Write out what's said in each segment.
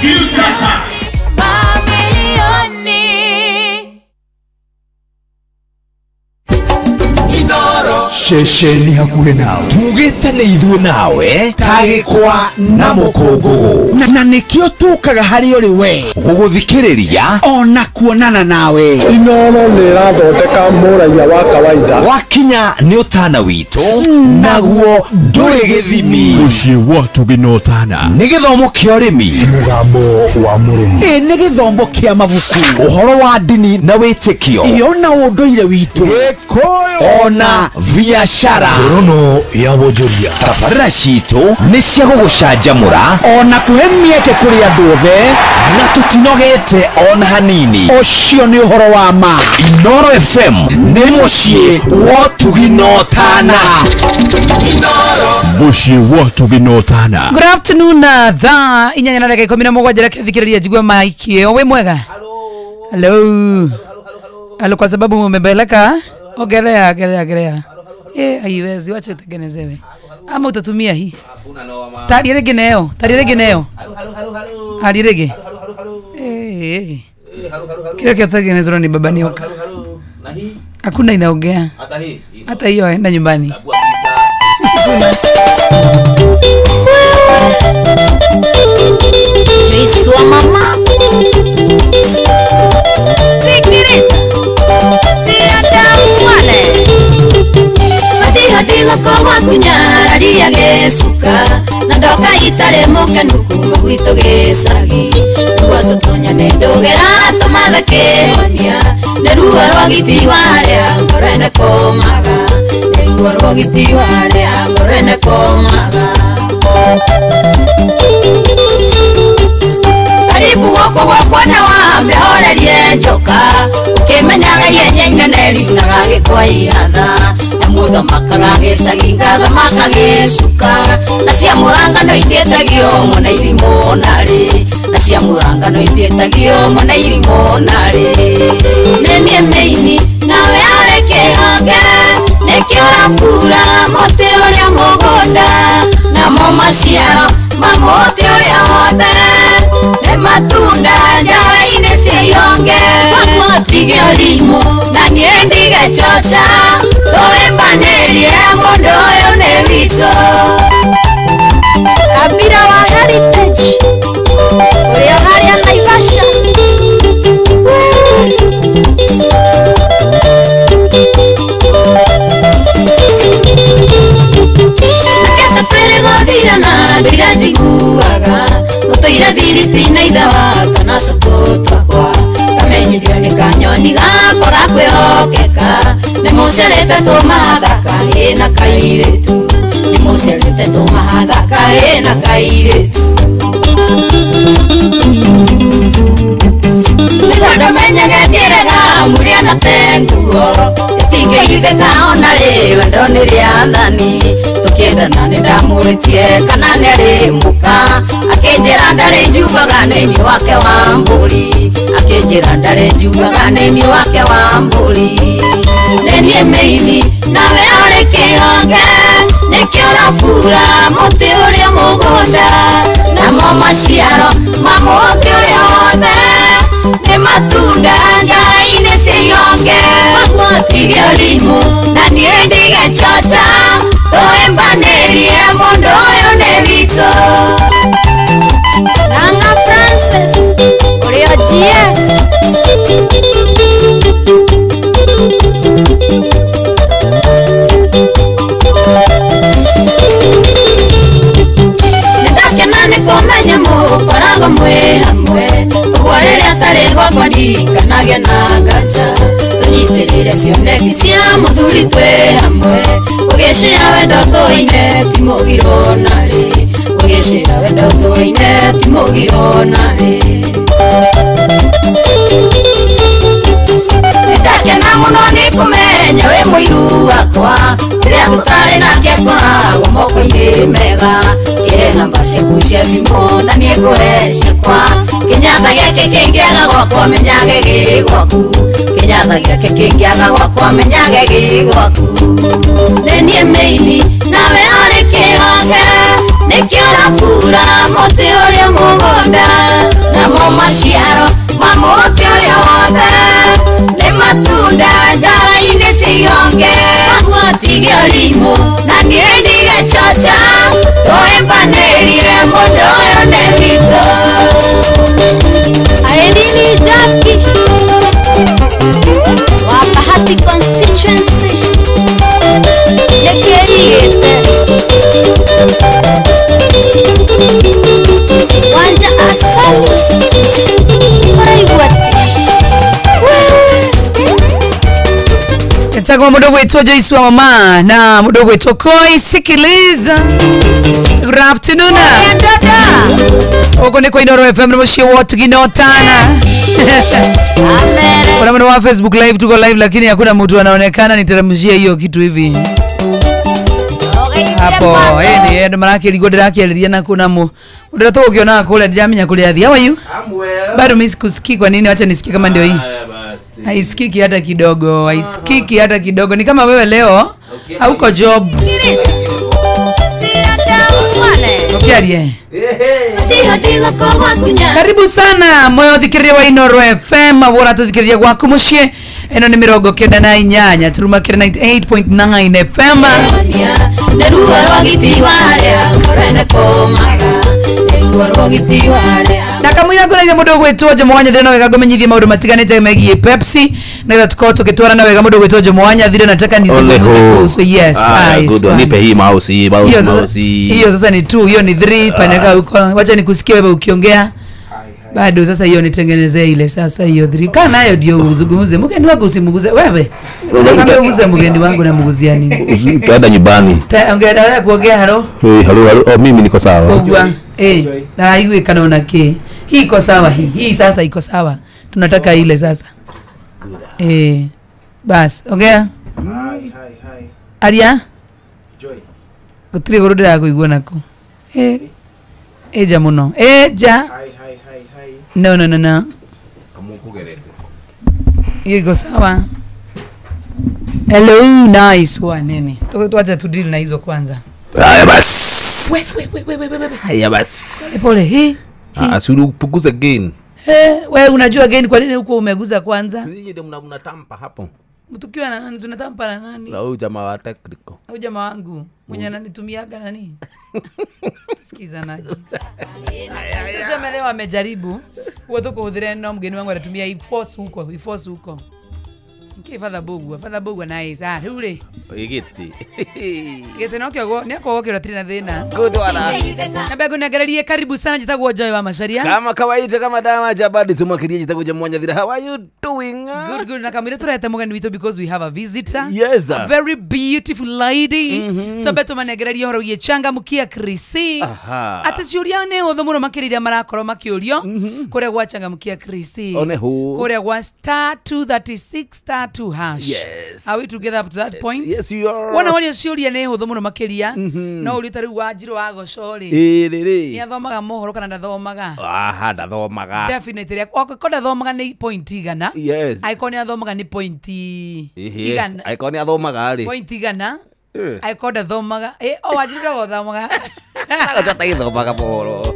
Sasa. Shesheni hakuhe nawe tugitane idwe nawe tagikwa na mukungugu na nikio tukaga hari uri we guguthikiriria ona kuonana nawe. Inono nirathondeka muraiya wa kawaida wakinya ni utana witu naguo nduri githimi muciĩ watu ginotana ni githomo kia urimi mugambo wa murimi ni githomo kia mabuku uhoro wa ndini na witikio iona unduire witu ona biashara rono ya bojoria tabarĩra citu ni cia gugucanjamũra ona kuhe mieke kuri andu othe na tutinogete ona hanini. ucio ni uhoro wa ma. Inoro FM ni muciĩ wa tuginotana. muciĩ watu ginotana. Good afternoon thaa inyanya na dakika 17 reke thikiriria jigwe maiki we mwega. Hello kwa sababu umebeleka ongelea haiwezi wacha utengenezewe ama utatumia hii tari rege neo hali rege kile kitatengenezwa ni baba nioka hakuna inaongea hata hiyo enda nyumbani. Joyce wa mama sikiriza siatamuane hadigo kwa kunyara ria gesuka na ndoka itare mokenu kuma gwito gesagi ruwa tutonya ne ndogera tumathake honia ne ruwa rwagiti waria ngorene komaga ne ruwa rwagiti waria ngorene komaga karibu wako wakwa na wambe horerie njoka ukimenyaga yenye neri na gagikwa ihatha na mutho makagagicagi ngatha makagicuka na cia murangano itietagio mona irimo nari na cia murangano itietagio mona irimo nari nenie meini nawe areke honge nekiorafura mote uria mugunda namo maciaro mamote uria mothe ne matunda njara-inĩ cia ionge mamotige ũrimũ na niĩ ndigechocha tũĩmbanĩrie mũndũ ũyũ nĩ witũ kabira wa heritage ũrĩa harĩa Naivasha naketa twĩrĩ gũthirana ndũira njiguaga mutoira thiriti na ithawa kana tutu twakwa kamenyithio nĩ kanyoni gakora kwĩhokeka nĩ mũcerete tũmathaka hĩna kairĩtu nĩ mũcerete tũmathaka hĩna kairĩtu nĩtondũ menyage thiĩrega mũrĩa na tenguo ĩtingĩhithĩka ona rĩ wendo nĩ rĩa thani tukiendana nĩ ndamũrĩtie kana nĩ arĩmũka akĩnjĩra ndarĩ njugaga nĩ wake wa mbũri akĩnjĩra ndarĩ njugaga nĩ wake wa mbũri nĩ niĩ meini nawe arĩ kĩhonge nĩkĩo ũrabura mũtĩ ũrĩa mũgũnda namo maciaro ma mũtĩ ũrĩa wothe nĩ matunda njara-inĩ cia ionge mamotige ũrimũ na niĩ ndigechocha tũĩmbanĩrie mũndũ ũyũ nĩ witũ Ng'ang'a Francis ũrĩa GS nĩndakena nĩ kũmenya mũkoragwo mwĩ hamwe ũguo rĩrĩa tarĩ gwakwa ndikanagia na nganja tũnyitĩrĩre cioneki cia mũthuri twĩ hamwe ũgĩcĩra wendo tũine ti mũgiro narĩ ũgĩcĩra wendo tũine ti mũgiro narĩ nĩndakena mũno nĩ kũmenya wĩ mũiru wakwa rĩrĩa tũtarĩ nake koragwo moko-inĩ mega kĩhe namba ciaku cia thimũ na niĩ ngũhe ciakwa kĩnyatha gĩake kĩngĩaga gwakwa menyage gĩ gwaku kĩnyatha gĩake kĩngĩaga gwakwa menyage gĩ gwaku nĩ niĩ meini nawe arĩ kĩhonge nĩkĩo ũrabura mũtĩ ũrĩa mũgũnda Banerie modoyo nevito Aenini Jackie Wapahati constituency Lekeriete Wanja asali Waiwati Kwa mdogo wetu Joyce wa mama na mdogo wetu Koi sikiliza. Good afternoon. Oko ni kwa Inoro FM mshie wote ginotana. Amen. Kuna mwana wa Facebook live tuko live lakini hakuna mtu anaonekana niteremshia hiyo kitu hivi. Hapo ni maraki ligode yake aliana kuna mu. Ndio ukiona kule jamii kule hadi. How are you? I'm well. Bado mimi sikusikii kwa nini acha nisikie kama ndio hii. Haisikiki hata kidogo, haisikiki hata kidogo. Ni kama wewe leo hauko job. Okiarie. Karibu sana moyo thikiria wa Inoro FM abora tuthikiria gwaku mushie. Eno ni mirongo kenda na inyanya turuma kira 98.9 FM. Na kamwina kuna ile mudogo wetu aje mwanya thina wega gomenyithia maundu matiganite megie Pepsi na tukao tukitwara na wega mudogo wetu aje mwanya thina nataka nizungumze kuhusu yes good nipe hii mouse hiyo sasa ni 2 hiyo ni 3 panaka huko wacha nikusikie wewe ukiongea bado sasa hiyo nitengenezee ile sasa hiyo 3 kana nayo ndio uzungumze mgeni wako usimuguze wewe kama uguze mgeni wangu na muguzia nini tuenda nyumbani ongea na kuongea halo halo mimi niko sawa na iwe kanaona ke hii iko sawa hii sasa iko sawa tunataka ile sasa bas ongea hi aria joy gutire goro ndira kuigua nako eja muno eja hi no amukugerete hiyo iko sawa hello nice one nini tuacha tudili na hizo kwanza haya bas we haya bas pole asuru puguza again wewe unajua again kwa nini huko umeguza kwanza sisi ndio mnatampa hapo mtukiwa na nani tunatampa na nani na huyu jamaa wa technical huyu jamaa wangu mwenye ananitumiaga nani tusikiza naji sasa leo amejaribu huo kuhudhuria na mgeni wangu anatumia iforce huko Father Bogu nice rule igiti gete no kyo ne ko kyo trina thina good one abego nagararie karibu sana jitagwo Joy wa Macharia kama kawaida kama dama jabadi sumwakirie jitagwo jamwanya thira how are you doing good na kamire turete mugeni wito because we have a visitor yes a very beautiful lady tobeto managararie horo yechanga mukia Krisi ataciuria ne otho muno makiriria marakoro makiurio kure gwachanga mukia Krisi kure gwa star 236 star 2 hash. Yes. Are we together up to that point? Yes, you are. Wana wali ciuria ne hutho muno makiria. No uri tari wajiro wa gocori. Ni athomaga mohoro kana ndathomaga. Ndathomaga. Definitely. Ko ndathomaga ni point igana. Yes. Aiko ni athomaga ni point igana. Aiko ni athomaga ri. Point igana. Aiko ndathomaga. Wajiro gothomaga. Agotata ithomaga mohoro.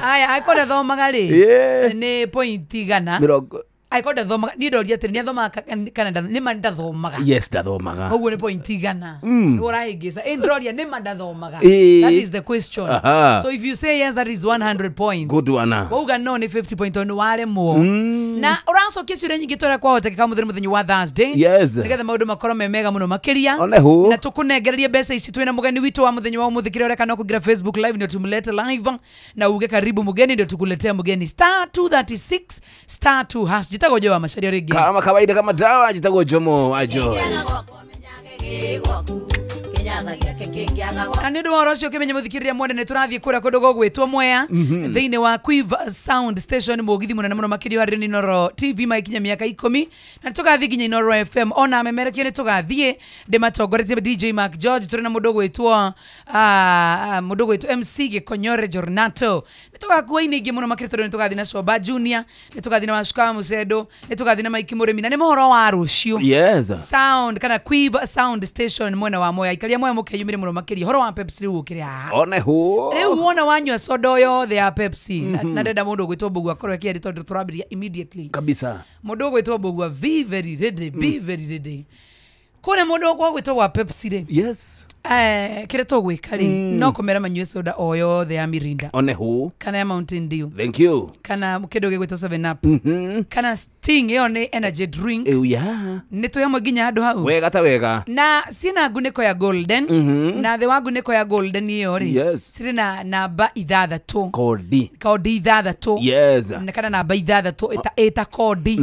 Aya, aiko ndathomaga ri. Ni point igana. Mirongo aiko ndathomaga ni ndoria atiri ni athomaga kana ni mandathomaga yes ndathomaga koguo ni point igana ni urahingisa ndoria ni mandathomaga that is the question so if you say yes that is 100 points good one wauga no ni 50 point on wale mo na urancokia ciuria nyingi twara kwa hoteka muthenya wa Thursday yes nigetha maundu makoro mega muno makiria na tukunengererie mbeca ici twina mugeni witu wa muthenya wa umuthikire ore kana kugira Facebook live ndio tumulete live na uge karibu mugeni ndio tukuletea mugeni star 236 star 2 hash jitagwo Joy wa Macharia rigi kama kawaida kama dawa jitagwo Jomo wa Joy na ndio worocio kimenye muthikiriria mwende ne turathie kura kodogo gwetwo Mwea thiine wa Quiver Sound Station mugithi munene muno makiri wa Inoro TV maikinya miaka 10 na tugathie ginya Inoro FM ona memerekie ne tugathie de matogoretie DJ Mark George turena mudogo wetwo MC Gekonyore Jornato ne tugakuwa ingi muno makiri turena tugathie na Shoba Junior ne tugathie na Mashuka Musedo ne tugathie na Mike Murimi na ne mohoro wa rucio yes Sound kana Quiver Sound Station mwena wa Mwea ikalia Mwea mukeyumire muno makiri horo wa Pepsi ukire leo wona wanywa soda yothe ya Pepsi na ndenda mundu gwitwo Bogu akorwo kia tondu turabiria immediately kabisa mundu gwitwo Bogu be very ready kore mundu gwitwo wa Pepsi re yes kire togwika ri no komera manyue soda oyo the Mirinda one who kana ya Mountain Dew thank you kana kido gigwito 7 up kana Sting yo ni energy drink nito ya mginya hado hau wega ta wega na sina guniko ya golden na the wangu niko ya golden yo ri siri na namba ithathatũ kodi ithathatũ na kana namba ithathatũ eta kodi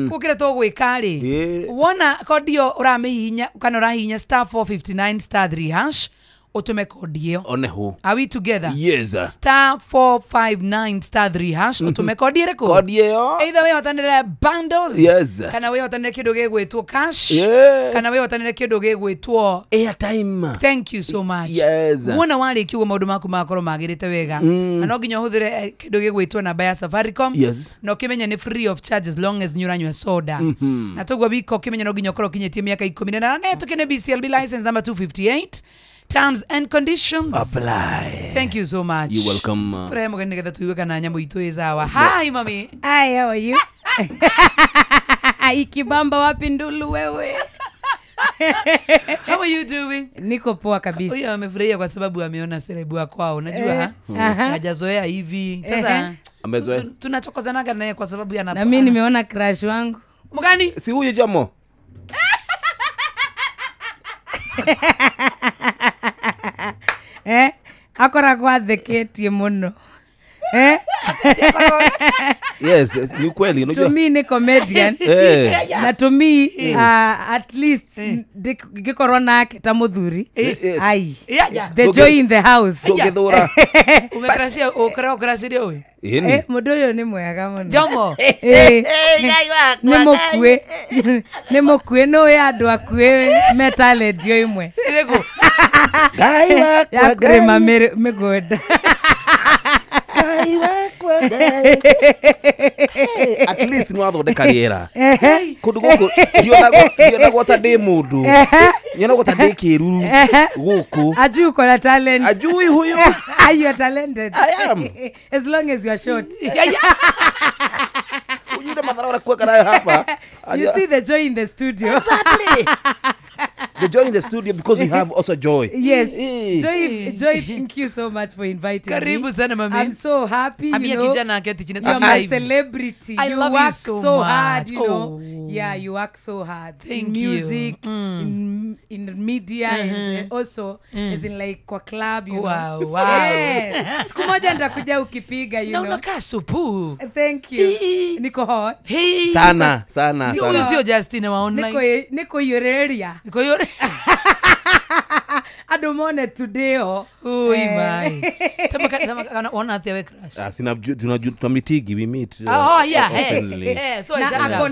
kukire togwika ri wona kodi yo uramihinya kana urahinya *459 *3# utume kodi yo one who are we together *459 *3# utume kodi ireko kodi yo either we watanire bundles kana we watanire kido gegwetwo cash kana we watanire kido gegwetwo airtime thank you so much wona wali kiugo maundu maku makoro magirite wega no nginya huthire kido gegwetwo namba ya Safaricom no kimenya ni free of charge as long as nyuranywa soda na togwa biko kimenya no nginya okoro kinyetie miaka 18 tukine BCLB license number 258 terms and conditions apply. Thank you so much. You're welcome. Turaye mugani getha tuiwe kana nyambo itu izawa. Hi mami. Hi, how are you? Ikibamba wapi ndulu wewe? How are you doing? Niko poa kabisa. Huyu amefurahia kwa sababu ameona selebu wa kwao. Unajua hajazoea hivi. Sasa amezoea. Tunachokozanaga naye kwa sababu yana. Na mimi nimeona crush wangu. Mgani? Si huyu Jamo. Akora kwa theketie muno. Yes, ni kweli unajua. To me ni comedian. Na to me at least gikorwo nake ta muthuri. Ai. The joy in the house. Tugithura. Umekrashia okrashia wewe. Mundu uyu ni mwega muno. Jamo. Nimukue no ya andu akue metaled yo imwe. Irego. Gai wakwa gai. Yakurima migoda. At least no athondeka riera kundu guku ndiona gota ndi mundu nyona gota ndi kiruru guku aju kola talent ajui huyu are you talented? I am as long as you are short. Huyu ndo madhara kuweka nayo hapa. You see the joy in the studio. Exactly. The joy in the studio because we have also joy. Yes. Joy, thank you so much for inviting Karibu me. Sana mami. I'm so happy, you know. Kijana aketi chini. You're my celebrity. I love you so hard, much. You know. Yeah, you work so hard. Thank in music, in media, and also as in like kwa club, you know. Wow. Siku moja nitakuja ukipiga, you know. Na unakaa supu. Thank you. Niko hot. Sana. Huyu sio Justin wa online. Niko yoreria. Niko yore. Adomone today oh. Ui mai. Tama ona atia we crush. Sina tunamitigi we meet. Yeah. So na ako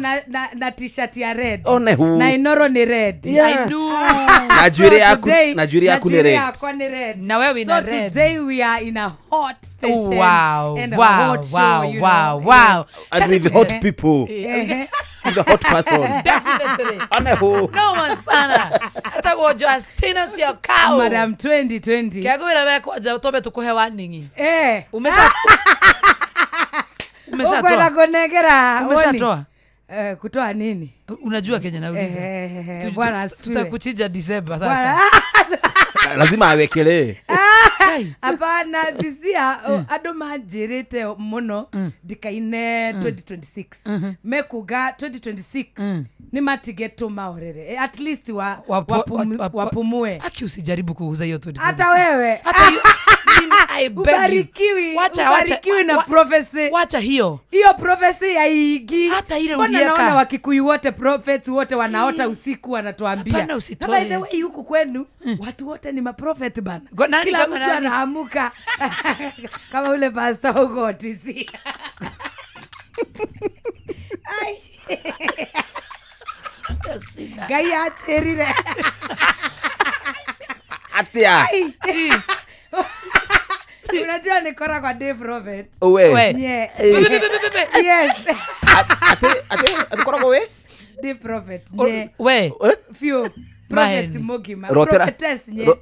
na t-shirt ya red. Na inoro ni red. I do. Na juri yaku ni red. Na wewe ina red. So today we are in a hot station. Wow. And a hot show, you know. Wow. And with hot people. With a hot person. Definitely. No one sana. Hata kwa Justina sio kao. Madam 2020. Kiagwira wewe kwa tobe tukuhe warning. Umeshatoa kutoa nini? Unajua Kenya nauliza. Bwana tutakuchija December sasa. Lazima awekelee. Hapana bisia ado majirite muno dikaine 2026. Mekuga 2026 ni matigeto maorere. At least wapumue. Aki usijaribu kuuza hiyo 2026. Hata wewe. Hata I beg ubarikiwi. Ubarikiwi na prophecy. Wacha hiyo. Hiyo prophecy ya igi. Hata ile ulieka. Naona Wakikuyu wote prophets wote wanaota usiku wanatuambia. Hapana usitoe. By the way huku kwenu watu wote ni prophet bana. Kila mtu anaamuka kama ule pastor huko TC. Ai. Gaya cherire. Atia. Unajua nikora kwa Dave Prophet. Owe. Yes. Ate kora kwa we? Dave Prophet. We. Few. Prophet Mogima.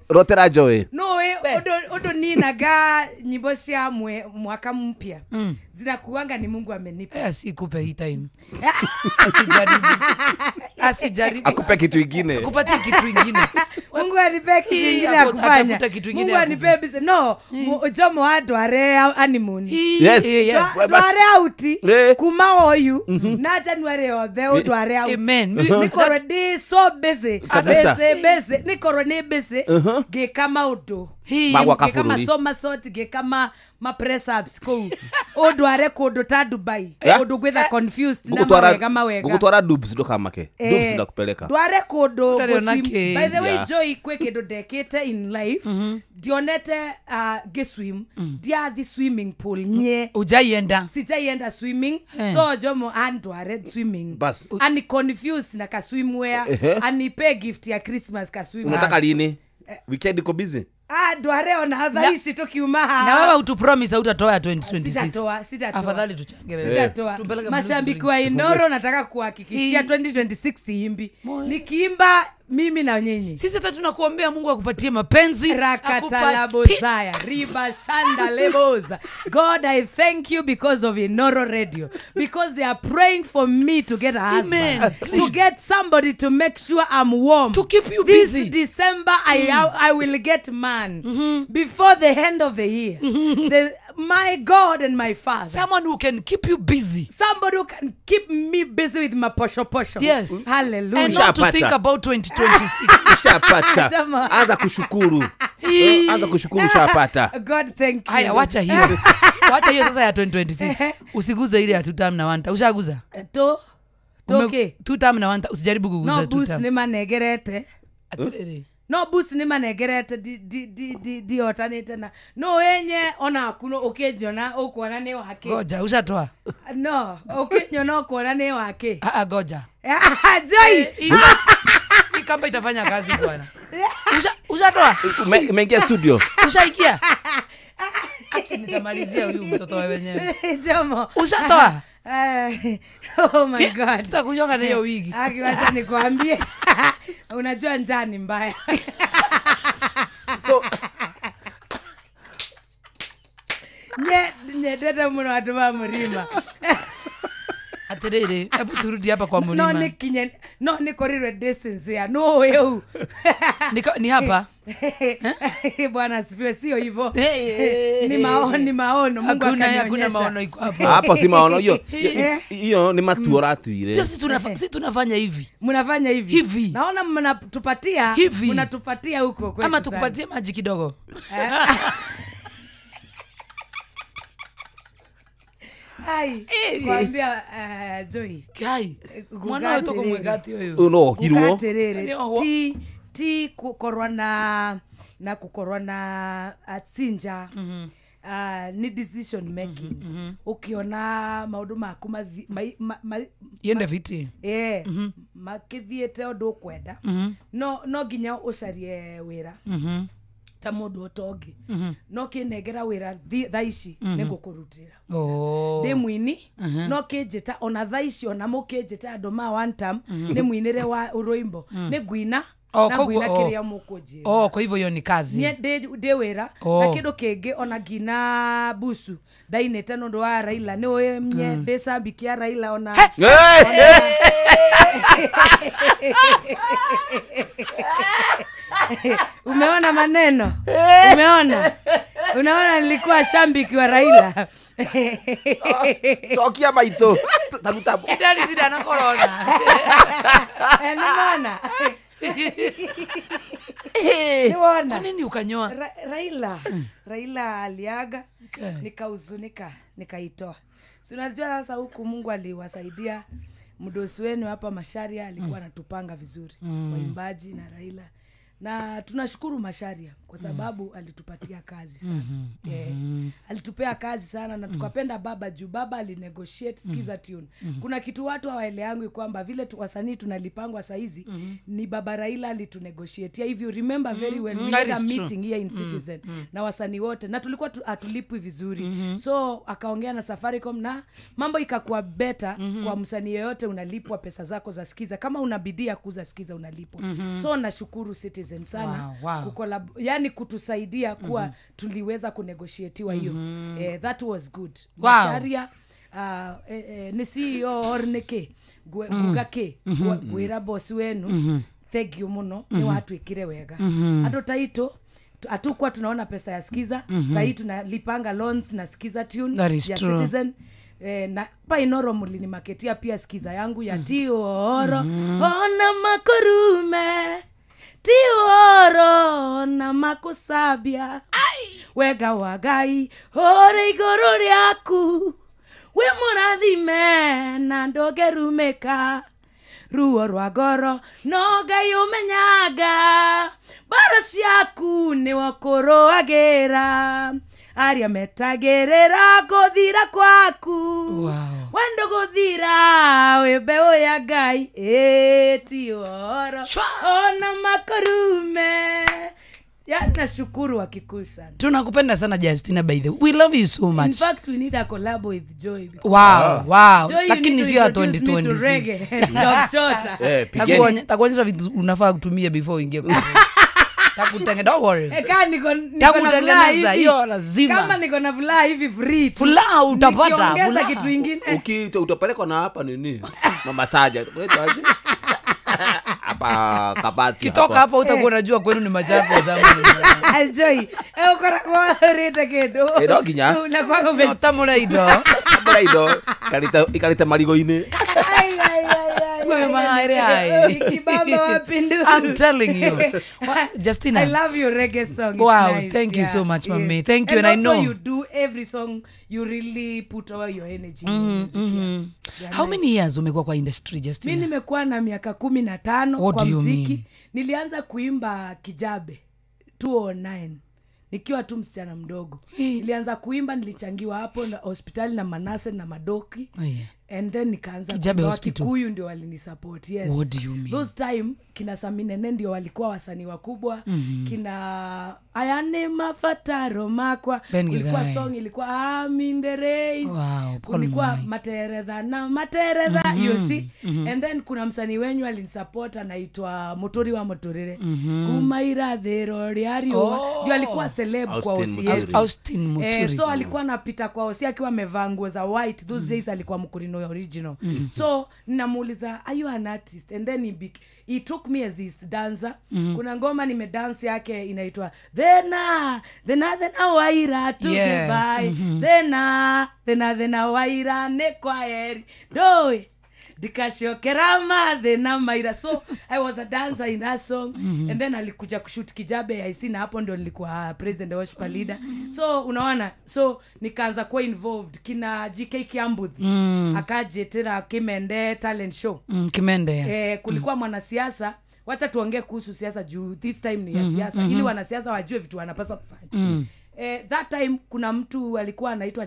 Rotera Joy. No, odo ninaga nyimbo cia mwaka mpya. Zinakuanga ni Mungu amenipa. Asikupe hii time. Asijaribu. Akupe kitu kingine. Akupatie kitu kingine. Mungu anipe kitu kingine ya kufanya. Mungu anipe business. No, Jomo adware honeymoon. Yes. Dware auti kuma oyu na January othe odware auti. Amen. Niko ready so busy. Busy. Niko ni busy. Ge kama udo. Kama soma sort ge kama ma press ups ko odware kodo ta Dubai kodo gwetha confused na mawega gutwara dubs ndo kamake dubs ndo kupeleka dware kodo by the way Joy kwekedo dekete in life dionete geswim dia the swimming pool nye ujaienda sijaienda swimming so Jomo andware swimming ani confused na ka swimwear ani pay gift ya Christmas ka swim unataka lini weekend iko busy dware ona hadhaisi tukiuma na wewe utupromise utatoa 2026 sitatoa afadhali tuchange wewe sitatoa mashabiki wa Inoro nataka kuhakikishia 2026 himbi nikiimba mimi na nyinyi sisi hata tunakuombea Mungu akupatie mapenzi rakatalabozaya riba shanda leboza. God, I thank you because of Inoro Radio, because they are praying for me to get a husband, to get somebody to make sure I'm warm, to keep you this busy. December I will get man before the end of the year. My God and my Father, someone who can keep you busy, somebody who can keep me busy with my posho. Yes, hallelujah, and not to think about 2026. Ushapata. Anza kushukuru. Anza kushukuru ushapata. God thank you. Haya wacha hiyo. Wacha hiyo sasa ya 2026. Usiguze ile ya 2 term na 1. Ushaguza? Okay. 2 term na 1 usijaribu kuguza 2 term. No boost ni manegerete. No boost ni manegerete di alternate na. No yenye ona akuno ukejona ukuona ni wake. Goja ushatoa. No, ukejona ukuona ni wake. Goja. Joy. Kamba itafanya kazi bwana. Ushatoa? Umeingia studio. Ushaikia? Nitamalizia huyu mtoto wewe wenyewe. Jomo. Ushatoa? Oh my God. Tutakunyonga na hiyo wigi. Wacha nikwambie. Unajua njaa ni mbaya. So nye dada mwana watu wa mlima. Aterere, hebu turudi hapa kwa mlima. No nikorirwe distance ya. No eu. Ni hapa. Bwana asifiwe, sio hivyo. Ni maono Mungu akanionyesha. Hakuna maono iko hapa. Hapo si maono hiyo ni matuora tuile. Sisi tunafanya hivi. Mnafanya hivi. Naona mnatupatia huko kwetu. Ama tukupatie maji kidogo. Hai, kwambia Joy. Kai. Mwana wetu kumwegati huyo. Uno girwo. Ti kukorwana na kukorwana atsinja. Ni decision making. Ukiona maundu maku yende viti. Makithiete undu kwenda. No ginya ucarie wira. Ta mundu otongi no kinegera wira thaici nigukurutira ndi mwini no kinjita ona thaici ona mukinjita andu ma one time ni mwinire wa uroimbo ni gwina na gwina kiria mukunjira kwa hivyo hiyo ni kazi ndi wira na kindu kingi ona gina busu ndainete nundu wa Raila ni oye mye ndi sambikia Raila ona Umeona maneno? Unaona nilikuwa shambiki wa Raila. Sokia maito. Taruta. Kidali sida na corona. Unaona? Unaona? Kwa nini ukanyoa? Raila aliaga, nikahuzunika, nikaitoa. Si unajua sasa huku Mungu aliwasaidia mdosi wenu hapa Masharia alikuwa anatupanga vizuri. Waimbaji na Raila. na tunashukuru Masharia kwa sababu alitupatia kazi sana. Alitupea kazi sana na tukapenda baba juu baba alinegotiate Skiza Tune. Kuna kitu watu hawaelewangi kwamba vile wasanii tunalipangwa saizi ni baba Raila alitunegotiate. If you remember very well, we had a meeting here in Citizen na wasanii wote na tulikuwa atulipwi vizuri. So akaongea na Safaricom na mambo ikakuwa better kwa msanii yote, unalipwa pesa zako za Skiza kama unabidia kuuza Skiza unalipwa. So nashukuru Citizen sana yani kutusaidia kuwa tuliweza kunegotiatiwa hiyo. That was good. Masharia ni CEO Orneke Gugake gwira boss wenu. Thank you muno ni watu ikire wega. Ado taito atukwa tunaona pesa ya Skiza, sasa tunalipanga loans na Skiza Tune ya Citizen. Na painoro mulini maketia pia Skiza yangu ya Tioro ona makorume Tioro na makusabia wega wagai ore igoro ryaku we murathime na ndogerumeka ruo rwa goro no Ngai umenyaga bara ciaku ni wakoro agera aria metagerera gothira kwaku wendo gothira webeo ya Ngai Tioro ona makorume. Nashukuru wa Kikuyu sana. Tunakupenda sana Justina, by the way. We love you so much. In fact, we need a collab with Joy. Wow. Joy, lakini sio 2026. Takuonyesha vitu unafaa kutumia before uingie kwa. Takutengeneza, don't worry. Takutengeneza hiyo lazima. Kama niko na furaha hivi free. Furaha utapata. Ukiongeza kitu kingine. Utapeleka na hapa nini? Mama Saja. Hapa kabati kitoka hapa utakuwa unajua kwenu ni machafu ya zamani. Joy ukora kwa reta kedo ginya unakuwa umesha tamuraido ikalita marigo-ine. I'm telling you. Justina, I love your reggae song. Wow, nice. Thank you so much, Mami. Thank you. And I know you do every song, you really put all your energy in music. How many years umekuwa kwa industry, Justina? Mimi nimekuwa na miaka 15 kwa muziki. Nilianza kuimba Kijabe 2009. Nikiwa tu msichana mdogo. Nilianza kuimba, nilichangiwa hapo na hospitali na Manase na Madoki. And then nikaanza kuimba Kikuyu ndio walinisupport. Yes. What do you mean? Those time kina Saminene ndio walikuwa wasanii wakubwa. Kina Ayane Mafataro Makwa. Kulikuwa song ilikuwa I'm in the race. Wow, kulikuwa Materedha na Materedha, you see. And then kuna msanii wenyu alinisupport anaitwa Motori wa Motorere. Kumaira thero riario. Ndio alikuwa celeb kwa Osi yetu. Austin Muturi. So alikuwa anapita kwa Osi akiwa amevaa nguo za white. Those days alikuwa Mkurino original. So ninamuuliza, are you an artist? And then he took me as his dancer. Kuna ngoma nimedance yake inaitwa Thena waira tukibai. Thena waira ne kwaeri doe dikashokera thena maira. So I was a dancer in that song. And then alikuja kushoot Kijabe I see, na hapo ndo nilikuwa president worship leader. So unaona, so nikaanza kuwa involved kina GK Kiambuthi. Akajetera Kimende talent show. Kimende, yes. Kulikuwa mwanasiasa. Wacha tuongee kuhusu siasa juu this time ni ya siasa. Ili wanasiasa wajue vitu wanapaswa kufanya. That time kuna mtu alikuwa anaitwa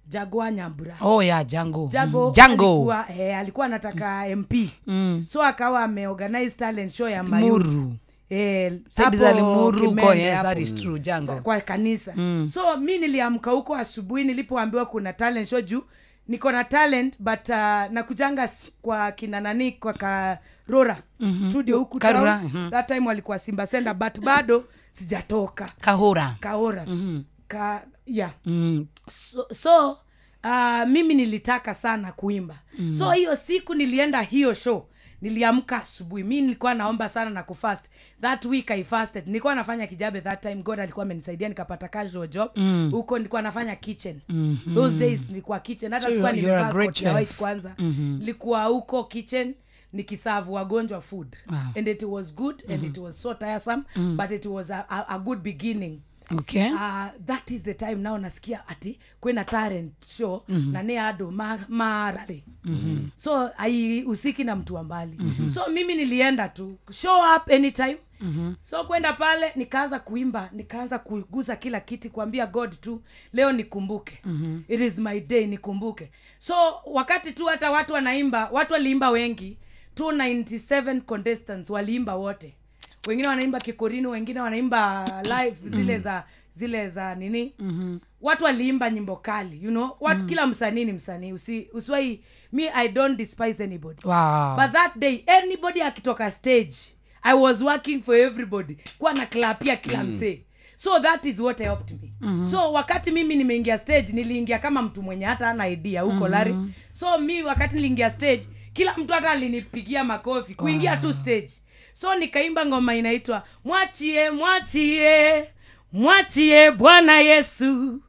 Jago Nyambura. Oh yeah, Jango. Alikuwa anataka MP. So akawa ameorganize talent show ya Mayuru. Yes, that is true, Jango. Kwa kanisa. So mimi niliamka huko asubuhi nilipoambiwa kuna talent show juu niko na talent but nakujanga kwa kina nani kwa Karora studio huku town. That time walikuwa Simba Center but bado sijatoka. Kahora. So mimi nilitaka sana kuimba. So hiyo siku nilienda hiyo show. Niliamka asubuhi. Mimi nilikuwa naomba sana na kufast. That week I fasted. Nilikuwa nafanya Kijabe that time. God alikuwa amenisaidia nikapata casual job. Huko nilikuwa nafanya kitchen. Those days nilikuwa kitchen. Hata sikuwa nimevaa koti ya white kwanza. Nilikuwa huko kitchen nikiserve wagonjwa food. And it was good and it was so tiresome but it was a good beginning. Okay. That is the time now nasikia ati kwena talent show na ne ado marale. So usiki na mtu ambali. So mimi nilienda tu show up anytime. So kwenda pale nikaanza kuimba, nikaanza kuguza kila kiti, kuambia God tu leo nikumbuke. It is my day, nikumbuke. So wakati tu hata watu wanaimba, watu waliimba wengi, 297 contestants waliimba wote. Wengine wanaimba kikorino, wengine wanaimba live zile za nini. Watu waliimba nyimbo kali, you know. Kila msanii ni msanii. Usiwai, me I don't despise anybody. Wow. But that day anybody akitoka stage, I was working for everybody. Kwa na clapia kila msee. So that is what helped me. So wakati mimi nimeingia stage, niliingia kama mtu mwenye hata hana idea huko Larry. So mimi wakati niliingia stage, kila mtu hata alinipigia makofi kuingia tu stage. So nikaimba ngoma inaitwa Mwachie mwachie mwachie Bwana Yesu,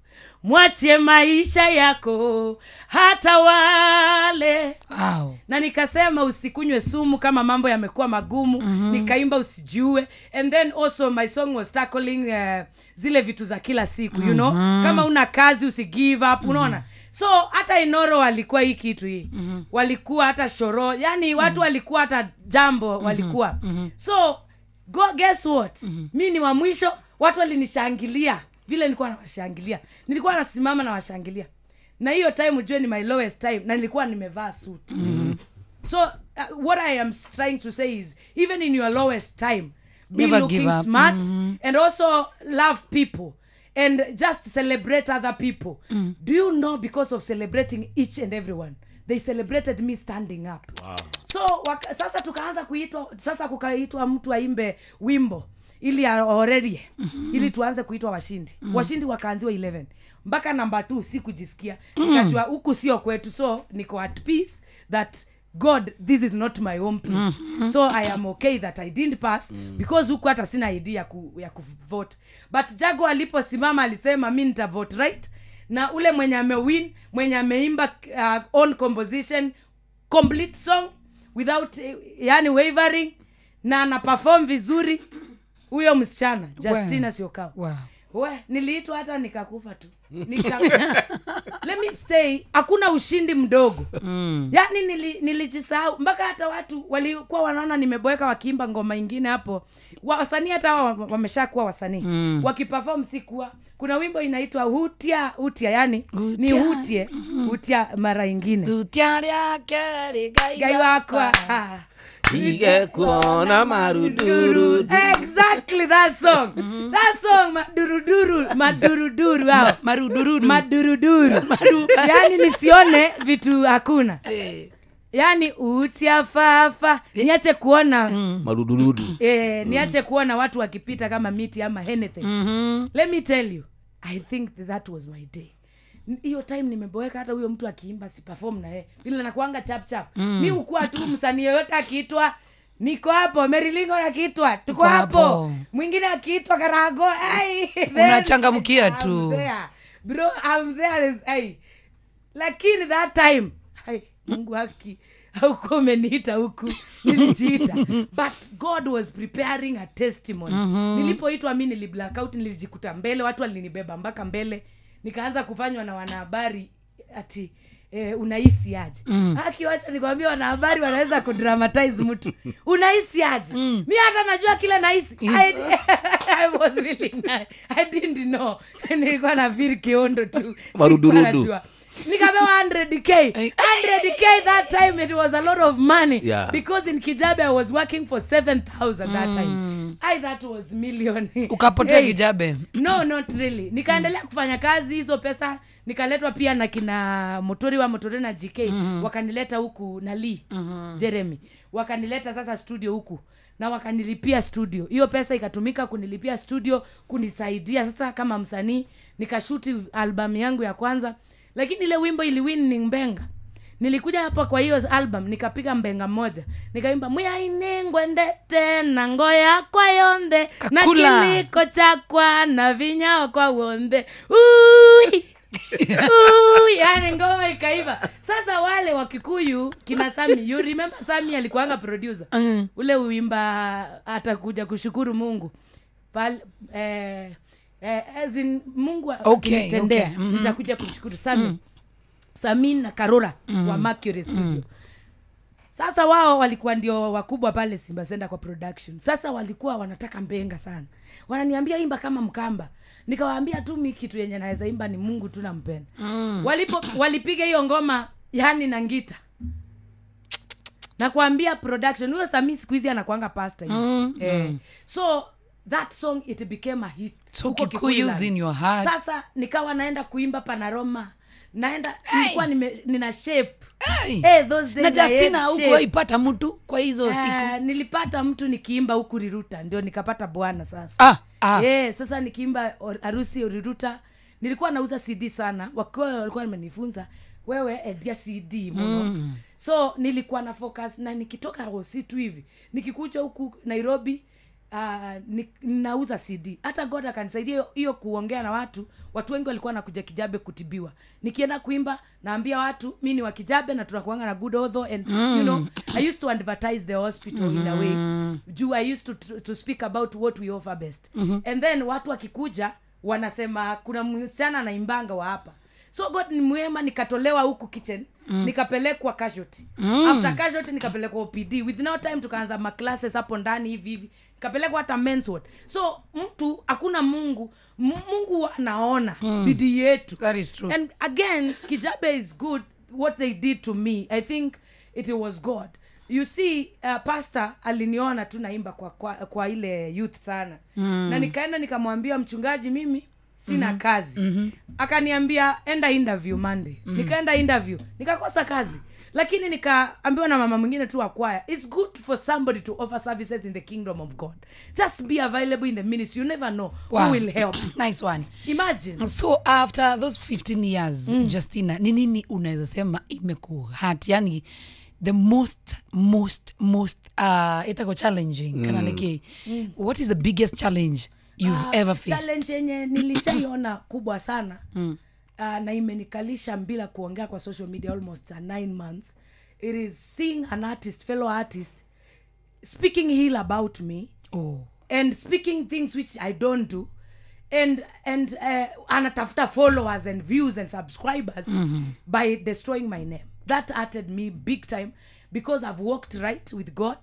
mwachie maisha yako hata wale. Wow. Na nikasema usikunywe sumu kama mambo yamekuwa magumu. Nikaimba usijue. And then also my song was tackling zile vitu za kila siku, you know. Kama una kazi usigive up, unaona. So hata Inoro walikuwa hii kitu hii. Walikuwa hata Shoro, yani watu walikuwa hata Jambo walikuwa. So guess what? Mimi ni wa mwisho, watu walinishangilia. Vile nilikuwa nawashangilia, nilikuwa nasimama na washangilia. Na hiyo time ujue ni my lowest time, na nilikuwa nimevaa suit. So what I am trying to say is, even in your lowest time, be Never looking smart, and also love people and just celebrate other people. Do you know, because of celebrating each and everyone, they celebrated me standing up. Wow. So sasa tukaanza kukaitwa mtu aimbe wimbo ili already ili tuanze kuitwa washindi. Washindi wakaanziwa 11 mpaka number 2 sikujisikia. Nikajua huku sio kwetu, so niko at peace that God, this is not my own peace. So I am okay that I didn't pass because huku hata sina idea ya kuvote. But Jago aliposimama alisema mimi nita vote right, na ule mwenye amewin, mwenye ameimba own composition, complete song without yani wavering, na ana perform vizuri, huyo msichana Justina Siokao. Wow. Niliitwa hata nikakufa tu. Let me say, hakuna ushindi mdogo. Yani nilijisahau mpaka hata watu walikuwa wanaona nimeboeka wakiimba ngoma nyingine hapo. Wasanii hata wameshakuwa wasanii. Wakiperform sikuwa. Kuna wimbo inaitwa Hutia, yani ni hutia mara nyingine. Hutia yake gai wako. Ige kuona maruduru. Exactly that song. That song maduruduru wow. Maduruduru. Yani nisione vitu hakuna. Yani utia fafa. Niache kuona marudurudu. Niache kuona watu wakipita kama miti ama anything. Let me tell you, I think that was my day. Hiyo time nimeboeka, hata huyo mtu akiimba si perform na yeye. Bila nakuanga chap. Mimi hukua tu msanii yote akiitwa niko hapo, Merilingo akiitwa tuko hapo. Mwingine akiitwa Karago, unachangamkia tu. Bro, I'm there. Lakini that time, Mungu haki hauko umeniita huku, nilijiita. But God was preparing a testimony. Nilipoitwa mimi niliblackout, nilijikuta mbele, watu walinibeba mpaka mbele. Nikaanza kufanywa na wanahabari ati unahisi aje. Akiwacha nikwambia wanahabari wanaweza kudramatize mtu. Unahisi aje? Mimi hata najua kila nahisi. I was really nice. I didn't know. Nilikuwa na feel kiondo tu. Marudurudu. Nikapewa 100k that time. It was a lot of money, because in Kijabe I was working for 7,000 that time. That was million. Ukapotea Kijabe? No, not really. Nikaendelea kufanya kazi, hizo pesa nikaletwa pia na kina Motori na GK. Wakanileta huku na Lee Jeremy. Wakanileta sasa studio huku na wakanilipia studio. Hiyo pesa ikatumika kunilipia studio, kunisaidia sasa kama msanii. Nikashuti album yangu ya kwanza. Lakini ile wimbo iliwin ni Mbenga. Nilikuja hapa kwa hiyo album nikapiga Mbenga moja. Nikaimba muya inengwende tena ngoya kwa yonde na kiliko chakwa na vinyao kwa wonde. Yani ngoma ikaiva. Sasa wale wa Kikuyu kina Sami, you remember Sami alikuanga producer. Ule uimba atakuja kushukuru Mungu. as in Mungu Okay, akinitendea, okay. nitakuja kumshukuru Samin na Karora wa Mercury Studio. Sasa wao walikuwa ndio wakubwa pale Simba Center kwa production. Sasa walikuwa wanataka mbenga sana. Wananiambia imba kama Mkamba. Nikawaambia tu mimi kitu yenye naweza imba ni Mungu tu nampenda. Walipiga hiyo ngoma yani na ngita. Na kuambia production huyo Sami siku hizi anakuanga pastor hivi. So that song it became a hit. So Kikuyu in your heart. Sasa nikawa naenda kuimba Panorama. Naenda nilikuwa nina shape. Those days na Justina huko ipata mtu kwa hizo siku. Nilipata mtu nikiimba huku Riruta ndio nikapata bwana sasa. Sasa nikiimba harusi Riruta nilikuwa nauza CD sana. Walikuwa wamenifunza wewe edia CD mno. So nilikuwa na focus na nikitoka hosi tu hivi. Nikikuja huku Nairobi nauza CD. Hata God akanisaidia hiyo kuongea na watu wengi walikuwa nakuja Kijabe kutibiwa. Nikienda kuimba naambia watu mimi ni wa Kijabe na tunakuanga na good author and you know I used to advertise the hospital in a way. I used to speak about what we offer best. And then watu wakikuja wanasema kuna msichana anaimbanga wa hapa. So God ni mwema, nikatolewa huku kitchen, nikapelekwa casualty. After casualty nikapelekwa OPD. With no time tukaanza ma classes hapo ndani hivi. Nikapelekwa hata men's ward. So mtu hakuna Mungu anaona bidii yetu. That is true. And again, Kijabe is good what they did to me. I think it was God. You see, pastor aliniona tu naimba kwa ile youth sana. Na nikaenda nikamwambia mchungaji mimi sina kazi. Akaniambia enda interview Monday. Nikaenda interview, nikakosa kazi. Lakini nikaambiwa na mama mwingine tu akwaya, it's good for somebody to offer services in the kingdom of God. Just be available in the ministry. You never know who will help. Nice one. Imagine. So after those 15 years, Justina, nini unaweza sema imekuhat? Yani the most itako challenging kana like what is the biggest challenge you've ever faced? Challenge yenye nilishaiona kubwa sana na imenikalisha bila kuongea kwa social media almost 9 months. It is seeing an artist, fellow artist, speaking ill about me and speaking things which I don't do and anatafuta followers and views and subscribers by destroying my name. That hurted me big time because I've walked right with God.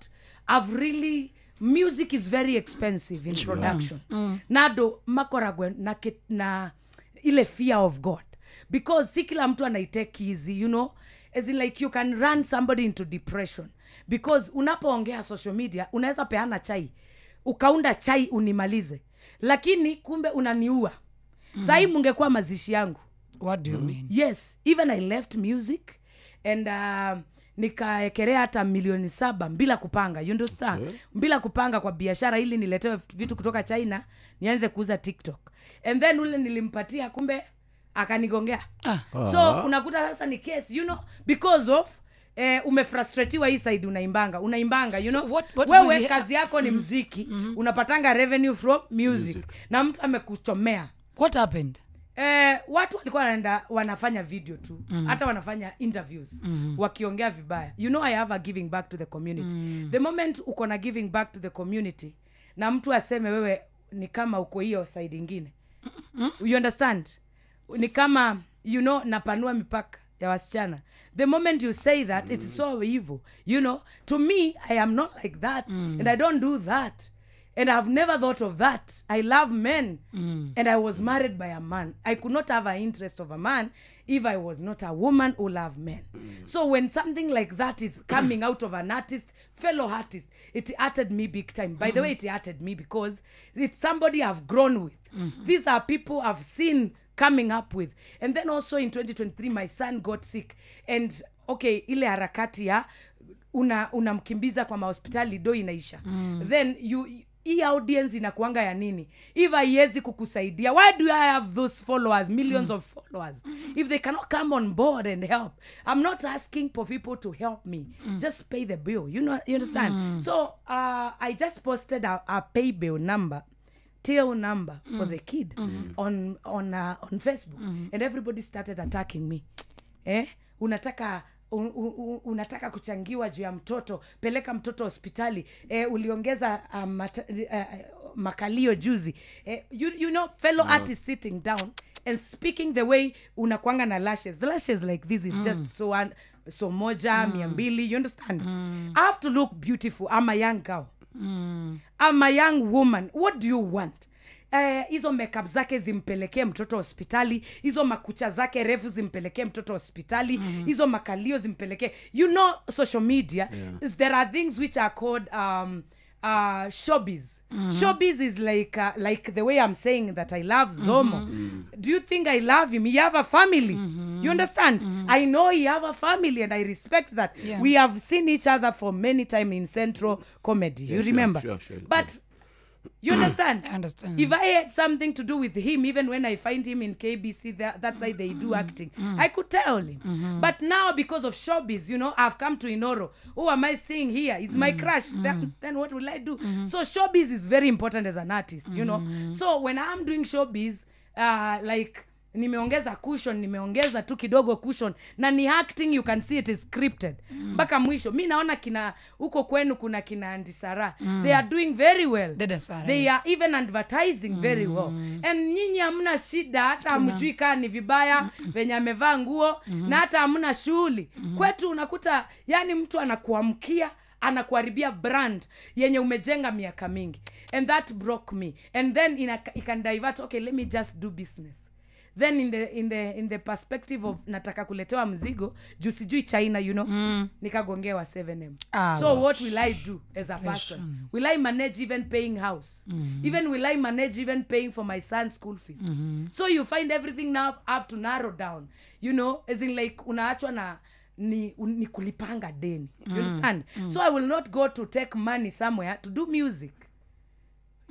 I've really music is very expensive in production. Nado makoragwe na ile fear of God because si kila mtu anaitake easy, you know, as in like you can run somebody into depression because unapoongea social media unaweza peana chai ukaunda chai unimalize lakini kumbe unaniua. Sasa mungekuwa mazishi yangu. What do you mean? Yes, even I left music and nikaekelea hata 7 bila kupanga, you understand? Bila kupanga kwa biashara ili niletewe vitu kutoka China nianze kuuza TikTok. And then ule nilimpatia kumbe akanigongea. So unakuta sasa ni case, you know, because of umefrustratiwa hii side unaimbanga, you know. So wewe kazi yako ni muziki, unapatanga revenue from music. Na mtu amekuchomea. What happened? Watu walikuwa wanafanya video tu, hata wanafanya interviews wakiongea vibaya. You know I have a giving back to the community. The moment uko na giving back to the community na mtu aseme wewe ni kama uko hiyo side nyingine. You understand? Ni kama you know napanua mipaka ya wasichana. The moment you say that it's so evil. You know, to me I am not like that and I don't do that. And I've never thought of that. I love men. And I was married by a man. I could not have an interest of a man if I was not a woman who loved men. So when something like that is coming out of an artist, fellow artist, it hurted me big time. By the way, it hurted me because it's somebody I've grown with. These are people I've seen coming up with. And then also in 2023, my son got sick. And okay, ile harakati ya unamkimbiza kwa mahospitali do inaisha. Then hii audience inakuanga ya nini? If haiwezi kukusaidia, why do I have those followers, millions of followers? If they cannot come on board and help, I'm not asking for people to help me. Just pay the bill. You know, you understand? So I just posted a pay bill number, till number for the kid on Facebook, and everybody started attacking me. Unataka unataka kuchangiwa juu ya mtoto, peleka mtoto hospitali, uliongeza makalio juzi, you know, fellow artists sitting down and speaking the way unakuanga na lashes. The lashes like this is just so moja 200, you understand? I have to look beautiful. I'm a young girl. I'm a young woman. What do you want? Hizo makeup zake zimpelekee mtoto hospitali, hizo makucha zake refu zimpelekee mtoto hospitali, hizo makalio zimpelekee. You know, social media, there are things which are called showbiz. Showbiz is like the way I'm saying that I love Zomo. Do you think I love him? He have a family. You understand? I know he have a family and I respect that. Yeah. We have seen each other for many time in Central Comedy. You remember? Sure. But you understand? I understand. If I had something to do with him, even when I find him in KBC, that side they do acting, I could tell him. But now, because of showbiz, you know, I've come to Inoro. Who am I seeing here? It's my crush. Then what will I do? So showbiz is very important as an artist, you know. So when I'm doing showbiz, like, nimeongeza cushion, nimeongeza tu kidogo cushion, na ni acting, you can see it is scripted mpaka mwisho. Mi naona kina huko kwenu kuna kina Andisara, they are doing very well. They are even advertising very well. And nyinyi hamna shida, hata hamjui kaa ni vibaya venye amevaa nguo, na hata hamna shughuli. Kwetu unakuta yani mtu anakuamkia, anakuharibia brand yenye umejenga miaka mingi, and that broke me. And then it can divert, okay, let me just do business. Then in the perspective of nataka kuletewa mzigo juu sijui China, you know, nikagongewa 7M. So what will I do as a person? Will I manage even paying house? Even will I manage even paying for my son's school fees? So you find everything now have to narrow down, you know, as in like unaachwa na ni kulipanga deni. You understand? So I will not go to take money somewhere to do music.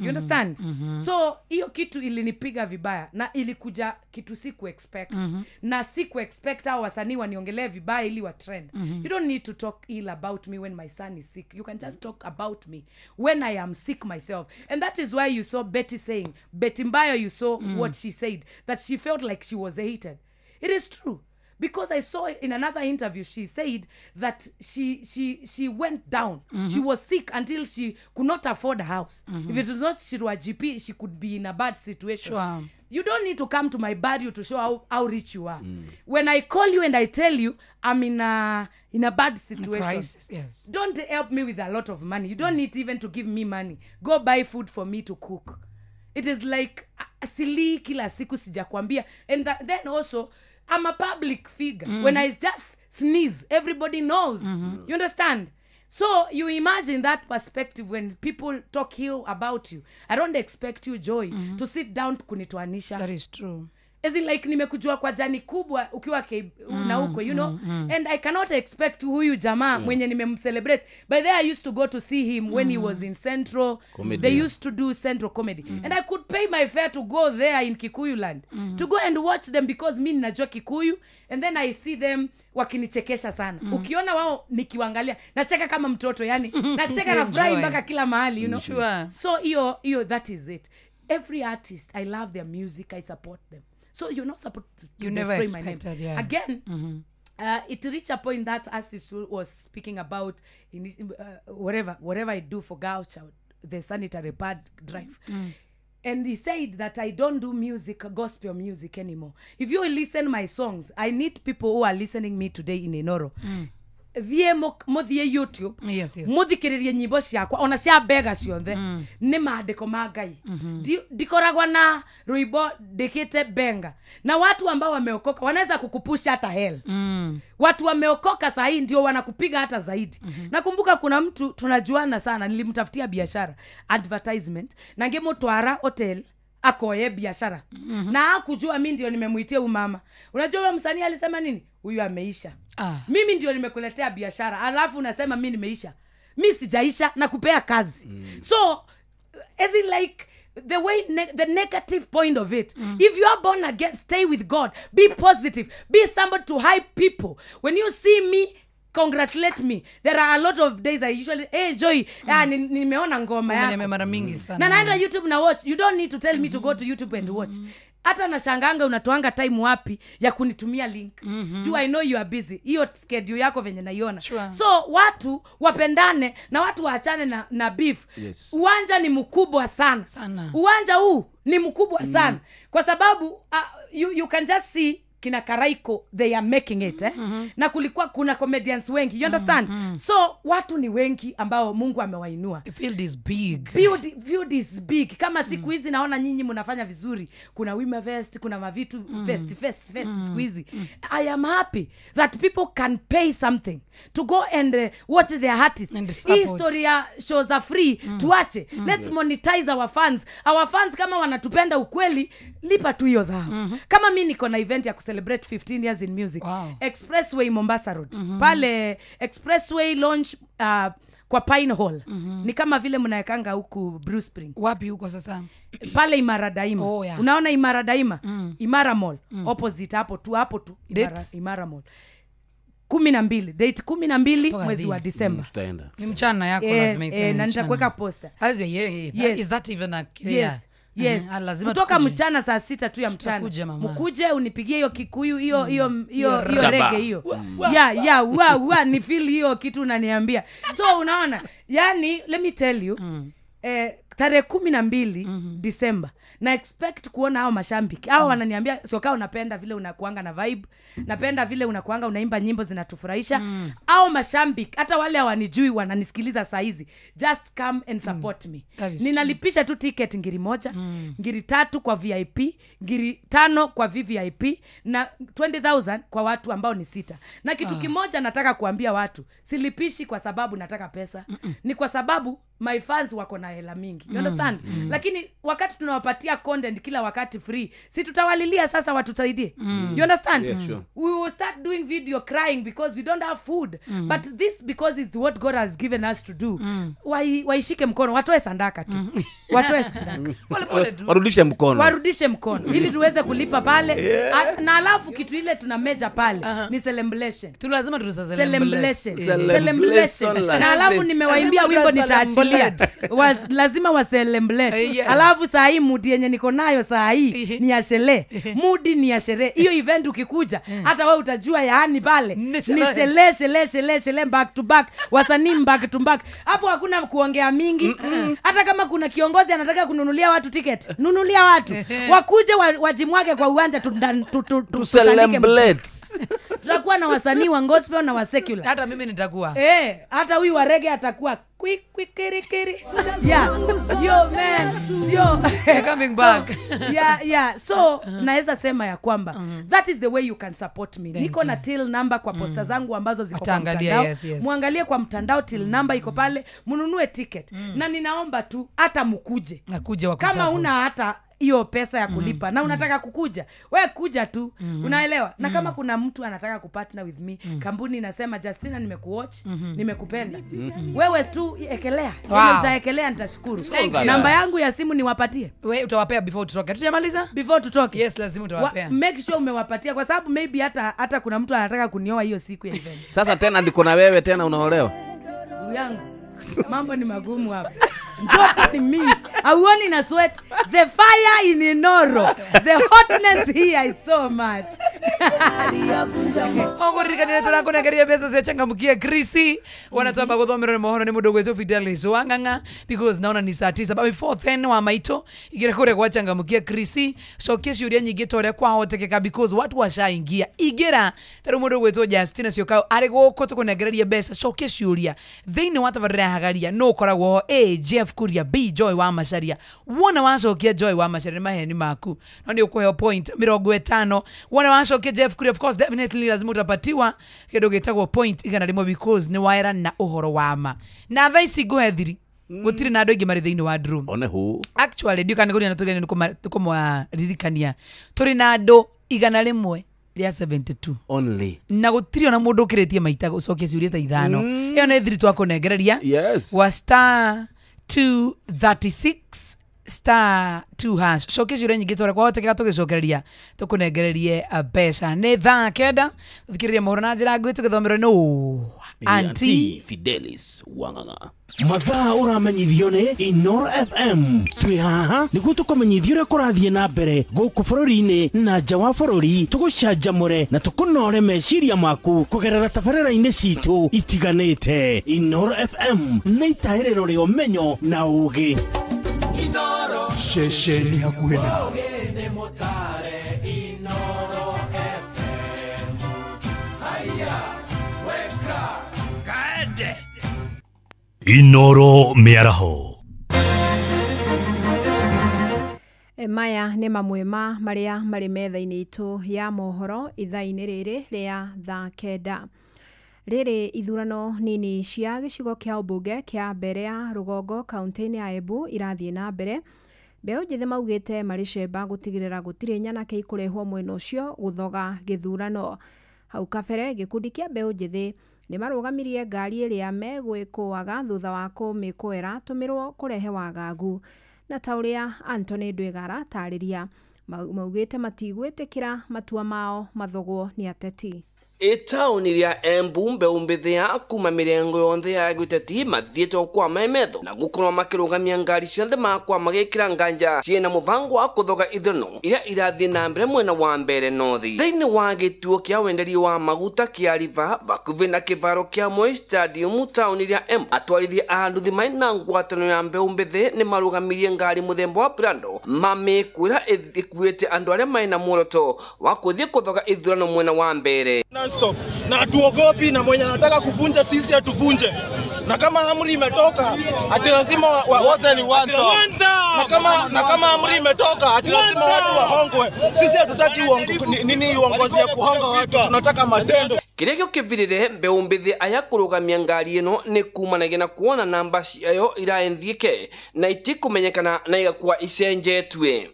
You understand? So hiyo kitu ilinipiga vibaya, na ilikuja kitu siku expect. Na siku expect hao wasanii waniongelee vibaya ili wa trend. You don't need to talk ill about me when my son is sick. You can just talk about me when I am sick myself. And that is why you saw Betty saying, Betty Mbayo, you saw what she said, that she felt like she was hated. It is true. Because I saw in another interview, she said that she went down. She was sick until she could not afford a house. If it was not she was a GP, she could be in a bad situation. Sure. You don't need to come to my barrio to show how rich you are. When I call you and I tell you I'm in a bad situation, crisis, yes. Don't help me with a lot of money. You don't need even to give me money. Go buy food for me to cook. It is like silly kila siku sijakwambia. And then also, I'm a public figure. When I just sneeze, everybody knows. You understand? So you imagine that perspective when people talk ill about you. I don't expect you, Joy, to sit down kunitoanisha. That is true. As in like nimekujua kwa jani kubwa ukiwa na huko, you know. And I cannot expect huyu jamaa mwenye nimemcelebrate. By the way, I used to go to see him when he was in Central Comedy. They used to do Central Comedy. And I could pay my fare to go there in Kikuyu land. To go and watch them because mi ninajua Kikuyu. And then I see them wakinichekesha sana. Ukiona wao nikiwaangalia nacheka kama mtoto, yani nacheka na furahi mpaka kila mahali, you know. Sure. So iyo that is it. Every artist, I love their music, I support them. So you're not supposed to you never destroy my name. Yeah. Again, it reached a point that artist was speaking about in whatever I do for Gaucho, the sanitary pad drive. And he said that I don't do music, gospel music anymore. If you listen my songs, I need people who are listening me today in Inoro. Thie muthie YouTube, yes. muthikiririe nyimbo ciakwa ona cia bega ciothe ni maandiko ma Ngai. Dikoragwa na ruibo dikite benga, na watu ambao wameokoka wanaweza kukupusha hata hell. Watu wameokoka sahi ndio wanakupiga hata zaidi. Nakumbuka kuna mtu tunajuana sana, nilimtafutia biashara advertisement na ngemutwara hotel akoye biashara na hakujua mimi ndio nimemuitia umama. Unajua huyo msanii alisema nini? Huyu ameisha. Mimi ndio nimekuletea biashara alafu unasema mimi nimeisha. Mimi sijaisha na kupea kazi. So as in like the way the negative point of it, if you are born again, stay with God, be positive, be somebody to hype people. When you see me congratulate me. There are a lot of days I usually, hey Joy, nimeona ngoma yako. Mara mingi sana. Na naenda YouTube na watch. You don't need to tell me to go to YouTube and watch. Hata nashanganga unatoanga time wapi ya kunitumia link. Juu I know you are busy. Hiyo schedule yako venye naiona. Sure. So watu wapendane na watu waachane na beef. Yes. Uwanja ni mkubwa sana. Uwanja huu ni mkubwa sana. Kwa sababu you can just see kina Karaiko, they are making it na kuna comedians wengi, you understand? So watu ni wengi ambao Mungu amewainua. The field is big. Field is big. Kama siku hizi naona nyinyi mnafanya vizuri, kuna Wima Fest, kuna mavitu fest siku hizi. I am happy that people can pay something to go and watch their artists. Historia shows are free, tuache. Let's monetize our fans. Our fans kama wanatupenda ukweli, lipa tu hiyo dhao. Kama mimi niko na event ya celebrate 15 years in music. Wow. Expressway Mombasa Road. Pale Expressway launch kwa Pine Hall. Ni kama vile mnaekanga huku Bruce Spring. Wapi huko sasa? Pale Imara Daima. Oh, yeah. Unaona Imara Daima? Imara Mall. Opposite hapo tu Imara Mall. 12 date 12 mwezi wa December. Tutaenda. Ni mchana yako lazima ikuwe. Na nitakuweka poster. Yes. Is that even a clear? Yes. Kutoka mchana saa 6 tu ya mchana. Mkuje unipigie hiyo Kikuyu hiyo reggae hiyo. Ni feel hiyo kitu unaniambia. So unaona, yani let me tell you, tarehe 12 December na expect kuona hao mashambiki. Hao wananiambia soka unapenda vile unakuanga na vibe, napenda vile unakuanga unaimba nyimbo zinatufurahisha. Hao mashambiki hata wale hawanijui wananisikiliza saa hizi. Just come and support me. Ninalipisha tu ticket ngiri 1, ngiri 3 kwa VIP, ngiri 5 kwa VVIP na 20,000 kwa watu ambao ni 6. Na kitu kimoja nataka kuambia watu, silipishi kwa sababu nataka pesa. Ni kwa sababu my fans wako na hela mingi. You understand? Lakini wakati tunawapatia content kila wakati free, si tutawalilia sasa watusaidie. You understand? Yeah, sure. We will start doing video crying because we don't have food. But this because it's what God has given us to do. Waishike mkono, watoe sandaka tu. Watoe sandaka. Warudishe mkono. Ili tuweze kulipa pale. Na alafu kitu ile tuna meja pale ni celebration. Lazima Celebration. Na alafu nimewaimbia wimbo nitaachilia. Lazima wa celebrate. Alafu saa hii mood yenye niko nayo saa hii ni ya sherehe. Mood ni ya sherehe. Hiyo event ukikuja hata wewe utajua yaani pale ni sherehe back to back, wasanii back to back. Hapo hakuna kuongea mingi. Hata kama kuna kiongozi anataka kununulia watu ticket, nunulia watu. Wakuje wajimwage kwa uwanja tu celebrate. Tutakuwa na wasanii wa gospel na wa secular. Hata mimi nitakuwa. Hata huyu wa reggae atakuwa quick kiri. Yo man. Coming back. So naweza sema ya kwamba that is the way you can support me. Niko na till number kwa posta zangu ambazo ziko kwa mtandao. Muangalie kwa mtandao, till number iko pale, mununue ticket. Na ninaomba tu hata mkuje. Kama una hata hiyo pesa ya kulipa na unataka kukuja, wewe kuja tu. Unaelewa? Na kama kuna mtu anataka kupartner with me, kampuni inasema Justina nimekuwatch, nimekupenda. Wewe tu ekelea. Utaekelea nitashukuru. Namba yangu ya simu niwapatie. Wewe utawapea before tutoke. Tujamaliza? Before tutoke. Yes, lazima utawapea. Make sure umewapatia kwa sababu maybe hata kuna mtu anataka kunioa hiyo siku ya event. Sasa tena ndiko na wewe tena unaolewa. Yangu. Mambo ni magumu hapa. Joto ni mingi. Auoni na sweat. The fire in Inoro. The hotness here is so much. Ongorika ni netura kuna keria pesa se changamkia Chrissy. Wanatoa guthomerera ni mohoro ni mundu gwetu Fidelis Wanganga because naona ni saa 9 but before then wa maito igira kure kwa changamkia Chrissy. So kesi uria nyingi tore kwa hotekeka because watu washaingia. Igira tero mundu gwetu Justina Siokao ari guko tukunegereria pesa. So kesi uria thini watu varehagaria no koragwo Jeff Kuria B Joy wa Macharia. Wona wacokia Joy wa Macharia maheni maku. No ni ukuheo point 50. Wona wacokia Jeff Kuria, of course definitely lazima utapatiwa kidogo gitagwo point igana rimwe because ni waira na uhoro wa ma. Na thaici gwethiri gutiri na andu ingi mari thiini wa room. One who Actually ndio kana guri na tugeni nukumwa ririkania. Turi na andu igana rimwe ria 72 only. Na gutiri ona mundu ukiritie maita gucokia ciuria ta ithano. Iyo na ithiri twa kunegereria. Yes. Wa star 236 star 2 hash. Cokia ciuria nyingi tore kwa hotekeka tugicokereria tukunegererie mbeca. Ni thaa 9 thikiriria mohoro na njira nguhĩ tũgĩthomerwo no Auntie Fidelis Wanganga. mathaa uramenyithio ni Inoro FM twi haha niguo tukumenyithio uria kurathie na mbere guku bururi-ini na nja wa bururi tugucanjamure na tukunore meciria maku kugerera tabarĩra-inĩ citu itiganĩte. Inoro FM nĩ itahĩrĩro rĩa ũmenyo na ũũgĩ. Inoro ceceni hakuhĩ nawe. Inoro miaraho. Maya nĩ mamwe marĩa marĩ metha-inĩ itũ ya mohoro ithaa-inĩ rĩrĩ rĩa thaa kenda. Rĩrĩ ithurano nini cia gĩcigo kĩa ũmbunge kĩa mbere ya Rũgongo kaunti-inĩ ya Embu irathiĩ na mbere. Mbeũ njĩthĩ maugĩte marĩ cemba gũtigĩrĩra gũtirĩ nyanake ikũrehwo mwena ũcio gũthoga gĩthurano. Hau kabere gĩkundi kĩa mbeũ njĩthĩ nĩ marũgamirie ngari ĩrĩa megwĩkũaga thutha wa kũmĩkũĩra tũmĩrwo kũrehe wagagu. Na ta ũrĩa Anthony Ndwĩgara tarĩria maugĩte matigwĩtĩkĩra matua mao mathogwo nĩ ateti. Taũni rĩa Embu mbeũ njĩthĩ ya kuma mĩrengo yonthe ya gĩũteti mathiĩte kwa mametho na gũkorwo makĩrũgamia ngari ciothe makwa magĩkĩra nganja ciĩna mũbango wa kũthoga ithurano iria irathiĩ na mbere mwena wa mbere nothi. Thĩinĩ wa gĩtuo kĩa wenderi wa maguta kĩa River bakuhĩ na kĩvaro kĩa Moi Stadium taũni rĩa Embu, atwarithia a nduthi maina ngwatanĩro ya mbeũ njĩthĩ nĩ marũgamirie ngari mũthemba wa Prado mamĩkwĩra ĩkuĩte andũ arĩa maina muoroto wa kũthiĩ kũthoga ithurano mwena wa mbere. Stop. Na tuogopi na mwenye anataka kuvunja sisi atuvunje. Na kama amri imetoka ati lazima wote ni watu. Na kama amri imetoka ati lazima watu wahongwe. Sisi hatutaki uongozi ya kuhonga watu. Tunataka matendo. Kĩrĩa kĩvirire mbeũ njĩthĩ aya kũrũgamia ngari ĩno nĩ kumanagia na kuona namba ciayo iraendhiĩke na itikũmenyekana na igakuwa icenjetwe.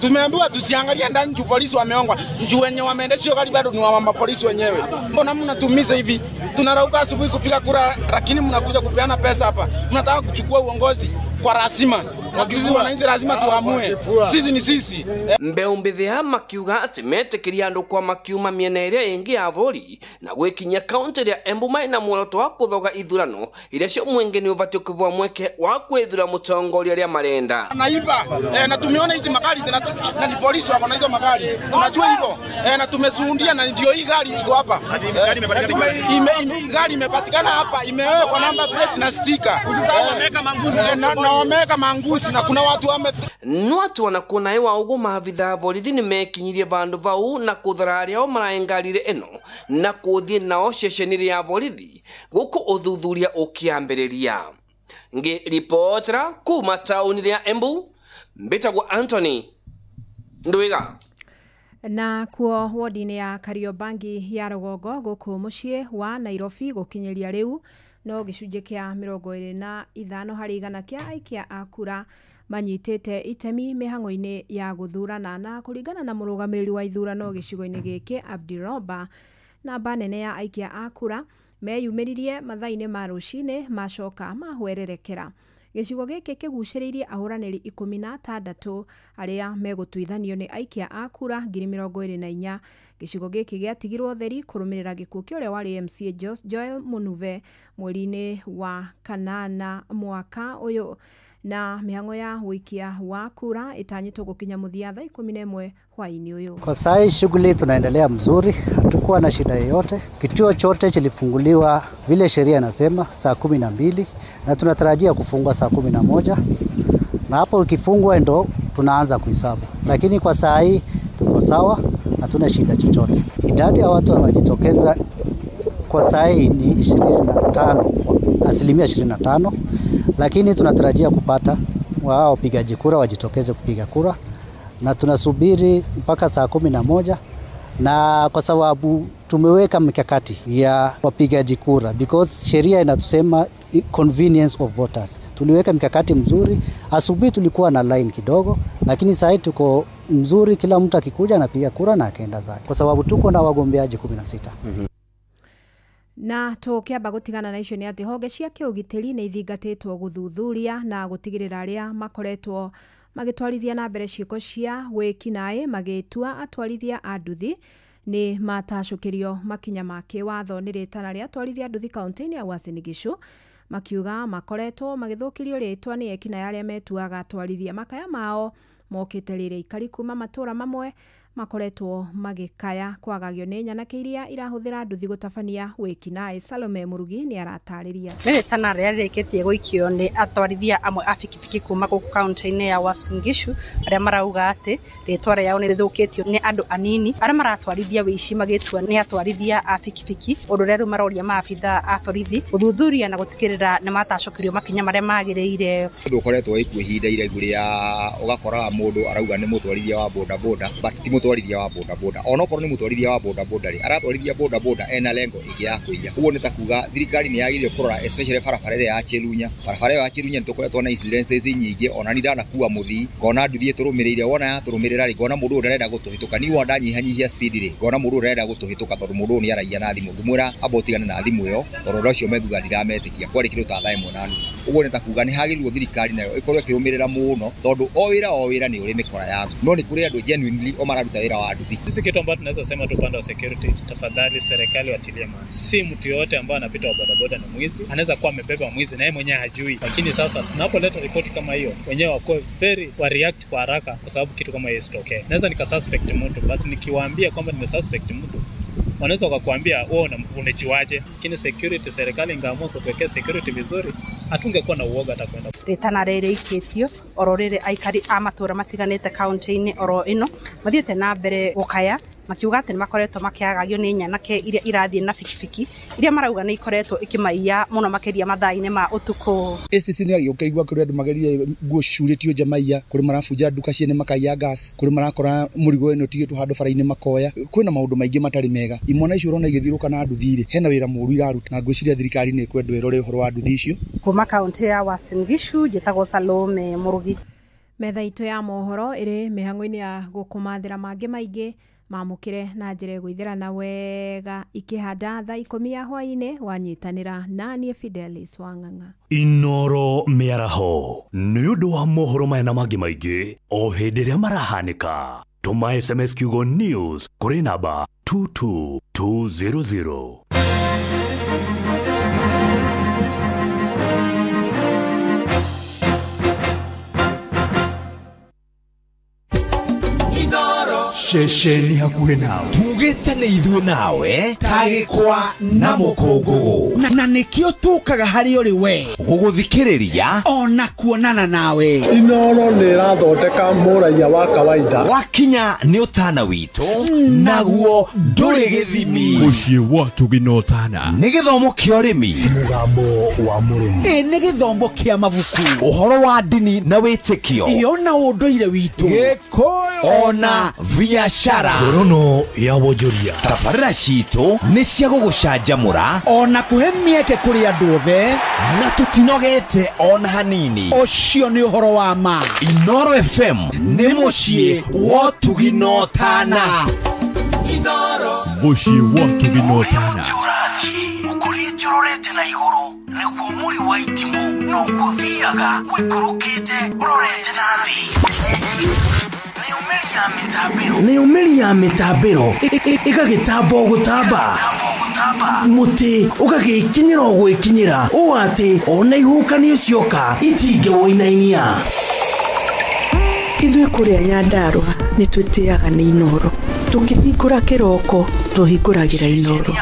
Tumeambiwa tusiangalie ndani tu polisi wameongwa. Juu wenye wameendesha gari bado ni wa polisi wenyewe. Mbona mnatumiza hivi? Tunarauka asubuhi kupiga kura lakini mnakuja kupeana pesa hapa. Mnataka kuchukua uongozi kwa rasima. Wakizi wananchi lazima tuamue. Sisi ni sisi. Mbeũ njĩthĩ makiuga atĩ metĩkĩria andũ kwa makiuma mĩena ĩrĩa ĩngĩ ya bũrũri na gwĩkinyia kaunti ya Embu maina muoroto wa kũthoga ithurano iria cio mwenge nĩ ũbatiĩ kũvua mweke wa kwĩthura mũtongoria ũrĩa marenda. Naiba na tumeona hizi magari na ni polisi wako na hizo magari. Tunajua hivyo. Na tumesuundia na ndio hii gari iko hapa. Gari imepatikana hapa, imewekwa namba plate na sticker. Usisahau wameweka manguzi na wameweka manguzi na kuna watu Nwatu wanakuona ewa ugo maabitha borithi nĩ mekinyirie vandu vau na kuthara arĩa maraengarire eno na kuthie nao ceceni ya borithi gũkũ ũthuthuria ũkĩambĩrĩria. Ngĩripotera kuma taũni rĩa Embu, mbĩtagwo Anthony Ndwĩga. Na kuo wodi-inĩ ya Kariobangi ya Rũgongo gũkũ mũciĩ wa Nairobi gũkinyĩria rĩu no gĩcunjĩ kĩa 25 harĩ igana kĩa aikia a kura manyitĩte itemi mĩhang'o-inĩ ya gũthurana. Na kũringana na mũrũgamĩrĩri wa ithurano gĩcigo-inĩ gĩkĩ Abdiroba, namba nene ya aikia a kura meyumĩririe mathaa-inĩ ma rũcinĩ macoka mahwererekera. Gĩcigo gĩkĩ kĩgucĩrĩirie ahũranĩri 16 arĩa megũtuithanio nĩ aikia a kura 24,000. Gĩcigo gĩkĩ gĩatigirwo theri kũrũmĩrĩra gĩkuũ kĩa ũrĩa warĩ MCA Joel Munuve mweri-inĩ wa kanana mwaka ũyũ. Na mĩhang'o ya wĩikia wa kura itanyitwo gũkinya mũthia thaa 11 hwaĩ-inĩ ũyũ. Kwa sasa shughuli tunaendelea mzuri, hatukuwa na shida yoyote. Kituo chote kilifunguliwa vile sheria inasema saa 12 na tunatarajia kufungwa saa 11. Na hapo ukifungwa ndo tunaanza kuhesabu. Lakini kwa saa hii tuko sawa, hatuna shida chochote. Idadi ya watu wanajitokeza kwa saa hii ni 25%, lakini tunatarajia kupata wao wapigaji kura wajitokeze kupiga kura, na tunasubiri mpaka saa 11, na kwa sababu tumeweka mikakati ya wapigaji kura because sheria inatusema convenience of voters. Tuliweka mikakati mzuri. Asubuhi tulikuwa na line kidogo, lakini sasa tuko mzuri, kila mtu akikuja anapiga kura na akaenda zake kwa sababu tuko na wagombeaji 16. Na tũkĩamba gũtigana na icio nĩ atĩ honge cia kĩũgitĩri nĩ ithingatĩtwo gũthuthuria na gũtigĩrĩra arĩa makoretwo magĩtwarithia na mbere ciĩko cia wĩkinaĩ magĩtua atwarithia a nduthi ni matacukirio makinya ma kiwatho ni ritana ria twarithia nduthi kaunti-ini ya Uasin Gishu makiuga makoretwo magithukirio ritwa ni ekina yaria metuaga twarithia makaya mao mokite rire ikari kuma matura mamwe makoretwo magikaya kwagagio ni nyanake iria irahuthira nduthi gutabania wikinae. Salome Murugi ni aratariria ritana ria rikitie guikio ni atwarithia amwe a bikibiki kuma guku kaunti-ini ya Uasin Gishu aria marauga ati ritwa riao ni rithukitio ni andu anini aria maratwarithia wici magitwa ni atwarithia a bikibiki undu riu maroria maabitha a borithi guthuthuria na gutikirira ni matacokirio makinya maria magiriire. Ndu koretwo ikuo ihinda iraihu ria ugakora mundu arauga ni mutwarithia wa boda boda but ti mutwarithia wa boda boda. Onokorwo ni mutwarithia wa boda boda ri aratwarithia boda boda ena lengo ingi ya kuiya. Uguo ni takuga thirikari ni yagiririo kurora especially barabara ya Cherunya. Barabara ya Cherunya nitukoretwo na incidences nyingi, ona ni ndanakuwa muthi kona nduthi turumirire wona ya turumirira ri kona mundu urenda gutuhituka ni wanda nyihanyihia speed ri kona mundu urenda gutuhituka tondu mundu ni araia na thimu ngimwira abotigane na thimu iyo tondu ucio methuga ndirametikia kwari kindu ta thae mwana. Uguo ni takuga ni hagiririo thirikari nayo ikorwo ikirumirira muno tondu o wira ni uri mikora yaku no ni kuri andu genuinely o mararuta wira wa nduthi. Sisi kitu ambacho tunaweza sema tu upande wa security, tafadhali serikali watilie maana. Si mtu yote ambaye anapita wa bodaboda ni mwizi, anaweza kuwa amebeba mwizi na yeye mwenyewe hajui. Lakini sasa tunapoleta ripoti kama hiyo, wenyewe wako very wa react kwa haraka kwa sababu kitu kama hiyo isitokee. Naweza nikasuspect mtu, but nikiwaambia kwamba nimesuspect mtu, wanaweza wakakuambia wewe unajuaje? Lakini security, serikali ingeamua kuwekea security vizuri, hatungekuwa na uoga hata kwenda. Ritana rere iketio ororere aikari amatura matiganete kaunti-ini oro ino mathiete na mbere gukaya makiuga ati makoretwo makiagagio ni nyanake iria irathie na bikibiki iria marauga ni ikoretwo ikimaiya muno makiria mathaa-ini ma utuku. Esti ni agio kaigwa kuri andu mageria nguo curitio jamaiya kuri marabuja nduka ciene makaiya gas kuri marakora murigo ino tigitwo handu bara-ini makoya. Kwina maundu maingi matari mega. Imwana icio urona igithiruka na nduthi ri hena wira muru iraruta na ngwiciria thirikari ni kwendo irore uhoro wa nduthi icio. Kuma kaunti ya Uasin Gishu njitagwo Salome Murugi. Metha itu ya mohoro iri mihango-ini ya gukumathira mangi maingi mamukire na njire gwithirana wega ikihanda thaa 10 ya hwaini wanyitanira nanie Fidelis Wang'ang'a. Inoro miaraho ni undu wa mohoro maya na mangi maingi o hindi ria marahanika. Tuma SMS kiugo news kuri namba 22200. Shesheni hakuhe nawe tugite ni ithuĩ nawe tagĩkwa na mũkũngũgũ na nĩkĩo tũkaga harĩ ũrĩ we gũgũthikĩrĩria ona kuonana nawe. Inoro nĩ ĩrathondeka mũraia wa kawaida wakinya nĩ ũtana witũ naguo ndũrĩ gĩthimi. Mũciĩ wa Tũginotana nĩ gĩthomo kĩa ũrĩmi, mũgambo wa mũrĩmi, nĩ gĩthomo kĩa mabuku, ũhoro wa ndini na wĩtĩkio, ona ũndũire witũ, Gĩkũyũ ona biashara, ngorono ya wonjoria. tabarĩra citũ nĩ cia gũgũcanjamũra ona kũhe mĩeke kũrĩ andũ othe na tũtinogete ona hanini. Ũcio nĩ ũhoro wa ma. Inoro FM nĩ mũciĩ wa Tũginotana. Mũciĩ wa Tũginotana ũkũrĩte ũrorete na igũrũ nĩguo mũri wa itimũ no gũthiaga gwĩkũrũkĩte ũrorete na thĩ. Nĩ ũmĩri ya mĩtambĩro ĩgagĩtamba gũtamba, mũtĩ ũgagĩkinyĩra gwĩkinyĩra ũũ atĩ ona ihukanio cioka itingĩwoinainia. Ithuĩ kũrĩa Nyandarua nĩ twĩtĩaga nĩ Inoro, tũkĩhingũra kĩroko tũhingũragĩra Inoro.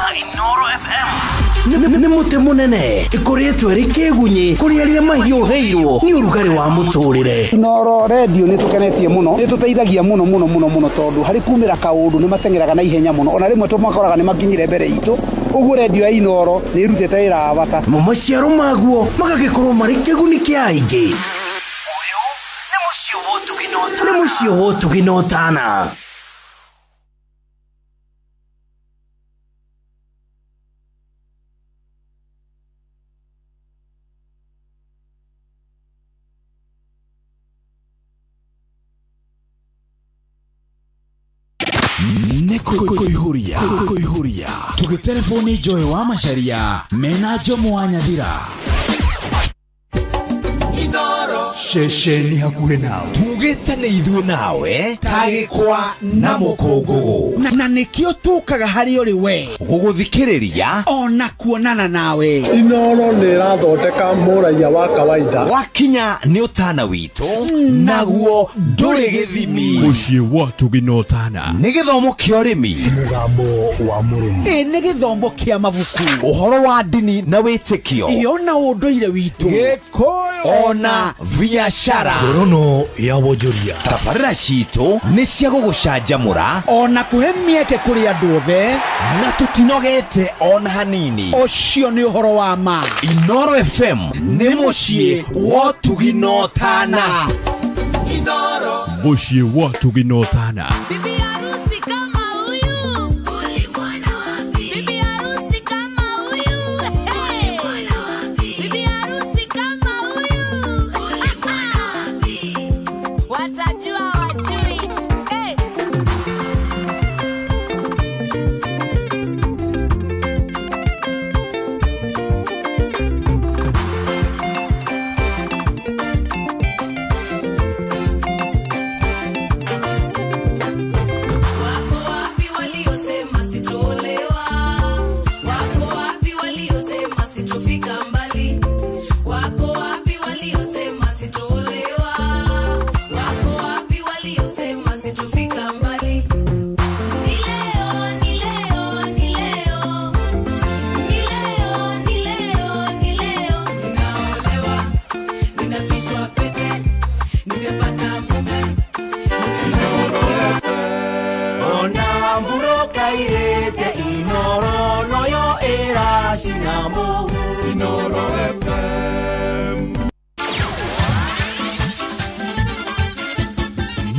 Nĩ mũtĩ mũnene ĩkoretwo ĩrĩ kĩgunyi kũrĩ arĩa mahiũhĩirwo nĩ ũrugarĩ wa mũtũrĩre. Inoro radio nĩ tũkenetie mũno, nĩ tũteithagia mũno tondũ harĩ kumĩra kaũndũ nĩ matengeraga na ihenya mũno, ona rĩmwe tũmakoraga nĩ makinyire mbere itũ. Ũguo radio ya Inoro nĩ ĩrutĩte wĩra wa bata. Maciaro maguo magagĩkorwo marĩ kĩguni kĩa aingĩ. Ũyũ nĩ mũciĩ wa Tũginotana. Kuihuria tugitelefoni Joy wa Macharia mena Jomo wa Nyathira. Shesheni hakuhe nawe tugite ni ithuĩ nawe tagĩkwa na mũkũngũgũ na nĩkĩo tũkaga harĩ ũrĩ we gũgũthikĩrĩria ona kuonana nawe. Inooro nĩ ĩrathondeka mũraiya wa kawaida. Wakinya nĩ ũtana witũ naguo ndũrĩ gĩthimi. Mũciĩ wa Tuginotana nĩ gĩthomo kĩa ũrĩmi, mũgambo wa mũrĩmi, nĩ gĩthomo kĩa mabuku, ũhoro wa ndini na wĩtĩkio, ona ũndũire witũ, Gĩkũyũ ona biacara, ngorono ya wonjoria. Tabarĩra citũ nĩ cia gũgũcanjamũra ona kũhe mĩeke kũrĩ andũ othe, na tũtinogete ona hanini. Ũcio nĩ ũhoro wa ma. Inooro FM nĩ mũciĩ wa Tuginotana. Inooro mũciĩ wa Tuginotana. Bibi harusi kama huyu, ulimwona wapi? Bibi harusi kama huyu, ulimwona wapi? Bibi harusi kama huyu, ulimwona wapi? Watajua wajui. Hey.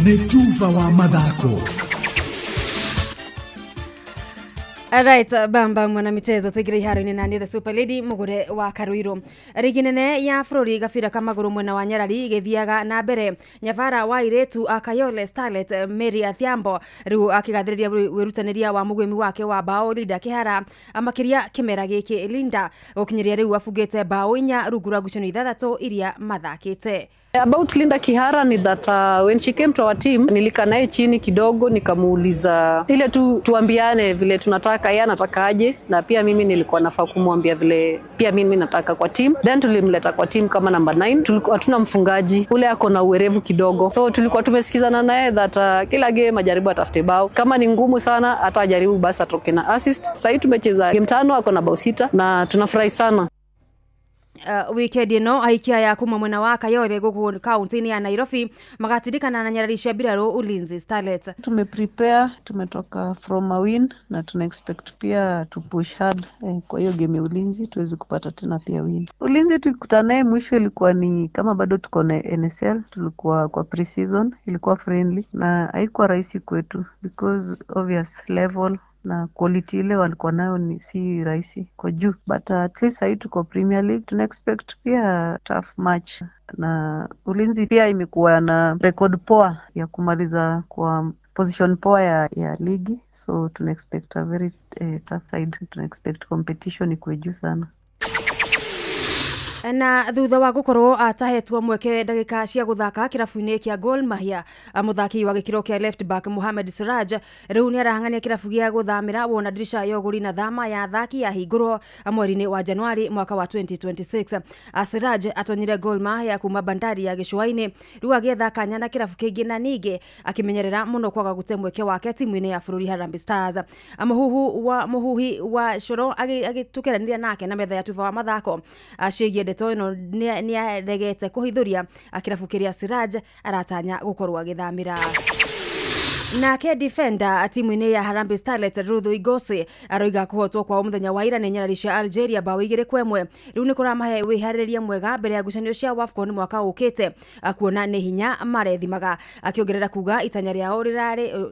Netuva wa mathako. Alright, bamba mwana michezo tuigire iharo-inĩ na The Super Lady Mugure wa Karuiro. Rigi nene ya bũrũri gabira kamagũrũ mwena wa Nyarari gĩthiaga na mbere. Nyabara wa iretu Akayole Starlet Mary Athiambo rĩu akĩgathĩrĩria wĩrutanĩria wa mũgwĩmi wake wa bao Linda Kĩhara amakiria kĩmera gĩkĩ. Linda gũkinyĩria rĩu abugĩte bao 4 rungu rwa ngucanio 6 iria mathakĩte. About Linda Kihara ni that when she came to our team nilikaa naye chini kidogo nikamuuliza ile tuambiane vile tunataka, yeye anatakaje, na pia mimi nilikuwa nafaa kumwambia vile pia mimi nataka kwa team. Then tulimleta kwa team kama number 9. Tulikuwa hatuna mfungaji ule ako na uwerevu kidogo, so tulikuwa tumesikizana naye that kila game ajaribu atafute bao, kama ni ngumu sana hata ajaribu basi atoke na assist. Sasa tumecheza game 5 ako na bao 6 na tunafurahi sana. Weekend ino aikia ya kuma mwena wa Kayole guku county ya Nairobi magatirikana na Nyarari cia Mbirarũ Ulinzi Starlets. Tumeprepare, tumetoka from a win na tuna expect pia to push hard kwa hiyo game ya Ulinzi tuweze kupata tena pia win. Ulinzi tulikutana naye mwisho ilikuwa ni kama bado tuko na NSL, tulikuwa kwa pre-season, ilikuwa friendly na haikuwa rahisi kwetu because obvious level na quality ile walikuwa nayo ni si rahisi kwa juu, but at least sasa tuko Premier League, tuna expect pia tough match. Na Ulinzi pia imekuwa na record poa ya kumaliza kwa position poa ya ligi, so tuna expect a very tough side, tuna expect competition ikuwe juu sana. Na thutha wa gukorwo atahetwo mweke ndagika cia guthaka kirabu-inĩ kia Gor Mahia, muthaki wa gĩkĩro kia left back Mohamed Siraj rĩu nĩ arahang'ania kirabu gĩa gũthamĩra wona dirisha ya ũgũri na thama ya athaki ya hingũrwo mweri-inĩ wa Januari mwaka wa 2026. Siraj atonyire Gor Mahia kuma Bandari ya Gĩcũa-inĩ rĩu agĩetha kanya na kirabu kĩngĩ na ningĩ akĩmenyerera mũno kwaga gũte mweke wake timu-inĩ ya bũrũri Harambee Stars. Mũhuhi wa Coro agĩtukĩranĩria nake na metha ya tuba wa mathako ciĩgiĩ ndeto ĩno nĩ aregete kũhithũria kirabu kĩrĩa Siraj aratanya gũkorwo agĩthamĩra. Nake defender timu-inĩ ya Harambee Starlets Ruthu Igosi aroiga kuhotwo kwa mũthenya wa ira nĩ Nyarari cia Algeria bao 2-1. Rĩu nĩ kũramahe wĩharĩria mwega mbere ya ngucanio cia WAFCON mwaka ũkĩte, kuona nĩ hinya marethimaga, akĩongerera kuga itanya rĩao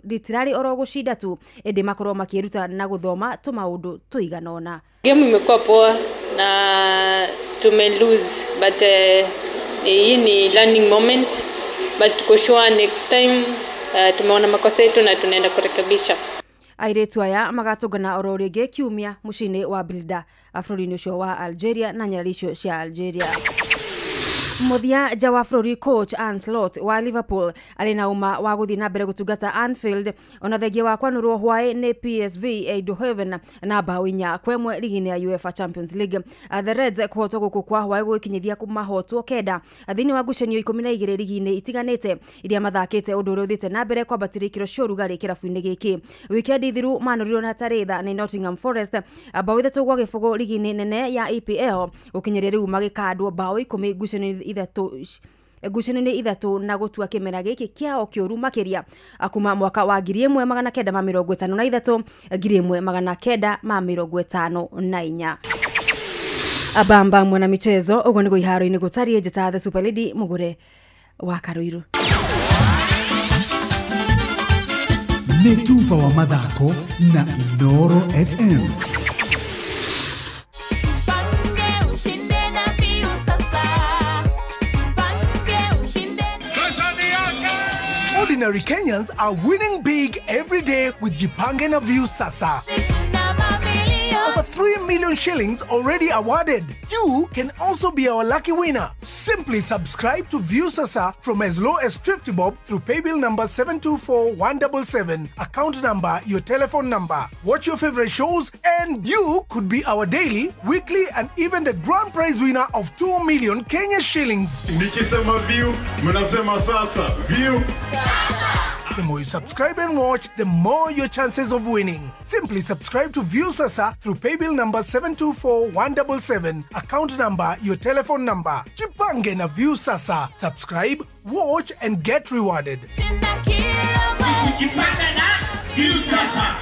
rĩtirarĩ oro gũcinda tu, ĩndĩ makorwo makĩruta na gũthoma tũmaũndũ tũiganona. Game imekuwa poa na tumelose, but hii ni learning moment, but tuko sure next time tumeona makosa yetu na tunaenda kurekebisha. Airetu aya magatũngana oro rĩngĩ kiumia mũciĩ-inĩ wa Bilda bũrũri-inĩ ũcio wa Algeria na Nyarari icio cia Algeria. Muthia Jawa Flori coach Anslot wa Liverpool alina uma wa guthi na mbere gutungata Anfield ona thengia wa kwanurwo hwae ni PSV Eindhoven na bao 4-1 ligi ya UEFA Champions League. The Reds kuhotwo guku kwa hwae gukinyithia kumahotwo kenda thini wa ngucanio 12 ligi-ini itiganite iria mathakite undu uria uthite na mbere kwambatira ikiro cia rugari kirabu-ini giki. Weekend thiru manurirwo na Taritha ni Nottingham Forest bao 3 gwa gibugo ligi-ini nene ya EPL ukinyire riu magikandwo bao 10 ngucanio ngucanio-ini ithatu na gutua kimera giki kiao kiuru makiria akuma mwaka wa 1953 1954 abamba mwana michezo ugo nigo iharo-ini gutarie njata the Super Lady Mugure wa Karuiru ni tuva wa mathako na Inooro FM. Ordinary Kenyans are winning big every day with Jipange na View Sasa. Over 3 million shillings already awarded. You can also be our lucky winner. Simply subscribe to View Sasa from as low as 50 bob through paybill number 724177, account number, your telephone number. Watch your favorite shows and you could be our daily, weekly and even the grand prize winner of 2 million Kenya shillings. Nikisema View, mnasema Sasa. View Sasa. The more you subscribe and watch, the more your chances of winning. Simply subscribe to View Sasa through paybill number 724177, account number, your telephone number. Jipange na View Sasa. Subscribe, watch and get rewarded. Jipange na View Sasa.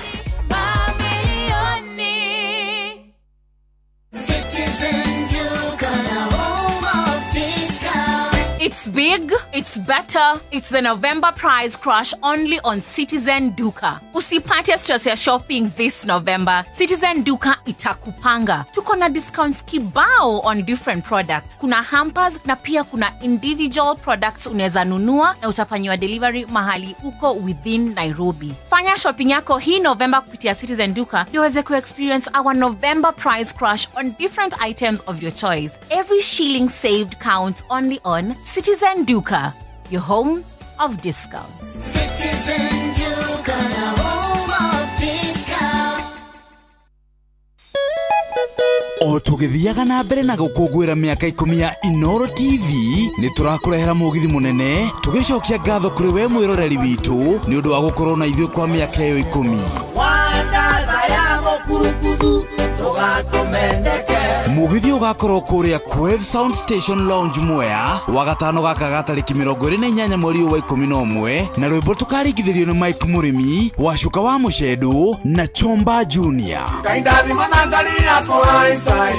It's big, it's better, it's the November prize crush only on Citizen Duka. Usipate stress ya shopping this November. Citizen Duka itakupanga. Tuko na discounts kibao on different products. Kuna hampers na pia kuna individual products unaweza nunua na utafanyiwa delivery mahali uko within Nairobi. Fanya shopping yako hii November kupitia Citizen Duka ndio uweze ku-experience our November prize crush on different items of your choice. Every shilling saved counts only on Citizen Duka, your home of discounts. Citizen Duka, the home of discounts. O tugithiaga na mbere na gukungwira miaka 10 ya Inooro TV ni turakurehera mugithi munene tugicokia ngatho kuri we mwiroreri witu ni undu wa gukorwo na ithuĩ kwa miaka iyo 10 Wanda ya mukurukuthu tugakomendeke mugithi ugakorwo kuria Quave Sound Station Lounge Mwea wa gatano gaka gatariki 28 mweri wa 11 na rwimbo tukaringithirio ni Mike Murimi wa Shuka wa Mushedu na Chomba Junior kaindathi manangali yako haisai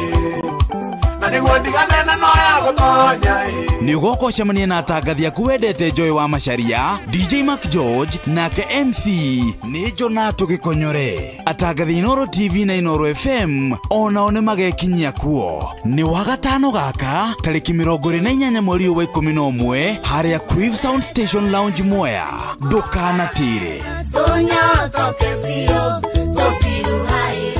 na niguo ndigane na noya gutonya ni ugoko cemania na atangathi aku wendete Joy wa Macharia, DJ Mark George nake MC ni Jona Tugikonyore. Atangathi Inooro TV na Inooro FM ona one magekinyia kuo ni wa gatano gaka tariki 28 mweri wa 11 haria Quave Sound Station Lounge Mwea. Ndukanatire tonya tokefio tofiru hai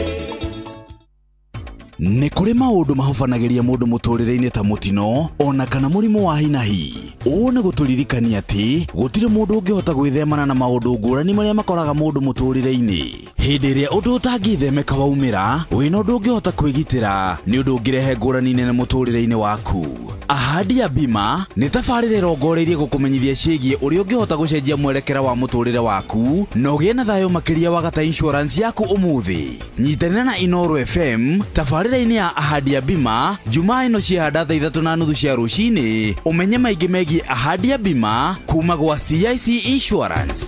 Nĩ kũrĩ maũndũ mahofanagiria mũndũ mũtũrĩre-inĩ ta mũtino ona kana mũrimũ wa hinahi. Ũũ nĩ gũtũririkania atĩ gũtirĩ mũndũ ũngĩhota gwĩthemana na maũndũ ngũrani marĩa makoraga mũndũ mũtũrĩre-inĩ. Hĩndĩ ĩrĩa ũndũ ũtangĩthemeka waumĩra, wĩna ũndũ ũngĩhota kwĩgitĩra nĩ ũndũ ũngĩrehe ngũrani nene mũtũrĩre-inĩ waku. Ahadi ya Bima nĩ tabarĩra ĩrongoreirie gũkũmenyithia ciĩgiĩ ũrĩa ũngĩhota gũcenjia mwerekera wa mũtũrĩre waku na ũgĩe na thayũ makĩria wa gata insurance yaku ũmũthĩ. Nyitanĩra na Inooro FM tabarĩra-inĩ ya Ahadi ya Bima Jumaa ĩno ciahanda thaa 3:30 cia rũcinĩ. Ũmenye maingĩ megiĩ Ahadi ya Bima kuma gwa CIC Insurance.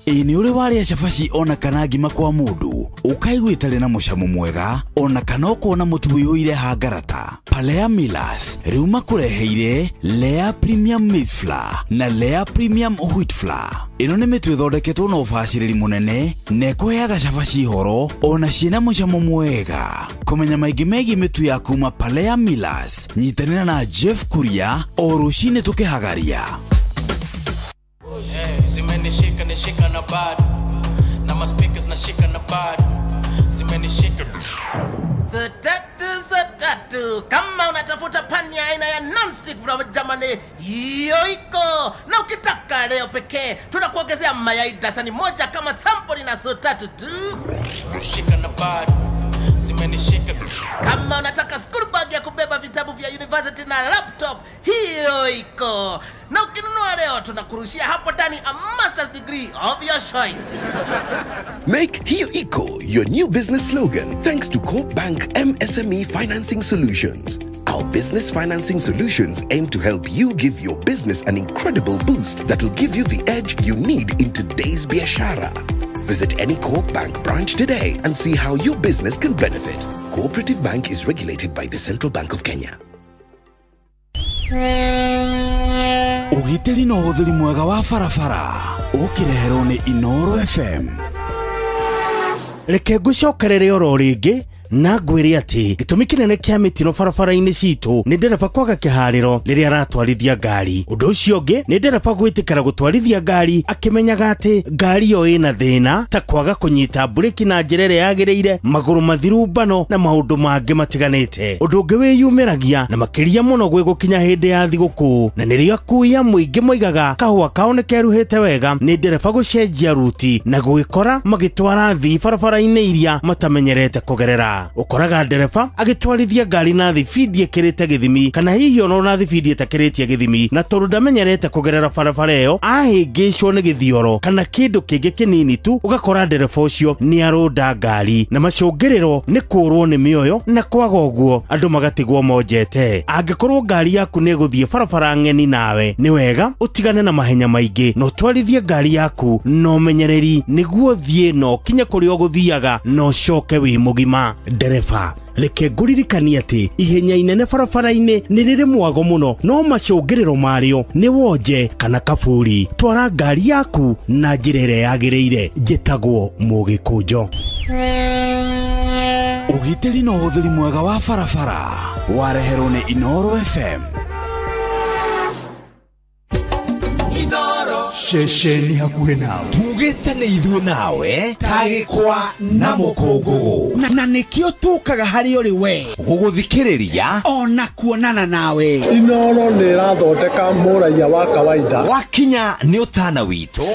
Ini ule wale shafashi ona kana ngima kwa mundu ukaiguitare na mucamo mwega ona kana ukona mutu wiyuire hangarata Palea Millers riu makureheire Lea Premium Maize Flour na Lea Premium Wheat Flour. Ino nĩ mĩtu ĩthondeketwo na ũbacĩrĩri mũnene na ĩkũheaga shafashi horo ona ciĩna mucamo mwega. Kũmenya maingĩ megiĩ mĩtu ya kuma Palea Millers nyitanĩra na Jeff Kuria o rũcinĩ tukĩhagaria. Zimenishika nishika na bado na maspikers nashika na bado zimenishika Zatatu tatu. Kama unatafuta pani aina ya non-stick from Germany, hiyo iko. Na ukitaka leo pekee, tunakuongezea mayai dasani moja kama sample na so tatu tu. Shika na bado zimenishika. Kama unataka school bag ya kubeba vitabu vya university na laptop, hiyo iko. Na ukinunua leo tunakurushia hapo ndani a master's degree of your choice. Make Hiyo Iko your new business slogan thanks to Coop Bank MSME Financing Solutions. Our business financing solutions aim to help you give your business an incredible boost that will give you the edge you need in today's biashara. Visit any Coop Bank branch today and see how your business can benefit. Cooperative Bank is regulated by the Central Bank of Kenya. Ugitiri no uthuri mwega wa farafara ukireherwo ni Inoro FM. Reke ngucokerere oro ringi na ngwire ati gitumi kinene kia mitino barabara-ini citu ni ndereba kwaga kihariro riria aratwarithia ngari. Undu ucio ungi ni ndereba gwitikira gutwarithia ngari akimenyaga ati ngari yo ina thina ta kwaga kunyita breki na njira iria yagiriire, maguru mathiru mbano na maundu mangi matiganite. Undu ungi wiyumiragia na makiria muno gwi gukinya hindi ya thiguku, na nirio akuia muingi moigaga kahua kao ni keruhite wega, ni ndereba gucenjia ruti na gwikora magitwara thii barabara-ini iria matamenyerete kugerera. Ukoraga ndereba agitwarithia ngari na thibidi ikirite githimi, kana hihi ono na thibidi itakiritie githimi, na tondu ndamenyerete kugerera barabara iyo ahingicwo ni githioro kana kindu kingi kinini tu, ugakora ndereba ucio ni arunda ngari na macungiriro ni kurwo ni mioyo na kwaga uguo andu magatigwo monjete. Angikorwo ngari yaku ni guthie barabara ngeni nawe, ni wega utigane na mahenya maingi no twarithie ngari yaku no menyereri niguo thie no kinya kuria guthiaga no coke wi mugima. Ndereba reke nguririkanie ati ihenya inene barabara-ini ni riri mwago muno, no macungiriro mario ni wonje kana kaburi. Twara ngari yaku na njira iria yagiriire. Njitagwo Mugikunjo. Ugitiri no uthuri mwega wa barabara wareherwo ni Inoro FM. Shesheni hakuhe nawe tugite ni ithuĩ nawe tagĩkwa na mũkũngũgũ na nĩkĩo tũkaga harĩ ũrĩ we gũgũthikĩrĩria ona kuonana nawe. Inoro nĩ ĩrathondeka mũraiya wa kawaida. Wakinya nĩ ũtana witũ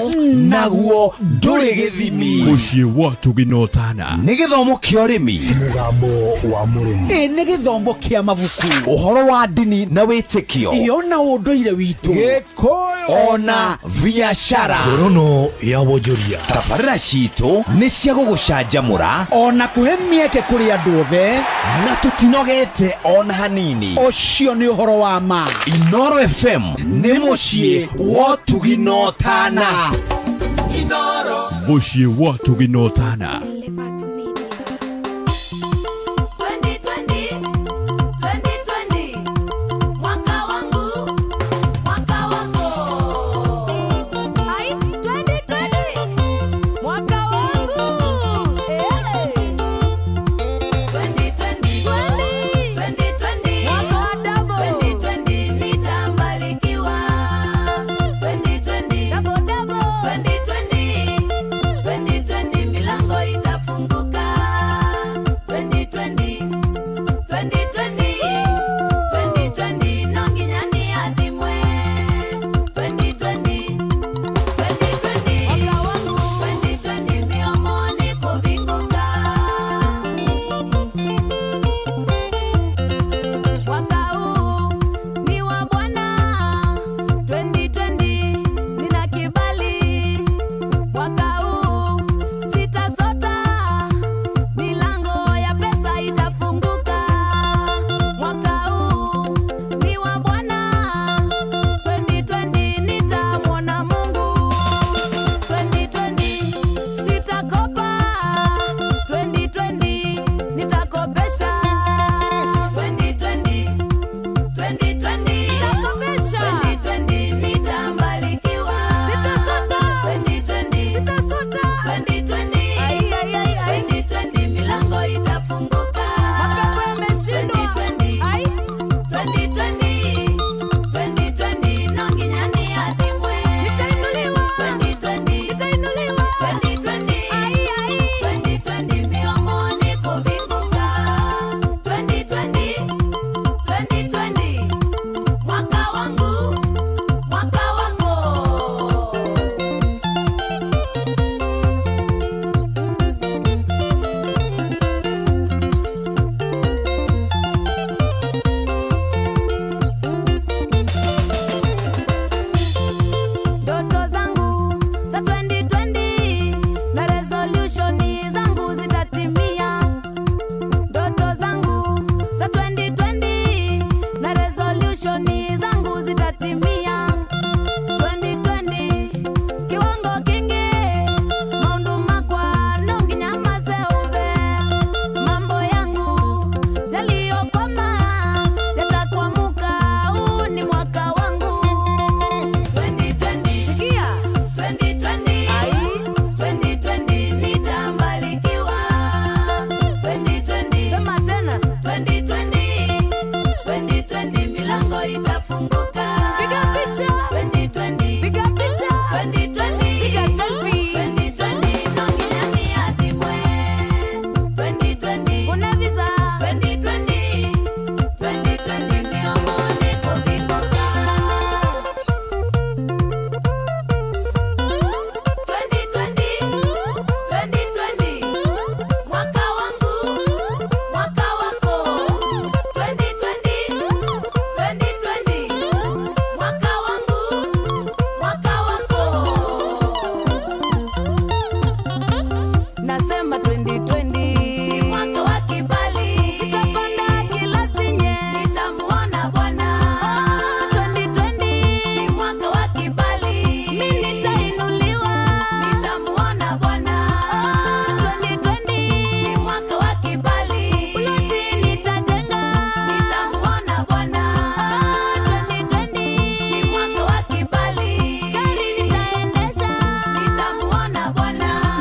naguo ndũrĩ gĩthimi. Mũciĩ wa Tũginotana nĩ gĩthomo kĩa ũrĩmi, mũgambo wa mũrĩmi, nĩ gĩthomo kĩa mabuku, ũhoro wa ndini na wĩtĩkio, ona ũndũire witũ, Gĩkũyũ ona biashara, ngorono ya wonjoria. tabarĩra citũ nĩ cia gũgũcanjamũra ona kũhe mĩeke kũrĩ andũ othe, na tũtinogete ona hanini. ũcio nĩ ũhoro wa ma. Inoro FM nĩ mũciĩ wa Tũginotana. Mũciĩ wa Tũginotana. Milango ita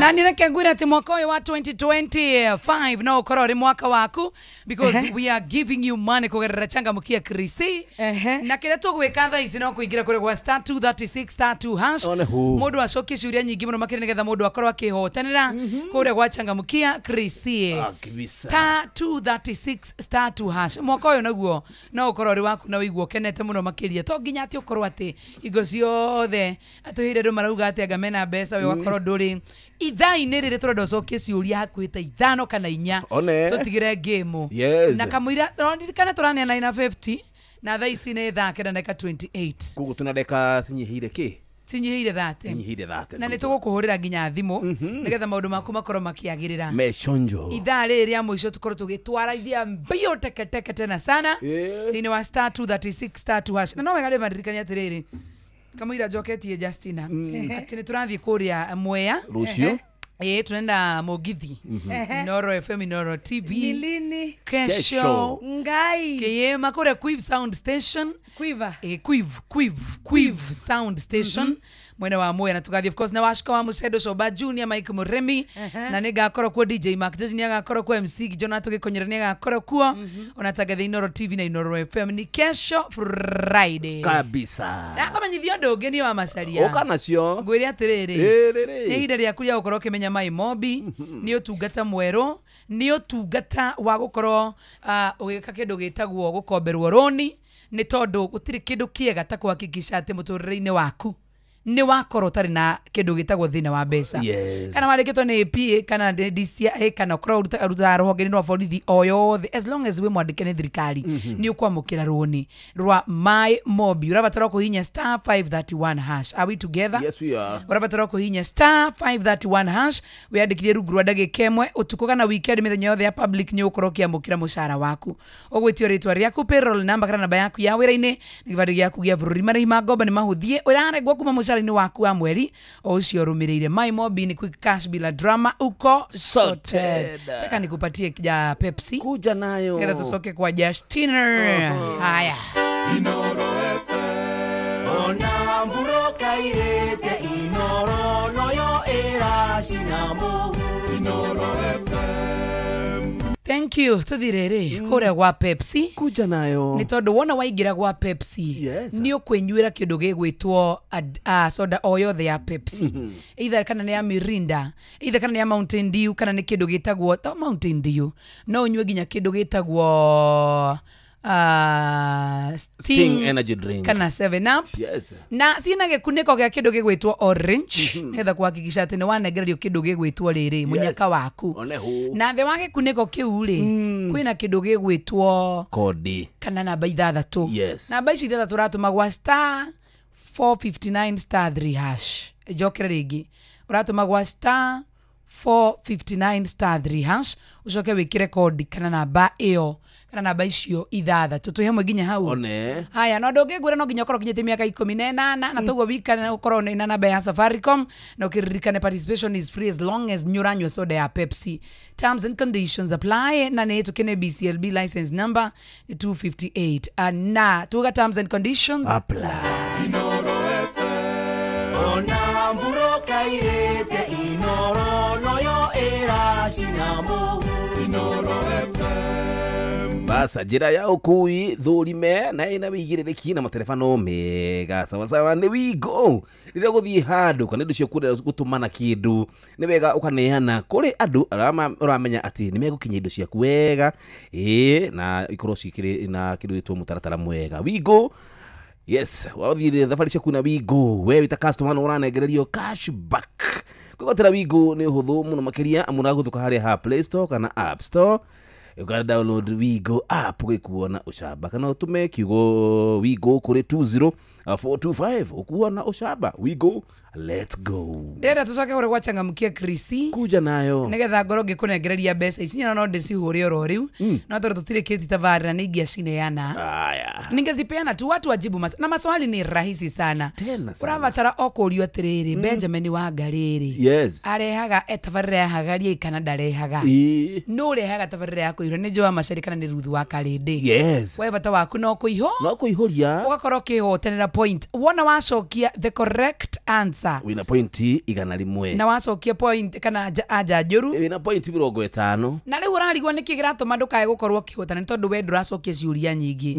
Na nireke ngwira ati mwaka uyu wa 2025 no ukorori mwaka waku because we are giving you money kugerera changamukia Krisi. Na kile tugwika tha ici no kuingira kuri gwa star 236 star 2 hash. Mundu acokie ciuria nyingi muno makiri nigetha mundu akorwo akihotanira kuri gwa changamukia Krisi. Star 236 star 2 hash. Mwaka uyu naguo no ukorori waku na wiguo kenete muno makiria to nginya ati ukorwo ati igo ciothe atuhire ndo marauga ati agamena mbeca we wakorwo nduri ithaa-inĩ rĩrĩ tũrenda ũcokie ciũria hakuhĩ ta 5 kana 4 tũtigire game na kamũira kana tũraneana ina 50 na thaa ici nĩ thaa kenda ndagĩka 28 koguo tunadeka cinyihire kĩ cinyihire 30 na nĩ tũgũkũhũrĩra nginya thimũ nĩgetha maũndũ maku makorwo makĩagĩrĩra mechonjo ithaa rĩrĩ rĩa mũico tũkorwo tũgĩtwarithia mbio teketeke tena sana thĩinĩ wa star 236 star 2 hash na no wega rĩmandirikania atĩrĩrĩ kamũira njoketie Justina ati nĩ tũrathiĩ kũrĩa Mwea Lucio tunaenda Mogithi Noro FM Noro TV Nilini kesho ngai kiyema kũrĩa Quiv Sound Station Quiv Sound Station mwene wa Mwea na tugathi of course na washika wa Musedo Shoba Junior Mike Muremi na nĩgakorwo kuo DJ Mark George nĩagakorwo kuo MC Jonathan Gĩkonyera nĩagakorwo kuo onataga the Inoro TV na Inoro FM ni kesho Friday kabisa na kama nyithio ndũngĩ ni wa macaria ukanacio ngwĩre atĩrĩrĩ nĩ ihinda rĩaku rĩa gũkorwo ũkĩmenya My Mobi nĩ ũtungata mwerũ nĩ ũtungata wa gũkorwo ũgĩka kĩndũ gĩtagwo gũkomberwo roni nĩ tondũ gũtirĩ kĩndũ kĩega ta kuhakikisha atĩ mũtũrĩre-inĩ waku ni wakorwo tari na kindu gitagwo thina wa mbeca kana marikitwo ni PA kana DCI kana ruta rohongeni no borithi o yothe as long as we mwandike ni thirikari ni ukwamukira roni rwa My Mobi urabatara kuhinya star 531 hash are we together yes we are urabatara kuhinya star 531 hash we andikirie rungu rwa ndagika imwe utuko kana weekend mithenya yothe ya public ni ukorwo kiamukira mushara waku ogwitio ritwa riaku payroll number kana namba yaku ya wira-ini ni gibandi giaku gia bururi marĩhi ma ngomba ni mahuthie uraregwo kuma mushara-ini waku wa mweri o ucio rumirire My Mobi ni quick cash bila drama uko sorted taka nikupatie kija Pepsi kuja nayo ngetha tusoke kwa Justina haya Inoro FM ona mburoka irete Inoro noyo era sinamo Inoro FM thank you tuthirere kuria gwa Pepsi kuja nayo ni tondu wona waingira gwa Pepsi ni ukwenyuira kindu gigwitwo soda o yothe ya Pepsi either kana ni ya Mirinda either kana ni ya Mountain Dew kana ni kindu gitagwo Mountain Dew no unywe ginya kindu gitagwo Sting energy drink kana 7 up na sina gikuniko gia kindu gigwitwo orange netha kuhakikisha ati ni wanegererio kindu gigwitwo riri munyaka waku na the wage kuniko kiu ri kwina kindu gigwitwo kodi kana namba 6 namba ici 6 turatuma gwa star 459 star 3 hash jokera ringi uratuma gwa star 459 star 3 hash ucoke wikire kodi kana namba iyo kana namba icio 6 tutuhemwe ginya hau haya no ndungigwira no ginya korwo kinyete miaka 18 na toguo wikane ukorwo na namba ya Safaricom na ukiririkane participation is free as long as nyuranywa soda ya Pepsi terms and conditions apply na ne tukene BCLB license number 258 na tuga terms and conditions apply Inoro FM ona mburoka irete Inoro noyo era sinamo Inoro FM basa njĩra ya ũkui thũrime na ĩna wĩigĩrĩrĩki na materefano mega sawasawa nĩ wingo rĩrĩa gũthiĩ handũ kana indo cio kũrĩa gũtũmana kĩndũ nĩ wega ũkaneana kũrĩ andũ ũramenya atĩ nĩ megũkinyia indo ciaku wega na ikorwo cikĩrĩ na kĩndũ gĩtwo mũtaratara mwega wingo yes wathiĩ thabarĩ ciaku na wingo we wĩta customer no ũranengererio cashback kwĩgwatĩra wingo nĩ ũhũthũ mũno makĩria amu ũragũthũka harĩa ha Play Store kana App Store uka download Wigo app gikuona ushaba kana utume kiugo Wigo kuri 20425 ukuona ushaba Wigo let's go ndera tucoke kuri gwachangamkia Krisi kuja nayo nigetha ngoro ngikunengereria mbeca ici nyana no ndicihure oro riu no toro tutire kiti tavarira ni ingia cineana haya ningezipeana tu watu wajibu na maswali ni rahisi sana urabatara okurio atiriri Benjamin wa Ngariri arehaga etavarira ya hagaria kana ndarehaga no rehaga tavarira yako iro ni Joa Mashari kana ni Ruthu wa Kalindi we bata waku no kuiho no kuihoria ugakorwo kihotanira point wona wacokia the correct answer wina point igana rimwe na wacokia point kana aja njuru wina point 50 na riu urarigwo niki giratuma ndukae gukorwo kihutana ni tondu we nduracokia ciuria nyingi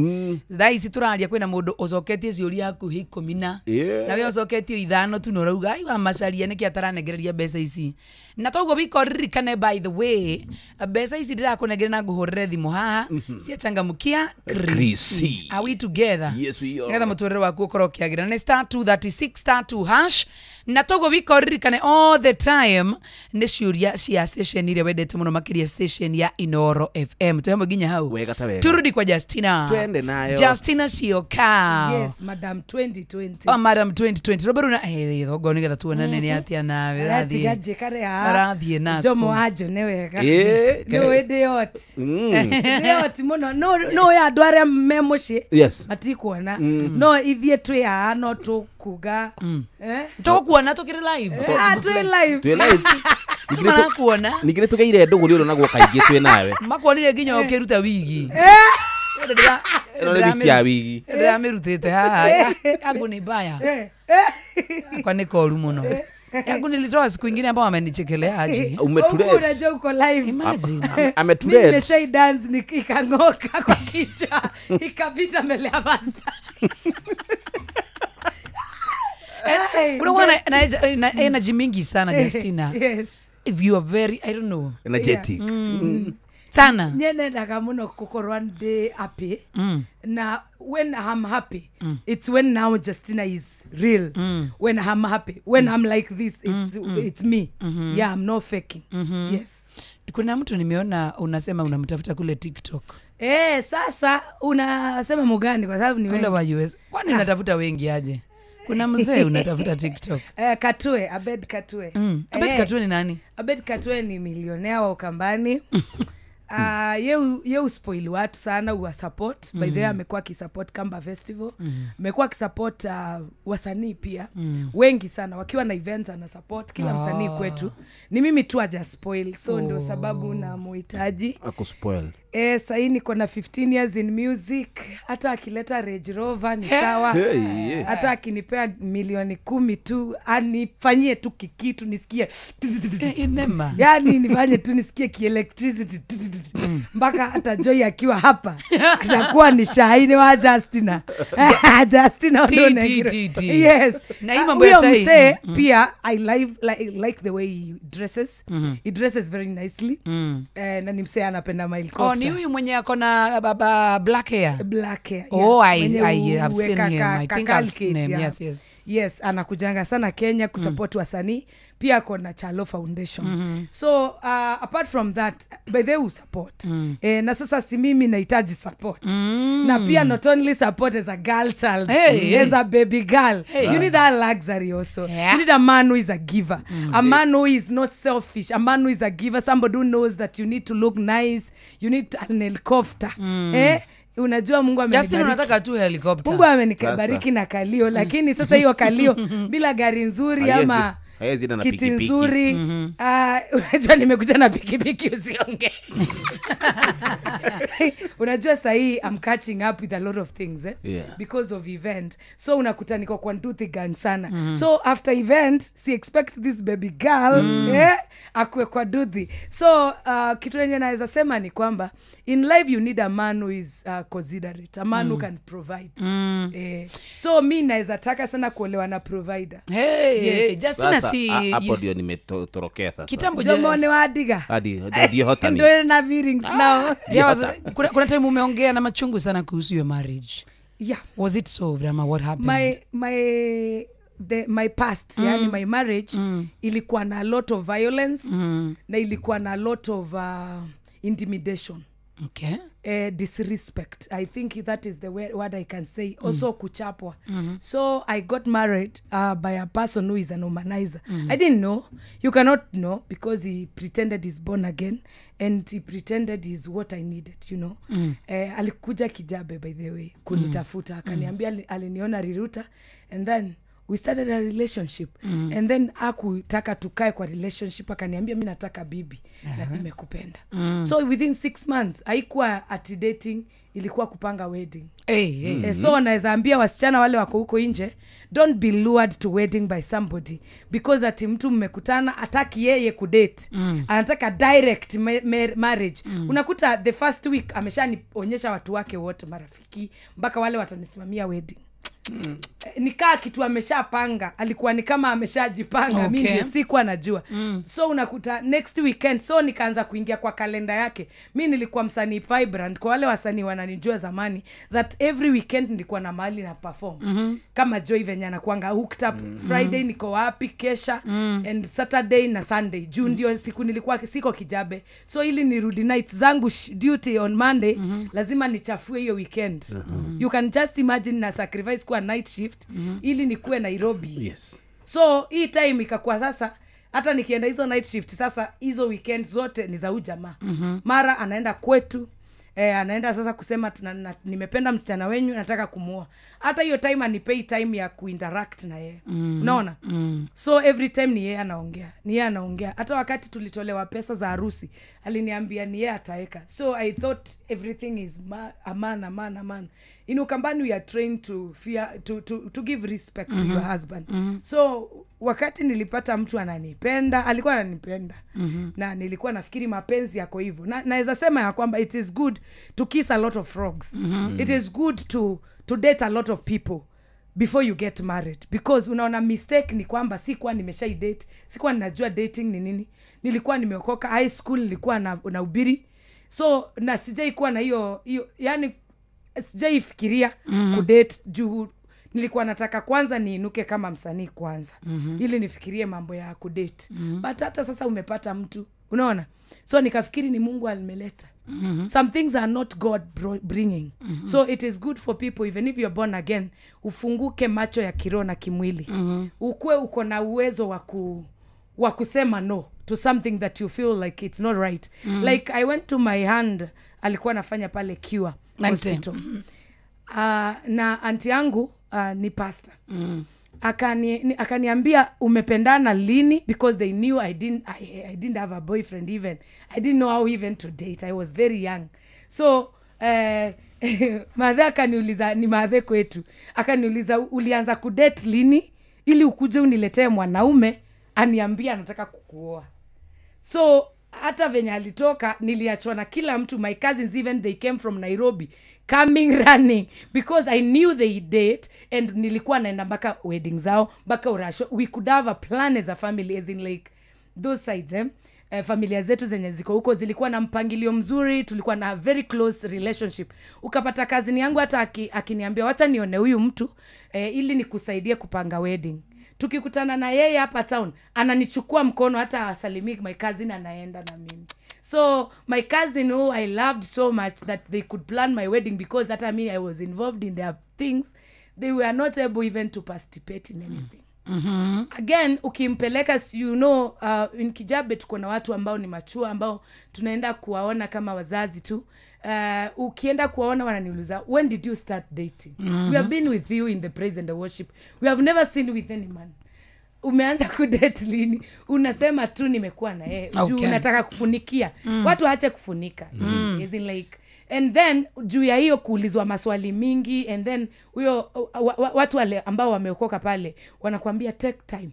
thaa ici turaria kwina mundu ucoketie ciuria akuhi 10 na we ucoketie 5 tu no rauga aiwa macaria niki ataranengereria mbeca ici na toguo bikoririkane by the way mbeca ici ndirakunengere na nguhurire thimu haha cia changamukia Chrissy. Are we together? Yes we are. Ngetha muturire waku ukorwo kiagira ni *236*2# na togo bikoririkane all the time ni ciuria cia station ile wendete muno makiria station ya Inoro FM tuyamwe ginya hau wega ta wega turudi kwa Justina twende nayo Justina Sioka yes madam 2020 oh madam 2020 roberuna thogo ni getha tuonane ni atia na rathi gaje kare ha rathi na jomo ajo ne wega no idiot idiot muno no ya ndware memuci matikuona no ithie twi ha no tukuga tukuona tukiri live twi live Marakuona nigire tugeire nduguri uro naguo kaingi twi nawe makuonire nginya ukiruta wigi eno ni wiki ya wigi ndamirutite haha yangu ni baya kwa nikoru muno yangu nilitoa siku nyingine ambao amenichekelea aje umetulia unajua uko live imagine ametulia mimi nimeshai dance nikangoka kwa kichwa ikapita mbele ya master unaona na energy mingi sana Justina yes if you are very I don't know energetic sana nyene ndaga muno kukorwa ndi happy na when I'm happy it's when now Justina is real when I'm happy when I'm like this it's me yeah I'm not faking yes kuna mtu nimeona unasema unamtafuta kule TikTok sasa unasema mugani kwa sababu ni wengi wa US kwani unatafuta wengi aje kuna mzee unatafuta TikTok Katue Abed Katue Abed Katue ni nani Abed Katue ni milionea wa Ukambani ye spoil watu sana wa support by the way amekuwa kisupport Kamba Festival amekuwa kisupport wasanii pia wengi sana wakiwa na events ana support kila msanii kwetu ni mimi tu aja spoil so ndio sababu na muhitaji akuspoil sasa niko na 15 years in music hata akileta Range Rover ni sawa hata akinipea milioni 10 tu anifanyie tu kikitu nisikie yani nifanye tu nisikie electricity mpaka hata Joy akiwa hapa atakuwa ni shahidi wa Justina Justina yes na hii mambo ya chai pia I like the way he dresses he dresses very nicely na ni msee anapenda my ni huyu mwenye akona black hair oh I have seen him I think I've seen him yes anakujanga sana Kenya kusupport wasanii pia akona Chalo Foundation so apart from that by the way support na sasa si mimi nahitaji support na pia not only support as a girl child as a baby girl you need that luxury also you need a man who is a giver a man who is not selfish a man who is a giver somebody who knows that you need to look nice you need an helicopter unajua Mungu amenibariki Justin unataka tu helicopter Mungu amenibariki na kalio lakini sasa hiyo kalio bila gari nzuri ama kiti nzuri unajua nimekuja na pikipiki usiongee unajua sahi I'm catching up with a lot of things because of event so unakuta niko kwa nduthi gang sana so after event si expect this baby girl akwe kwa nduthi so kitu yenye naweza sema ni kwamba in life you need a man who is considerate a man who can provide so mi naweza taka sana kuolewa na provider Justina hapo ndio nimetorokea sasa kitambo jomone wadiga hadi ndio hota ni ndio na feelings now kuna time umeongea na machungu sana kuhusu your marriage was it so drama what happened my past yani my marriage ilikuwa na a lot of violence na ilikuwa na a lot of intimidation disrespect I think that is the word I can say also kuchapwa so I got married by a person who is an womanizer I didn't know you cannot know because he pretended he's born again and he pretended he's what I needed you know alikuja kijabe by the way kunitafuta akaniambia aliniona Riruta and then we started a relationship and then akutaka tukae kwa relationship, akaniambia mimi nataka bibi na nimekupenda. So within 6 months haikuwa ati dating, ilikuwa kupanga wedding. So naweza ambia wasichana wale wako huko nje, don't be lured to wedding by somebody because ati mtu mmekutana ataki yeye kudate, anataka direct marriage. Unakuta the first week ameshanionyesha watu wake wote, marafiki, mpaka wale watanisimamia wedding. Nikaa kitu ameshapanga, alikuwa ni kama ameshajipanga, mimi ndio sikuwa najua. So unakuta next weekend, so nikaanza kuingia kwa kalenda yake. Mimi nilikuwa msanii vibrant, kwa wale wasanii wananijua zamani, that every weekend nilikuwa na mahali na perform. Kama Joy venye anakuanga hooked up, Friday niko wapi kesha, and Saturday na Sunday. June ndio siku nilikuwa siko Kijabe. So ili nirudi nights zangu duty on Monday, lazima nichafue hiyo weekend. You can just imagine na sacrifice kwa night shift ili nikuwe Nairobi. So hii time ikakuwa sasa hata nikienda hizo night shift sasa hizo weekend zote ni za ujamaa. Mara anaenda kwetu, anaenda sasa kusema nimependa msichana wenyu, nataka kumuoa. Hata hiyo time anipei time ya kuinteract na yeye. Unaona? So every time ni yeye anaongea. Hata wakati tulitolewa pesa za harusi, aliniambia ni yeye ataeka. So I thought everything is a man. In Ukambani we are trained to fear, to give respect to your husband. So wakati nilipata mtu ananipenda, alikuwa ananipenda. Na nilikuwa nafikiri mapenzi yako hivyo. Naweza sema ya kwamba it is good to kiss a lot of frogs. It is good to date a lot of people before you get married, because unaona mistake ni kwamba sikuwa nimesha date, sikuwa ninajua dating ni nini. Nilikuwa nimeokoka high school, nilikuwa na ubiri. So na sijaikuwa na hiyo yani sijaifikiria kudate juu nilikuwa nataka kwanza niinuke kama msanii kwanza ili nifikirie mambo ya kudate. But hata sasa umepata mtu, unaona, so nikafikiri ni Mungu alimeleta. Some things are not God bringing. So it is good for people, even if you're born again, ufunguke macho ya kiroho na kimwili. Ukue uko na uwezo wa kusema no to something that you feel like it's not right. Like I went to my hand, alikuwa nafanya pale Cure hospital. Na auntie yangu ni pastor. Akaniambia umependana lini, because they knew I didn't have a boyfriend even. I didn't know how even to date. I was very young. So madhe akaniuliza, ni madhe kwetu, akaniuliza ulianza kudate lini ili ukuje uniletee mwanaume aniambia anataka kukuoa. So hata venye alitoka niliachwa na kila mtu. My cousins even they came from Nairobi coming running because I knew they date, and nilikuwa naenda mpaka wedding zao, mpaka urasho. We could have a plan as a family, as in like those sides familia zetu zenye ziko huko zilikuwa na mpangilio mzuri, tulikuwa na very close relationship. Ukapata cousin yangu hata akiniambia wacha nione huyu mtu ili nikusaidie kupanga wedding. Tukikutana na yeye hapa town, ananichukua mkono, hata asalimiki my cousin, anaenda na mimi. So my cousin who I loved so much that they could plan my wedding, because hata me I was involved in their things, they were not able even to participate in anything. Again, ukimpeleka, you know, in Kijabe tuko na watu ambao ni machua, ambao tunaenda kuwaona kama wazazi tu. Ukienda kuwaona wananiuliza, when did you start dating? We have been with you in the praise and the worship. We have never seen with any man. Umeanza kudate lini? Unasema tu nimekuwa na yeye. Juu unataka kufunikia. Watu waache kufunika. As in like, and then juu ya hiyo kuulizwa maswali mingi, and then huyo watu wale ambao wameokoka pale wanakuambia take time.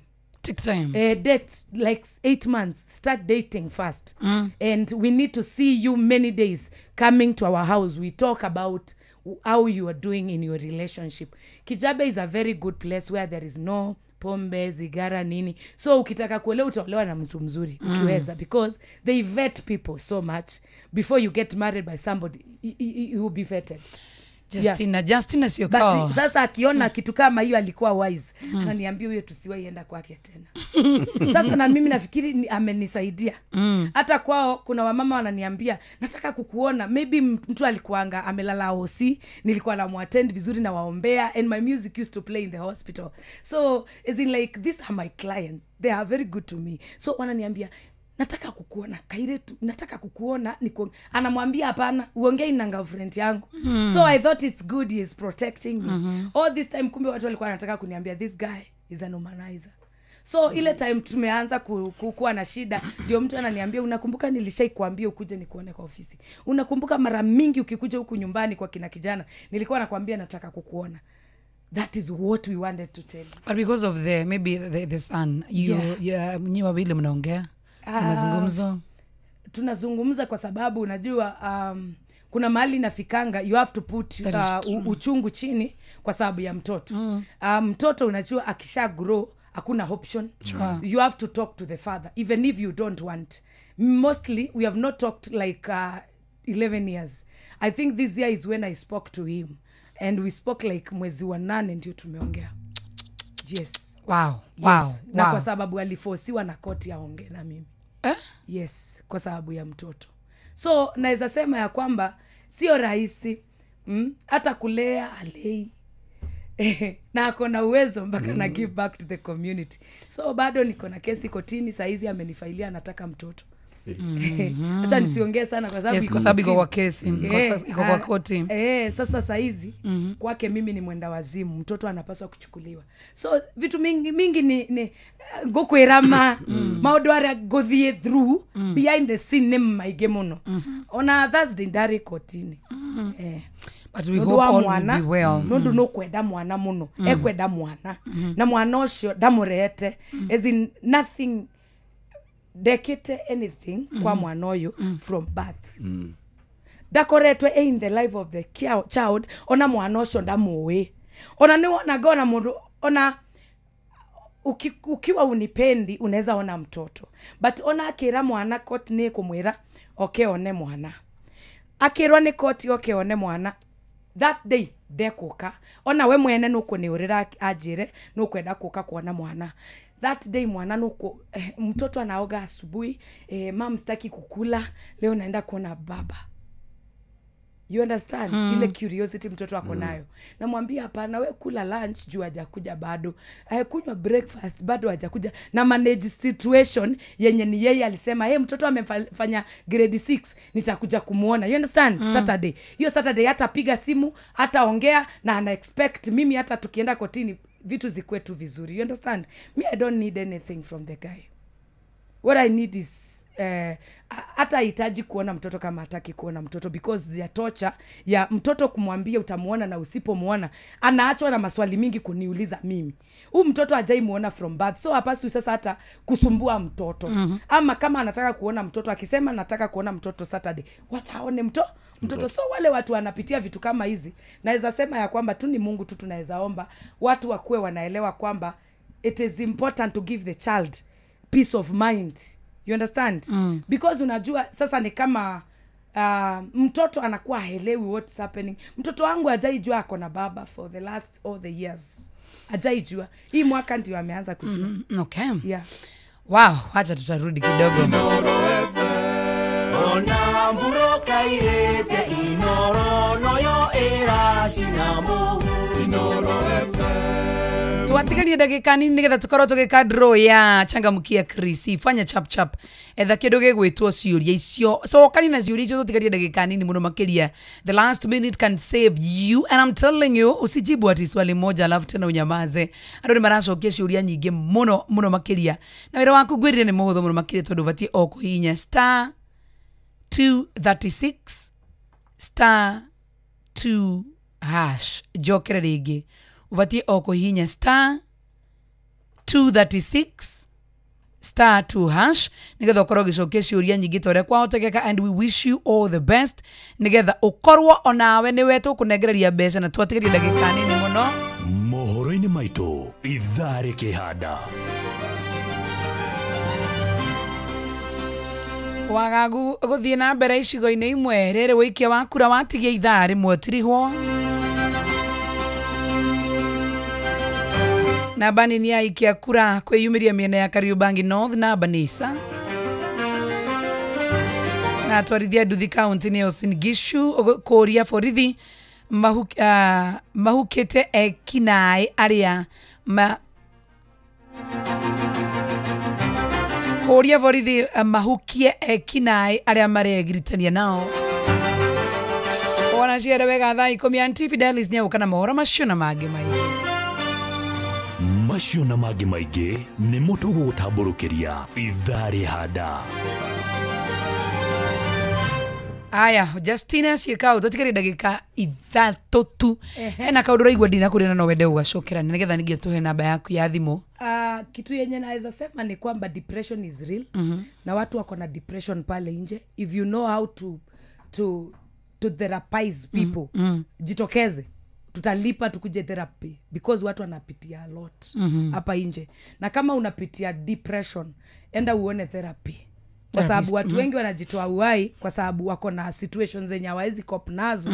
Date like 8 months. Start dating first. And we need to see you many days coming to our house. We talk about how you are doing in your relationship. Kijabe is a very good place where there is no pombe, zigara, nini. So ukitaka kuelewa utaolewa na mtu mzuri ukiweza, because they vet people so much. Before you get married by somebody, you will be vetted. Justina sio kwa. But sasa akiona kitu kama hiyo alikuwa wise. Ananiambia huyo tusiwaienda kwake tena. Sasa na mimi nafikiri amenisaidia. Hata kwao kuna wamama wananiambia nataka kukuona. Maybe mtu alikuanga amelala hosi, nilikuwa na muattend vizuri na waombea, and my music used to play in the hospital. So as in like, these are my clients. They are very good to me. So wananiambia nataka kukuona Kairetu, nataka kukuona anamwambia hapana, uongei na girlfriend yangu. So I thought it's good he is protecting me. All this time kumbe watu walikuwa wanataka kuniambia this guy is an humanizer. So ile time tumeanza kuwa na shida, ndio mtu ananiambia unakumbuka nilishaikuambia ukuje nikuone kwa ofisi. Unakumbuka mara mingi ukikuja huku nyumbani kwa kina kijana nilikuwa nakwambia nataka kukuona. That is what we wanted to tell. But because of the son, nyi wawili mnaongea? Tunazungumza kwa sababu unajua kuna mahali nafikanga you have to put uchungu chini kwa sababu ya mtoto. Mtoto unajua akisha grow hakuna option. You have to talk to the father even if you don't want. Mostly we have not talked like 11 years. I think this year is when I spoke to him and we spoke like mwezi wa 8 ndio tumeongea. Yes. Wow. Na kwa sababu aliforsiwa na koti aongee na mimi. Yes, kwa sababu ya mtoto. So naweza sema ya kwamba sio rahisi hata kulea alei. Na akona uwezo mpaka na give back to the community. So bado niko na kesi kotini saizi amenifailia nataka mtoto. Acha nisiongee sana kwa sababu kwa sababu iko kwa kesi, iko kwa koti. Sasa saizi kwake mimi ni mwenda wazimu, mtoto anapaswa kuchukuliwa. So vitu mingi ni gokwirama maundu aria gothie through behind the scene maige muno. Ona Thursday ndari kotini. But we hope all will be well. Nundu no kwenda mwana muno, ekwenda mwana. Na mwana ucio ndamurete as in nothing dekete anything kwa mwana uyu from birth. Dakoretwe in the life of the child, ona mwana ucio ndamuwi. Ona ni wona gona mundu, ona ukiwa unipendi unaweza ona mtoto. But ona akira mwana koti ni kumwira okay one mwana. Akirwa ni koti okay one mwana. That day dekuka ona we mwene nuko ni urira ajire nukwenda kuka kuona mwana. That day mwana nuko mtoto anaoga asubuhi, mom sitaki kukula leo naenda kuona baba. You understand? Ile curiosity mtoto wako nayo. Namwambia hapana, we kula lunch juu hajakuja bado. Kunywa breakfast bado hajakuja. Na manage situation yenye ni yeye alisema mtoto amefanya grade 6 nitakuja kumuona. You understand? Saturday. Hiyo Saturday hata piga simu, hata ongea na ana expect mimi hata tukienda kotini vitu zikwe tu vizuri. You understand? Me I don't need anything from the guy. What I need is hata hitaji kuona mtoto kama hataki kuona mtoto, because ya torture ya mtoto kumwambia utamuona na usipomuona anaachwa na maswali mingi kuniuliza mimi. Huyu mtoto hajai muona from birth, so hapaswi sasa hata kusumbua mtoto. Ama kama anataka kuona mtoto akisema nataka kuona mtoto Saturday, wataone mtoto. So wale watu wanapitia vitu kama hizi, naweza sema ya kwamba tu ni Mungu tu tunaweza omba watu wakuwe wanaelewa kwamba it is important to give the child peace of mind. You understand? Because unajua sasa ni kama mtoto anakuwa haelewi what's happening. Mtoto wangu hajaijua ako na baba for the last all the years. Hajaijua. Hii mwaka ndio ameanza kujua. Okay. Yeah. Wow, acha tutarudi kidogo. Ona mburoka irete inoro noyo era sinamu inoro tuwatigalie dakika nini nigetha tukorwo tugika draw ya changamkia Chris. Fanya chap etha kindu gigwitwo ciuria icio, so kanina ciuria icio tutigalie dakika nini muno makiria. The last minute can save you, and I'm telling you usijibu ati swali moja alafu tena unyamaze. Andu ni maracokia ciuria nyingi muno makiria, na wira waku gwirire ni muhuthu muno makiria tondu vatie o kuhinya star 236 star 2 hash jokere ringi uvatie o kuhinya star 236 star 2 hash nigetha ukorwo gicokia ciuria nyingi tore kwa hotekeka, and we wish you all the best nigetha ukorwo onawe ni wetu kunengereria mbeca na twatigeria ndagika nini muno mohoro-ini maitu ithari kihanda wagagu guthie na mbere icigo-ini imwe riri wikia wa kura watigia ithaa rimwe tirihwo na bani ni aikia kura kwiyumiria miena ya Kariobangi North na Banisa na twarithia nduthi county ni Uasin Gishu kuria borithi mahukite ekinae aria kuria borithi mahukie ekinai aria maregritania nao ona ciere wega thaa 10 Auntie Fidelis ni ukana mohoro macio na mangĩ maingĩ macio na mangĩ maingĩ nĩ mũtugo gũtambũrũkĩria ithaa rĩhanda. Aya, Justina ciĩka ũtũtikĩrĩ ndagĩka 3 tu. Hena kaũndũ raigua ndina kũrĩ no wende ũgacokera nĩgetha ningĩ tuhe namba yaku ya thimũ. Kitu yenye naweza sema ni kwamba depression is real. Na watu wako na depression pale nje. If you know how to therapize people, jitokeze. Tutalipa tukuje therapy because watu wanapitia a lot hapa nje. Na kama unapitia depression, enda uone therapy. Kwa sababu watu wengi wanajitoa uhai kwa sababu wako na situations zenye hawawezi cope nazo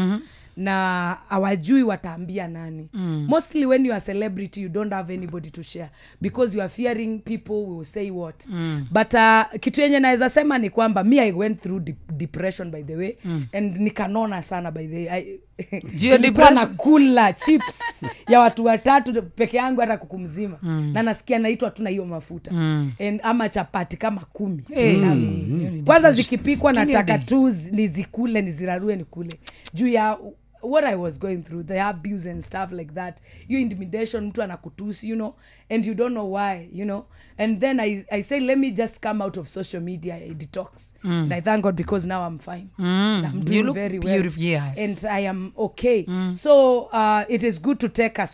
na hawajui wataambia nani. Mostly when you are a celebrity you don't have anybody to share because you are fearing people will say what. But kitu yenye naweza sema ni kwamba I went through depression by the way and nikanona sana by the way. Nilikuwa nakula chips ya watu watatu peke yangu hata kukumzima na nasikia naitwa tu na hiyo mafuta ama chapati kama 10 kwanza zikipikwa nataka tu nizikule nizirarue nikule juu ya what I was going through, the abuse and stuff like that, you intimidation, mtu anakutusi, you know, and you don't know why, you know, and then I say let me just come out of social media, I detox, and I thank God because now I'm fine, I'm doing you look very beautiful, well, yes. and I am okay. So it is good to take a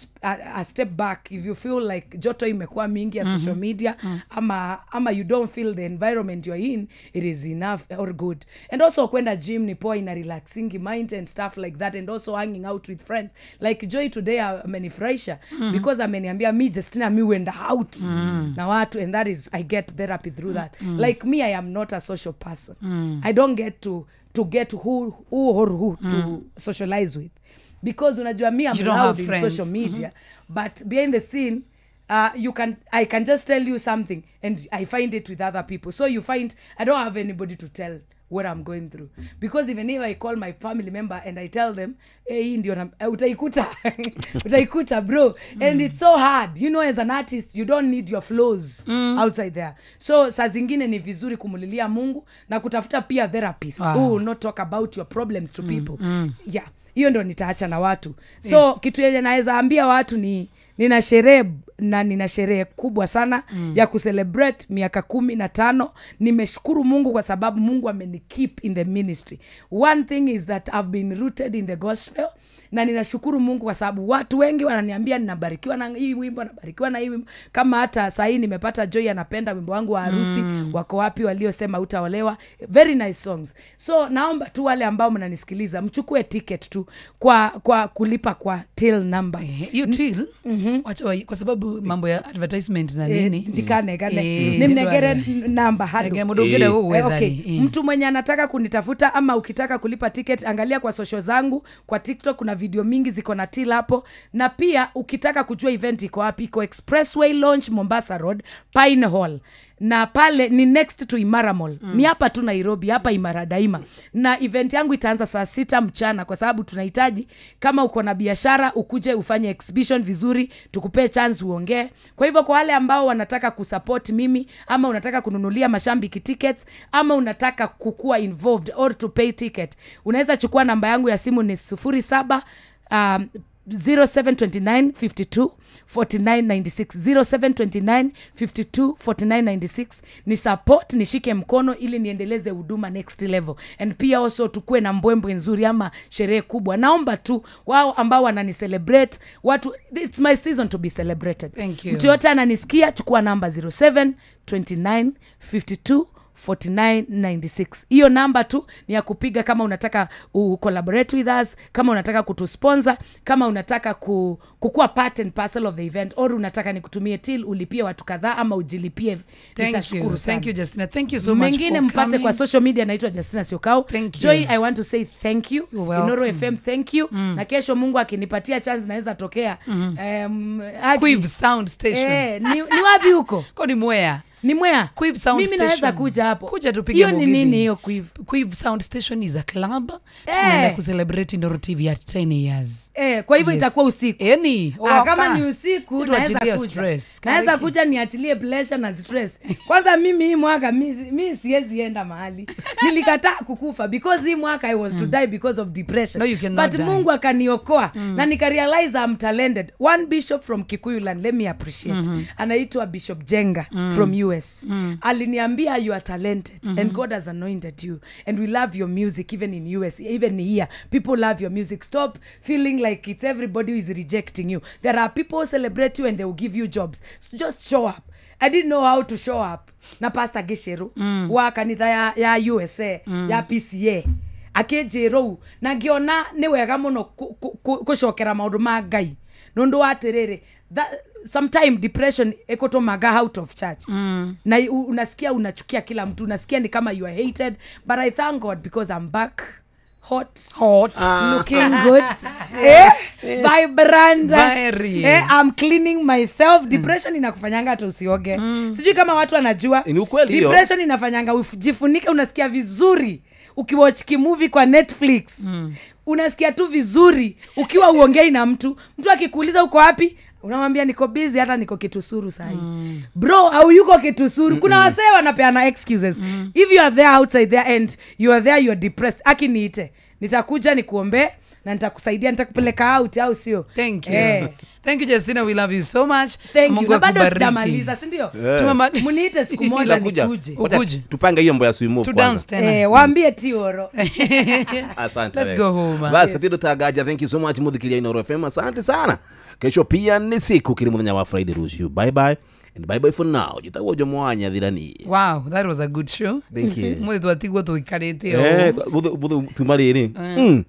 step back if you feel like joto imekuwa mingi ya social media, ama you don't feel the environment you're in, it is enough or good. And also kwenda gym ni poa, ina relaxing mind and stuff like that, and also hanging out with friends like Joy today amenifurahisha because ameniambia mi Justina mi wenda out na watu, and that is I get therapy through that. Like me, I am not a social person. I don't get to get who to socialize with because unajua me I'm loud in social media but behind the scene I can just tell you something and I find it with other people, so you find I don't have anybody to tell what I'm going through because even if I call my family member and I tell them hey ndio utaikuta bro and it's so hard, you know, as an artist you don't need your flaws outside there, so saa zingine ni vizuri kumulilia Mungu na kutafuta pia therapist who will not talk about your problems to people. Yeah, hiyo ndio nitaacha na watu, so kitu yenye naweza ambia watu ni nina sherehe kubwa sana ya kucelebrate miaka 15. Nimeshukuru Mungu kwa sababu Mungu ameni-keep in the ministry. One thing is that I've been rooted in the gospel, na ninashukuru Mungu kwa sababu watu wengi wananiambia ninabarikiwa na hii wimbo, nabarikiwa na hii wimbo. Kama hata saa hii nimepata Joy anapenda wimbo wangu wa harusi, wako wapi waliosema utaolewa, very nice songs. So naomba tu wale ambao mnanisikiliza mchukue ticket tu kwa kulipa kwa till number. You till? Wacha kwa sababu mambo ya advertisement na nini ndikane nimnegere namba hado okay. Mtu mwenye anataka kunitafuta ama ukitaka kulipa ticket, angalia kwa social zangu, kwa TikTok kuna video mingi ziko na till hapo, na pia ukitaka kujua event iko wapi, iko Expressway Launch Mombasa Road Pine Hall, na pale ni next to Imara Mall. Ni hapa tu Nairobi, hapa Imara Daima, na event yangu itaanza saa 6 mchana kwa sababu tunahitaji kama uko na biashara ukuje ufanye exhibition vizuri, tukupe chance uongee. Kwa hivyo kwa wale ambao wanataka kusupport mimi, ama unataka kununulia mashambiki tickets, ama unataka kukua involved or to pay ticket, unaweza chukua namba yangu ya simu ni 0729 52 4996 0729 52 4996. ni support, nishike mkono ili niendeleze huduma next level, and pia also tukue na mbwembwe nzuri ama sherehe kubwa. Naomba tu wao ambao wanani celebrate watu, it's my season to be celebrated. Thank you. Mtu yote ananisikia, chukua namba 0729 52 4996. Hiyo namba tu ni ya kupiga kama unataka collaborate with us, kama unataka kutusponsor, kama unataka kukua part and parcel of the event, or unataka nikutumie till ulipie watu kadhaa ama ujilipie. Nitashukuru sana. Thank you Justina, thank you so much. Mengine mpate kwa social media, naitwa Justina Siokau. Joy, I want to say thank you. Inoro FM, thank you. Na kesho Mungu akinipatia chance naweza tokea Quiv Sound Station. Ni wapi huko? Kwa ni Mwea. Ni mwea. Quiv Sound Mimi Station. naweza kuja hapo. Kuja tupige Hiyo ni Mugithi. nini hiyo Quiv? Quiv Sound Station is a club. Tunaenda kucelebrate Ndoro TV at 10 years. Kwa hivyo itakuwa usiku. Kama ni usiku naweza kuja. Stress. Naweza kuja niachilie pleasure na stress. Kwanza mimi hii mwaka mimi siwezi enda mahali. Nilikataa kukufa because hii mwaka I was to die because of depression. No, you cannot But die. Mungu akaniokoa na nikarealize I'm talented. One bishop from Kikuyu land, let me appreciate. Anaitwa Bishop Jenga from US. Aliniambia you are talented and God has anointed you and we love your music even in US, even here. People love your music. Stop feeling like it's everybody who is rejecting you. There are people who celebrate you and they will give you jobs. So just show up. I didn't know how to show up. Na Pastor Gisheru wa kanitha ya USA ya PCA akejero na ngiona ni wega muno kucokera maundu ma Ngai nundu watiriri sometime depression ekotomaga out of church na unasikia unachukia kila mtu, unasikia ni kama you are hated, but I thank God because I'm back hot looking good vibrant I'm cleaning myself. Depression inakufanyanga hata usioge. Sijui kama watu wanajua depression inafanyanga ujifunike, unasikia vizuri ukiwatch movie kwa Netflix. Unasikia tu vizuri ukiwa uongei na mtu akikuuliza uko wapi unamwambia niko busy, hata niko Kitusuru sahi. Bro, au yuko Kitusuru? Kuna wasee wanapeana excuses. If you are there outside there and you are there, you are depressed, akiniite nitakuja nikuombe na nitakusaidia, nitakupeleka out au sio? Thank you. Thank you Justina, we love you so much. Thank you. Na bado sijamaliza, si ndio? Muniite siku moja nikuje. Tupange hiyo mambo ya swimo kwanza. Waambie Tioro. Asante. Let's go home. Basi Tito Tagaja, thank you so much mudhikilia Inoro FM. Asante sana. Kesho pia ni siku kile muthenya wa Friday Rushu. Bye bye. And bye bye for now. Jitawo jo mwanya thirani. Wow, that was a good show. Thank you. Mwe twatigwo tuikarite o. Tumariri. Thank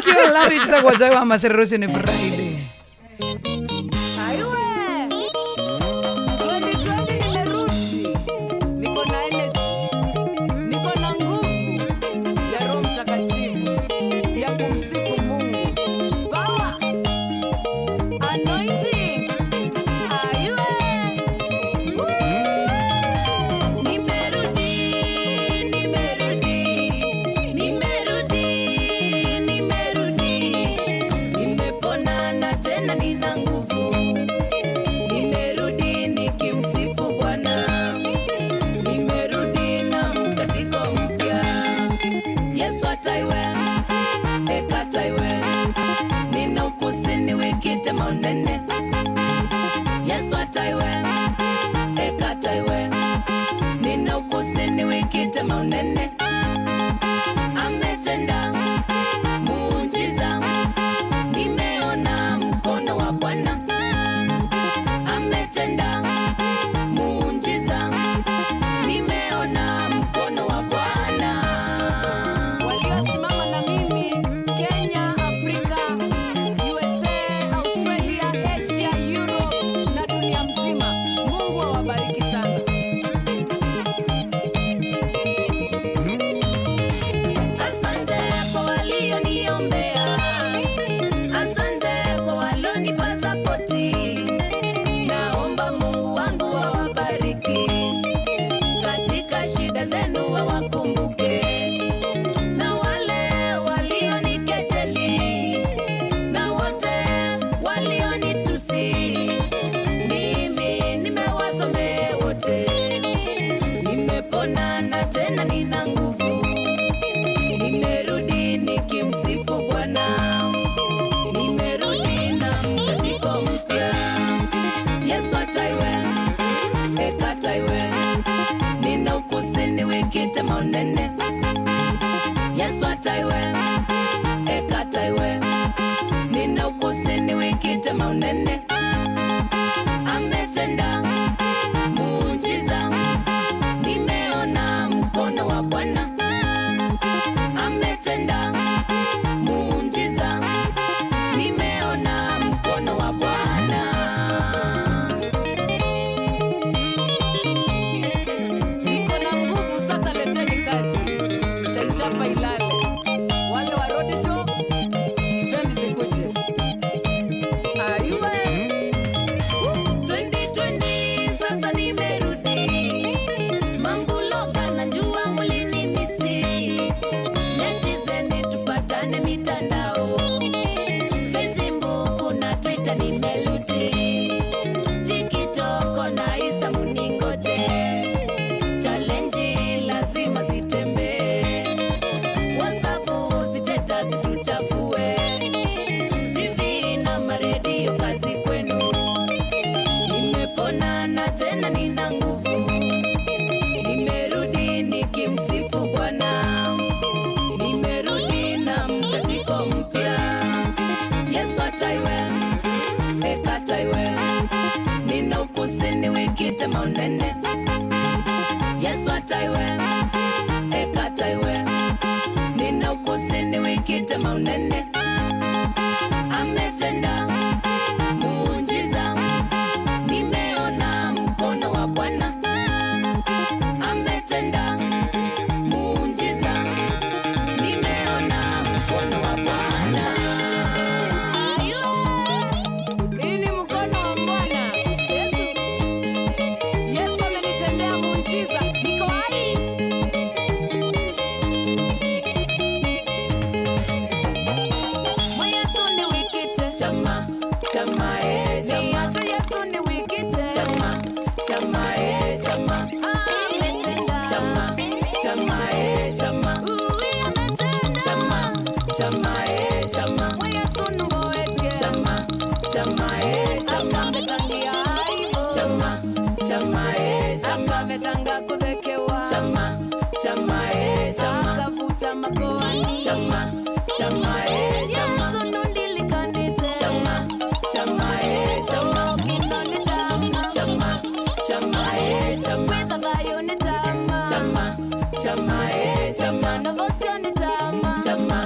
you. Love you. Jitawo jo wa Masherosho ni Friday. Yesu ataiwe ekataiwe nina ukusini wikite maunene ametenda muujiza nimeona mkono wa Bwana ametenda muujiza nimeona mkono wa Bwana waliosimama na mimi Kenya, Afrika, USA, Australia, Asia, Europe na dunia mzima. Mungu awabariki sana. Asante kwa walioniombea. Asante kwa walionipa sapoti. Naomba Mungu wangu awabariki. Katika shida zenu wawakumbuke. Na wale walionikejeli. Na wote walionitusi. Mimi nimewasomea wote. Nimepona na tena nina nguvu. Nimerudi nikimsifu Bwana. Nimerudi na mkatiko mpya. Yesu ataiwe ekataiwe nina ukusini wikite maunene. Yesu ataiwe ekataiwe nina ukusini wikite maunene ametenda muujiza nimeona mkono wa Bwana ametenda muujiza nimeona mkono wa Bwana niko na nguvu sasa, leteni kazi taichapa ilale wale wa road show event zikuje aiwe 2020 acha nimerudi. TikTok na Insta muningoje. Challenge lazima zitembee. WhatsApp ziteta zituchafue. TV na maredio kazi kwenu. Nimepona na tena nina nguvu. Nimerudi nikimsifu Bwana. Nimerudi na mkatiko mpya. Yesu ataiwe, ekataiwe. Nina ukusini wikite maunene. Yesu ataiwe, ekataiwe. Nina ukusini wikite maunene. Ametenda muujiza. Nimeona mkono wa Bwana. Ametenda muujiza. Nimeona mkono wa Bwana. Hii ni mkono wa Bwana. Yesu amenitendea muujiza. Niko hai. Yesu ni wikite. Chama, chama, chama. Yesu ni wikite. Chama, chama, chama. Ametenda. Chama, chama, chama. Ametenda. Chama, chama, chama. Yesu ni mboete. Chama, chama, chama. Ametangia aibu. Chama, chama, chama. Ametanga kuthekewa. Chama, chama, chama. Akavuta makoani. Chama, chama, chama. Yesu nundilikanite. Chama, chama, chama. Kinoni chama. Chama, chama, chama. Witha thayo ni chama. Chama, chama, chama. Novosio ni chama. Chama,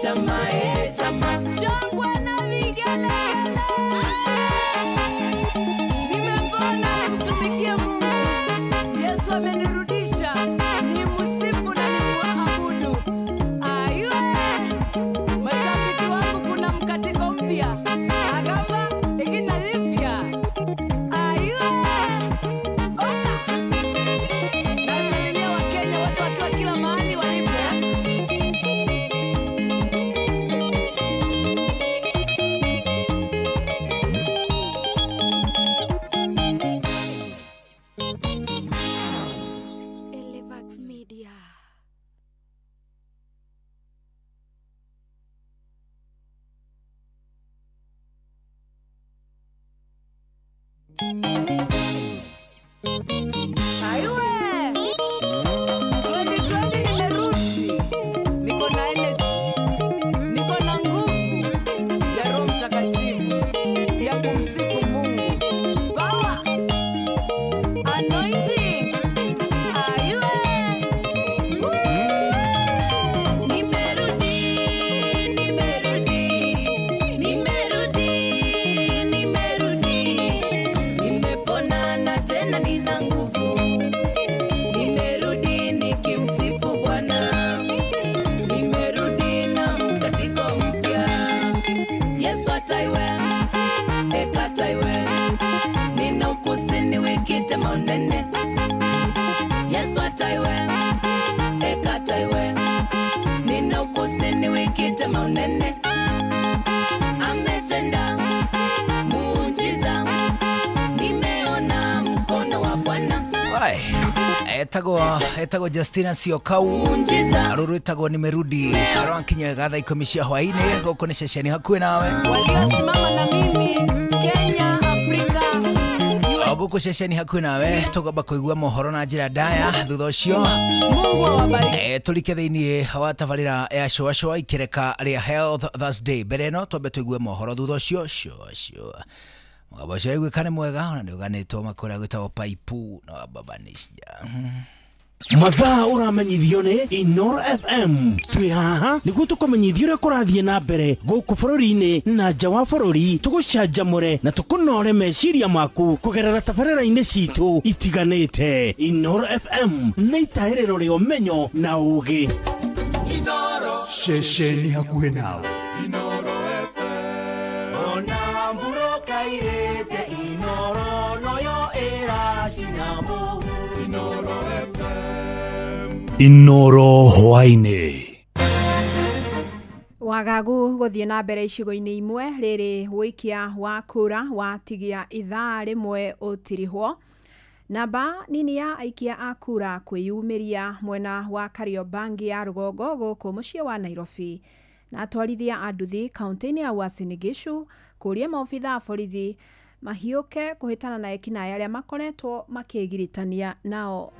chama, chama. Shangwe na vigelegele. Nimepona nimtumikie Mungu. Yesu amenirudisha. Ni msifu na ni muabudu. Aywe. Mashabiki wangu kuna mkatiko mpya. Agamba igina lipya. Aywe. Oka. Nasalimia Wakenya watu wakiwa kila mahali walipo. Elevax Media. Aywe. 2020 nimerudi. Niko na energy. Niko na nguvu ya Roho Mtakatifu ya kumsifu Mungu. Power. Anointing. Aywe. Nimerudi, nimerudi. Nimerudi, nimerudi. Nimepona na tena nina nguvu. Nimerudi nikimsifu Bwana. Nimerudi na mkatiko mpya. Yesu ataiwe, ekataiwe. Nina ukusini wikite maunene. Yesu ataiwe, ekataiwe. Nina ukusini wikite maunene. Ametenda muujiza. Nimeona mkono wa Bwana. etagwo Justina Siokau aruru etagwo nimerudi arankinya gatha 10 cia hwaini guku ni ceceni hakuhi nawe Waliosimama na mimi Kenya, Afrika. guku ceceni hakuhi nawe tugomba kuigua mohoro na njira ndaya thutha ucio Mungu awabariki. tulike thiini wa tabarira ya show ikireka ria Health Thursday mbere no twambe tuigue mohoro thutha ucio show Mugabashari gwikane mwega ona ndiuganitwo makora gwitagwo paipu no babanisha mathaa uramenyithio ni Inoro FM twi haha niguo tukumenyithio uria kurathie na mbere guku bururi-ini na nja wa bururi tugucanjamure na tukunore meciria maku kugerera tabarira-ini citu itiganite. Inoro FM ni itairiro ria umenyo na ugi. Inoro ceceni hakuhi nawe. Inoro FM ona mburo kairete Inoro noyo era sinamu. Inoro FM Inoro hwaini. Wagagu guthie na mbere icigo-inĩ imwe rĩrĩ wĩikia wa kura watigia ithaa rĩmwe ũtirihwo. Namba nini ya aikia a kura kwĩyumĩria mwena wa Kariobangi ya rũgongo gũkũ mũciĩ wa Nairobi. Na atwarithia a nduthi kaunti-inĩ ya Uasin Gishu kũria maobitha a borithi mahiũke kũhĩtana na ekinaĩ arĩa makoretwo makĩgiritania nao.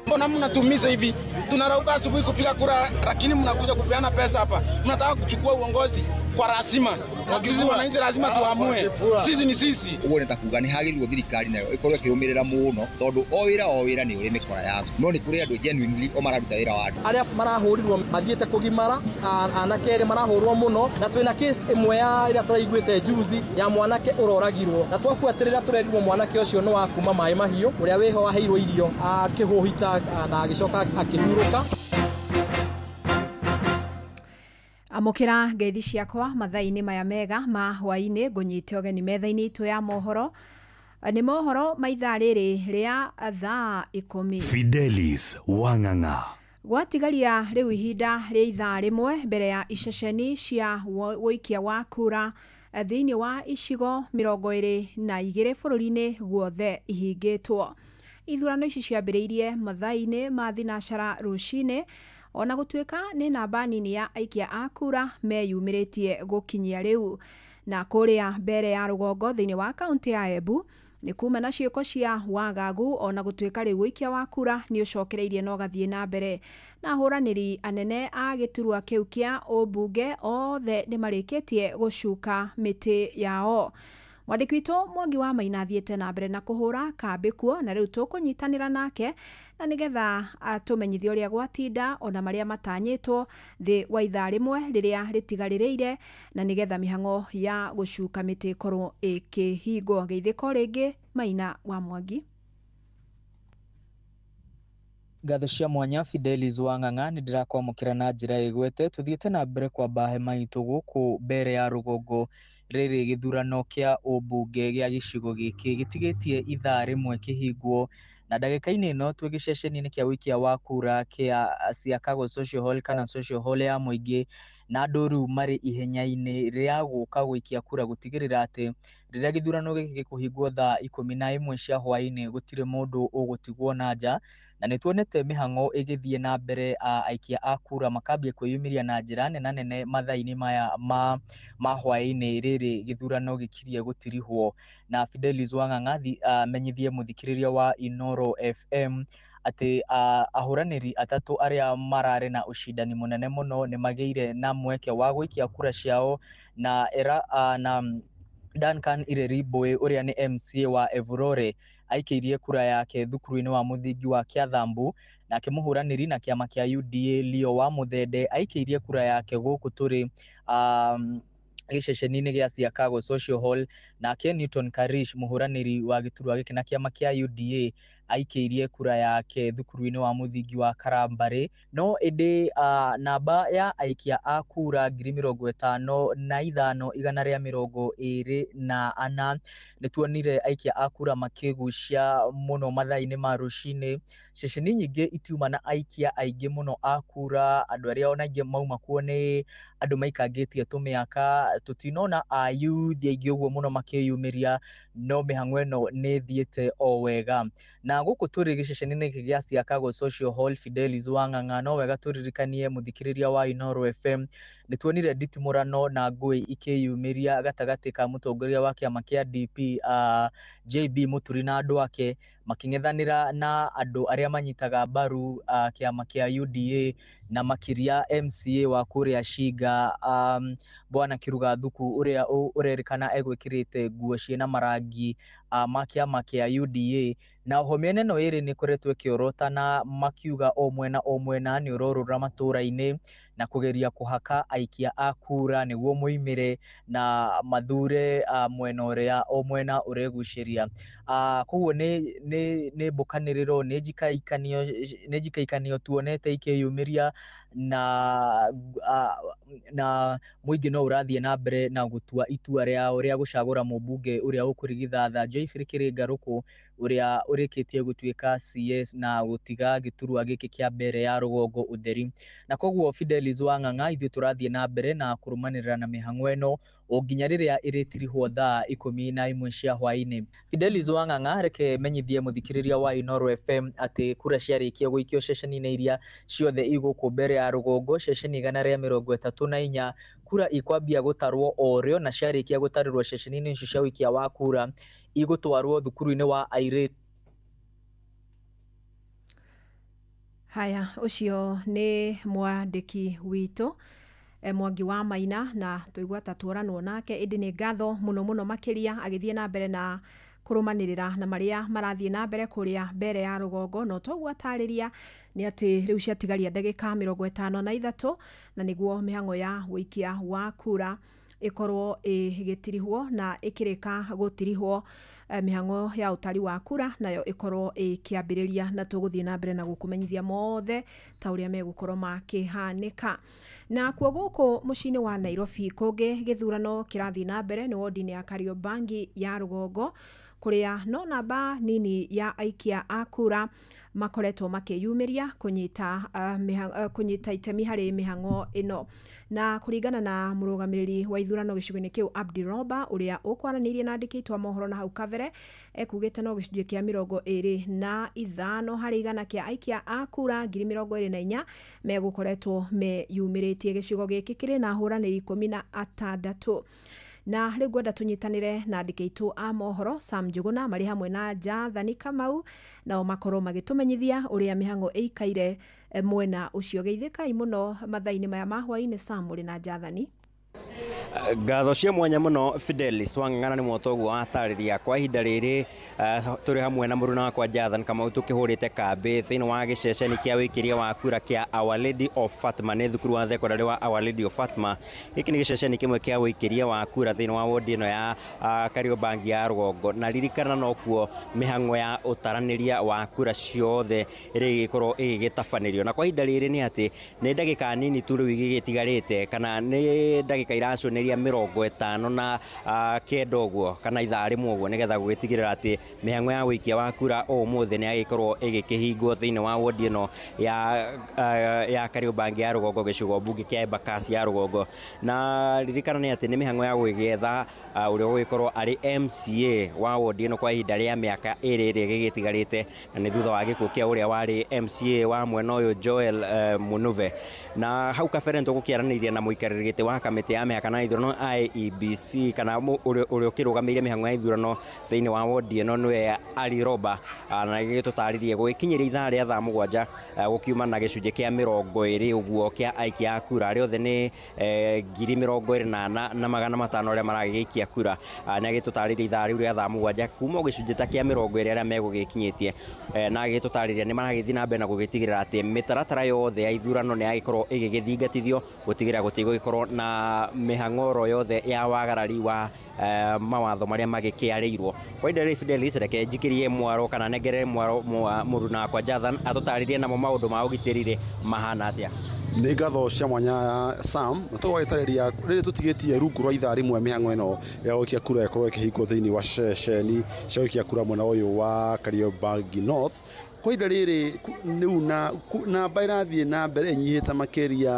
Mbona mnatumiza hivi? Tunarauka asubuhi kupiga kura lakini mnakuja kupeana pesa hapa. Mnataka kuchukua uongozi kwa lazima. Wakizi wananchi lazima tuamue. Sisi ni sisi. Uone takuga ni hagirwo thirikari nayo ikorwo ikirumirira muno tondu o wira ni uri mikora yaku. No ni kuri andu genuinely o mararuta wira wa andu. Aria marahurirwo mathiete kugimara anake marahurwo muno na twina case imwe ya ira turaiguite juzi ya mwanake uroragirwo na twafuatirira turerirwo mwanake ucio no wakuma mai mahiu uria weho waheirwo irio akihuhita na agicoka akihuruka. Amukira ngeithi ciakwa mathaa-inĩ maya mega ma hwainĩ ngũnyite ũgeni metha-inĩ itũ ya mohoro. Nĩ mohoro ma ithaa rĩrĩ rĩa thaa 10. Fidelis Wang'ang'a. Gwatigaria rĩu ihinda rĩa ithaa rĩmwe mbere ya iceceni cia wĩikia wa kura thĩinĩ wa icigo 22 bũrũri-inĩ guothe ihingĩtwo. Ithurano ici ciambĩrĩirie mathaa-inĩ ma thinacara rũcinĩ, ona gũtuĩka nĩ namba nini ya aikia a kura meyumĩrĩtie gũkinyia rĩu. Na kũrĩa mbere ya rũgongo thĩinĩ wa kaunti ya Embu nĩ kuma na ciĩko cia wagagu, ona gũtuĩka rĩu ũikia wa kura nĩ ũcokereirie na ũgathiĩ na mbere. Na ahũranĩri anene a gĩturwa kĩu kĩa ũmbunge othe nĩ marĩkĩtie gũcuka mĩtĩ yao. Mwandĩki witũ Mwangi wa Maina athiĩte na mbere na kũhũra kambĩ kuo, na rĩu tũkũnyitanĩra nake na nĩgetha atũmenyithie ũrĩa gwatinda ona marĩa matanyĩtwo thĩ wa ithaa rĩmwe rĩrĩa rĩtigarĩrĩire, na nĩgetha mĩhang'o ya gũcuka mĩtĩ ĩkorwo ĩkĩhingwo. Geithĩko rĩngĩ Maina wa Mwangi. Ngatho cia mwanya Fidelis Wang'ang'a nĩ ndĩrakwamũkĩra na njĩra ĩgwete. Tũthiĩte na mbere kwamba hema itũ gũkũ mbere ya rũgongo rĩrĩ gĩthurano kĩa ũmbunge gĩa gĩcigo gĩkĩ gĩtigĩtie ithaa rĩmwe kĩhingwo, na ndagĩka-inĩ ĩno twĩ gĩceceni-inĩ kĩa wĩikia wa kura kĩa Siakago Social Hall kana Social Hall ya mũingĩ, na andũ rĩu marĩ ihenya-inĩ rĩa gũka gũikia kura gũtigĩrĩra atĩ rĩrĩa gĩthurano gĩkĩ gĩkũhingwo thaa 11 cia hwaĩ-inĩ gũtirĩ mũndũ ũgũtigwo na nja. Na nĩ tuonete mĩhang'o ĩgĩthiĩ na mbere, aikia a kura makambia kwĩyumĩria na njĩra nene mathaa-inĩ maya ma hwaĩ-inĩ rĩrĩ gĩthurano gĩkirie gũtirihwo. Na Fidelis Wang'ang'a menyithie mũthikĩrĩria wa Inoro FM atĩ ahũranĩri atatũ arĩa mararĩ na ũcindani mũnene mũno nĩ magĩire na mweke wa gũikia kura ciao, na Duncan Ireribwe ũrĩa nĩ MCA wa Evurore aikĩirie kura yake thukuru-inĩ wa mũthingi wa Kĩathambu, nake mũhũranĩri na kĩama kĩa UDA Leo wa Muthende aikĩirie kura yake gũkũ tũrĩ gĩceceni-inĩ gĩa Siakago Social Hall, nake Newton Karish mũhũranĩri wa gĩturwa gĩkĩ na kĩama kĩa UDA aikĩirie kura yake thukuru-inĩ wa mũthingi wa Karambare. No ĩndĩ namba ya aikia a kura 55,124 nĩ tuonire aikia a kura makĩgucia mũno mathaa-inĩ ma rũcinĩ. Ceceni nyingĩ itiuma na aikia aingĩ mũno a kura, andũ arĩa ona aingĩ mauma kuo nĩ andũ maikangĩtie tũmĩaka, tũtinona a youth aingĩ ũguo mũno makĩyumĩria, no mĩhang'o ĩno nĩ thiĩte o wega. Na gũkũ tũrĩ gĩceceni-inĩ gĩkĩ gĩa Siakago Social Hall, Fidelis Wang'ang'a, no wega tũririkanie mũthikĩrĩria wa Inoro FM nĩ tuonire nditimũrano na ngũĩ ikĩyumĩria gatagatĩ ka mũtongoria wa kĩama kĩa DP JB Mũturi na andũ ake makĩng'ethanĩra na andũ arĩa manyitaga mbaru kĩama kĩa UDA, na makĩria MCA wa kũrĩa Shiga Bwana Kĩruga Thuku ũrĩa ũrerĩkana egwĩkĩrĩte nguo ciĩna marangi ma kĩama kĩa UDA. Na oho mĩena ĩno ĩrĩ nĩ ĩkoretwo ĩkĩorotana makiuga o mwena nĩ ũrorũra matũra-inĩ na kũgeria kũhaka aikia a kura nĩguo moimĩre na mathure mwena ũrĩa o mwena ũregucĩria. Koguo nĩ mbũkanĩrĩro, nĩ njikaikanio tuonete ikĩyumĩria, na mũingĩ no ũrathiĩ na mbere na gũtua itua rĩao rĩa gũcagũra mũmbunge ũrĩa ũkũrigithatha Joyfrey Kĩrĩnga Rũkũ ũrĩa ũrĩkĩtie gũtuĩka CS na gũtiga gĩturwa gĩkĩ kĩa mbere ya rũgongo ũtheri. Na koguo Fidelis Fidelis Wang'ang'a ithuĩ tũrathiĩ na mbere na kũrũmanĩrĩra na mĩhang'o ĩno o nginya rĩrĩa ĩrĩtirihwo thaa 11 cia hwaĩ-inĩ. Fidelis Wang'ang'a reke menyithie mũthikĩrĩria wa Inoro FM atĩ kura ciarĩkia gũikio ceceni-inĩ iria ciothe igũkũ mbere ya rũgongo, ceceni 134 kura ikwambia gũtarwo o rĩo, na ciarĩkia gũtarĩrwo ceceni-inĩ icio cia ũikia wa kura igũtwarwo thukuru-inĩ wa airĩtu. Haya, ucio nĩ mwandĩki witũ Mwangi wa Maina, na tũigua ta tũranwo nake, ĩndĩ nĩ ngatho mũno makĩria agĩthiĩ na mbere na kũrũmanĩrĩra na marĩa marathiĩ na mbere kũrĩa mbere ya rũgongo. No toguo atarĩria nĩ atĩ rĩu ciatigaria ndagĩka 53 na nĩguo mĩhang'o ya wĩikia wa kura ĩkorwo ĩgĩtirihwo na ĩkĩrĩka gũtirihwo. Mĩhang'o ya ũtari wa kura nayo ĩkorwo ĩkĩambĩrĩria, na tũgũthiĩ na mbere na gũkũmenyithia mothe ta ũrĩa megũkorwo makĩhanĩka. Na kuo gũkũ mũciĩ-inĩ wa Nairobi kũngĩ gĩthurano kĩrathiĩ na mbere nĩ wodi-inĩ ya Kariobangi ya rũgongo, kũrĩa no namba nini ya aikia a kura makoretwo makĩyumĩria kũnyita itemi harĩ mĩhang'o ĩno. Na kũringana na mũrũgamĩrĩri wa ithurano gĩcigo-inĩ kĩu Abdi Roba, ũrĩa ũkwaranĩirie na andĩki a mohoro na hau kabere, ekugĩte no gĩcunjĩ kĩa 25 harĩ igana kĩa aikia a kura 24,000 megũkoretwo meyumĩrĩtie. Gĩcigo gĩkĩ kĩrĩ na ahũranĩri 16. Na rĩu ngwenda tũnyitanĩre na andĩki a mohoro Sam Njuguna marĩ hamwe na Jathani Kamau, nao makorwo magĩtũmenyithia ũrĩa mĩhang'o ĩikaire mwena ũcio. Geithĩkai mũno mathaa-inĩ maya ma hwaĩ-inĩ Sam ũrĩ na Jathani. Ngatho cia mwanya muno Fidelis Wang'ang'a nĩ mũtoguo atarĩria kwa ihinda rĩrĩ tũrĩ hamwe na mũruna wakwa Jathan Kamau tũkĩhũrĩte kambĩ thĩinĩ wa gĩceceni kĩa wĩkĩria wa kura kĩa Our Lady of Fatima, nĩ thukuru wa thekondarĩ wa Our Lady of Fatima. Gĩkĩ nĩ gĩceceni kĩmwe kĩa wĩkĩria wa kura thĩinĩ wa wodi ĩno ya Kariobangi ya rũgongo, na ririkana no kuo mĩhang'o ya ũtaranĩria wa kura ciothe ĩrĩgĩkorwo ĩgĩgĩtabanĩrio. Na kwa ihinda rĩrĩ nĩ atĩ nĩ ndagĩka nini tu rĩu igĩtigarĩte, kana nĩ ndagĩka iraconeria 50 na kenda ũguo kana ithaa rĩmwe ũguo, nĩgetha gũgĩtigĩrĩra atĩ mĩhang'o ya wĩikia wa kura ũmũthĩ nĩ yagĩkorwo ĩgĩkĩhingwo thĩinĩ wa wodi ĩno ya Kariobangi ya rũgongo, gĩcigo mbunge kĩa Embakasi ya rũgongo. Na ririkana nĩ atĩ nĩ mĩhang'o ya gũgĩetha ũrĩa ũgũgĩkorwo arĩ MCA wa wodi ĩno kwa ihinda rĩa mĩaka ĩrĩ ĩrĩa ĩgĩgĩtigarĩte, na nĩ thutha wa gĩkuũ kĩa ũrĩa warĩ MCA wa mwena ũyũ Joel Munuve. Na hau kabere tũgũkĩaranĩirie na mũikarĩri gĩtĩ wa kamĩtĩ ya mĩhaka na ithurano IEBC, kana ũrĩa ũkĩrũgamĩrĩire mĩhang'o ya ithurano thĩinĩ wa wodi ĩno nĩwe Ali Roba, na gĩtũtarĩrie gũgĩkinyĩria ithaa rĩa thaa 7 gũkiuma na gĩcunjĩ kĩa 20 ũguo kĩa aikia a kura arĩa othe nĩ 28,500 arĩa maragĩikia kura. Nĩ agĩtũtarĩria ithaa rĩu rĩa thaa 7 kuma gĩcunjĩ ta kĩa 20 arĩa megũgĩkinyĩtie, na agĩtũtarĩria nĩ maragĩthiĩ na mbere na gũgĩtigĩrĩra atĩ mĩtaratara yothe ya ithurano nĩ yagĩkorwo ĩgĩgĩthingatithio, gũtigĩrĩra gũtigũgĩkorwo na mĩhang'o yothe ya wagarari wa mawatho marĩa magĩkĩarĩirwo. Kwa ihinda rĩrĩ Fidelis reke njikĩrie mwaro kana nengerere mwaro mũruna wakwa Jathan atũtarĩrie namo maũndũ ma ũgitĩri mahana atĩa. Nĩ ngatho cia mwanya Sam, na tũgagĩtarĩria rĩrĩ tũtigĩtie rungu rwa ithaa rĩmwe mĩhang'o ĩno ya gũikia kura ĩkorwo ĩkĩhingwo thĩinĩ wa ceceni cia gũikia kura mwena ũyũ wa Kariobangi North. Kwa ihinda rĩrĩ rĩu namba ĩrathiĩ na mbere ĩnyihĩte makĩria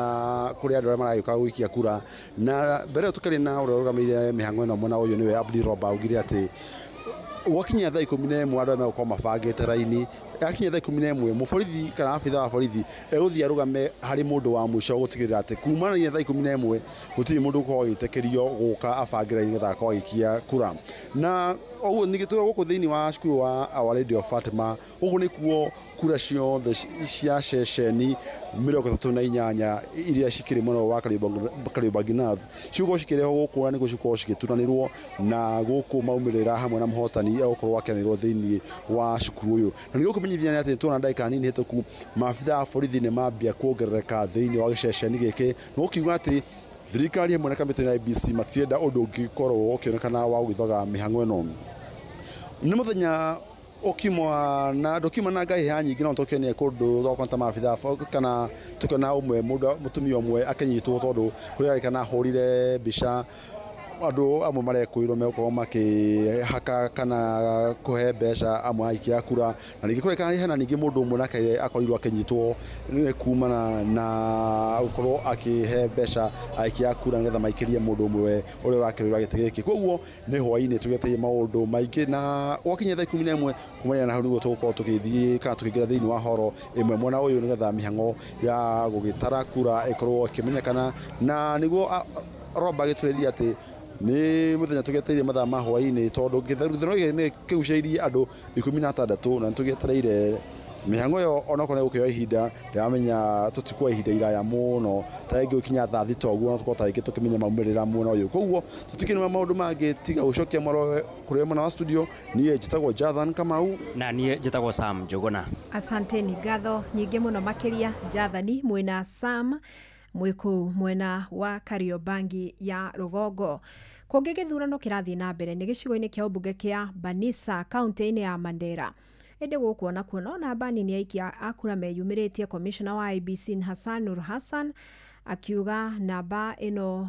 kũrĩ andũ arĩa maragĩũka gũikia kura, na mbere ĩyo tũkĩrĩ na ũrĩa ũrũgamĩrĩire mĩhang'o ĩno mwena ũyũ nĩwe Abdi Roba augire atĩ gwakinya thaa 11 andũ arĩa megũkorwo mabangĩte raini, yakinya thaa 11 mũborithi kana abitha wa borithi egũthiĩ arũgame harĩ mũndũ wa mũico gũtigĩrĩra atĩ kumania thaa 11 gũtirĩ mũndũ ũkorwo agĩtĩkĩrio gũka abange raini nĩgetha akorwo agĩikia kura. Na ũguo ningĩ tũrĩ gũkũ thĩinĩ wa cukuru wa Our Lady of Fatima, ũguo nĩkuo kura ciothe cia ceceni 38 iria cikĩrĩ mwena wa Kariobangi North cigũkorwo cikĩrehwo gũkũ na nĩguo cigũkorwo cigĩturanĩrwo na gũkũ maumĩrĩra hamwe na mũhotani egũkorwo akĩanĩrĩrwo thĩinĩ wa cukuru ũyũ. Na nĩguo kũmenyithia atĩ tuona ndagĩka nini hĩtũku maabitha a borithi nĩ mambia kuongerereka thĩinĩ wa gĩceceni gĩkĩ, na gũkiuga atĩ thirikari hamwe na kamĩtĩ ya IEBC matirenda ũndũ ũngĩkorwo ũkĩonekana wa gũgĩthoga mĩhang'o ĩno. Nĩ mũthenya ũkiuma na ndũkiuma na ngahĩha nyingĩ, no tũkĩonire kũndũ gwakwanta maabitha kana tũkĩona ũmwe mũtumia ũmwe akĩnyitwo tondũ kũrĩa arĩkana ahũrire mbica andu amwe marekwirwo megũkorwo makĩhaka kana kũhe mbeca amwe aikia a kura na ningĩ kũrĩkana hena ningĩ mũndũ ũmwe nake akorirwo akĩnyitwo kumana na gũkorwo akĩhe mbeca aikia a kura nĩgetha maikĩrie mũndũ ũmwe ũrĩa ũrakĩrĩrwo gĩtĩ gĩkĩ koguo nĩ hwaĩ-inĩ tũgeteire maũndũ maingĩ na gwakinya thaa 11 kumania na hau nĩguo tũgũkorwo tũgĩthiĩ kana tũkĩingĩra thĩinĩ wa horo ĩmwe mwena ũyũ nĩgetha mĩhang'o ya gũgĩtara kura ĩkorwo ĩkĩmenyekana na nĩguo Roba gĩtwĩrire atĩ nĩ mũthenya tũgeteire mathaa ma hwaĩ-inĩ tondũ gĩthurano gĩkĩ nĩ kĩgucĩirie andũ 16 na tũgĩetereire mĩhang'o ĩyo onakorwo nĩ gũkĩoya ihinda ndĩramenya tũtikuoya ihinda iraya mũno ta rĩngĩ gũkinya thaa thita ũguo no tũkorwo ta rĩngĩ tũkĩmenya maumĩrĩra mwena ũyũ koguo tũtikĩrĩ maũndũ mangĩ tiga gũcokia mwaro kũrĩa mwena wa studio niĩ njĩtagwo Jathan Kamau na niĩ njĩtagwo Sam Njũgũna. Asanteni ngatho nyingĩ mũno makĩria Jathani mwena Sam mwĩkũu mwena wa Kariobangi ya Rũgongo. Kũngĩ gĩthurano kĩrathiĩ na mbere nĩ gĩcigo-inĩ kĩa ũmbunge kĩa Banisa kaunti-inĩ ya Mandera. Ĩndĩ gũkuona kuona ona bani nĩ aikia a kura meyumĩrĩtie commissioner wa IEBC Hassan Nur Hassan akiuga namba ĩno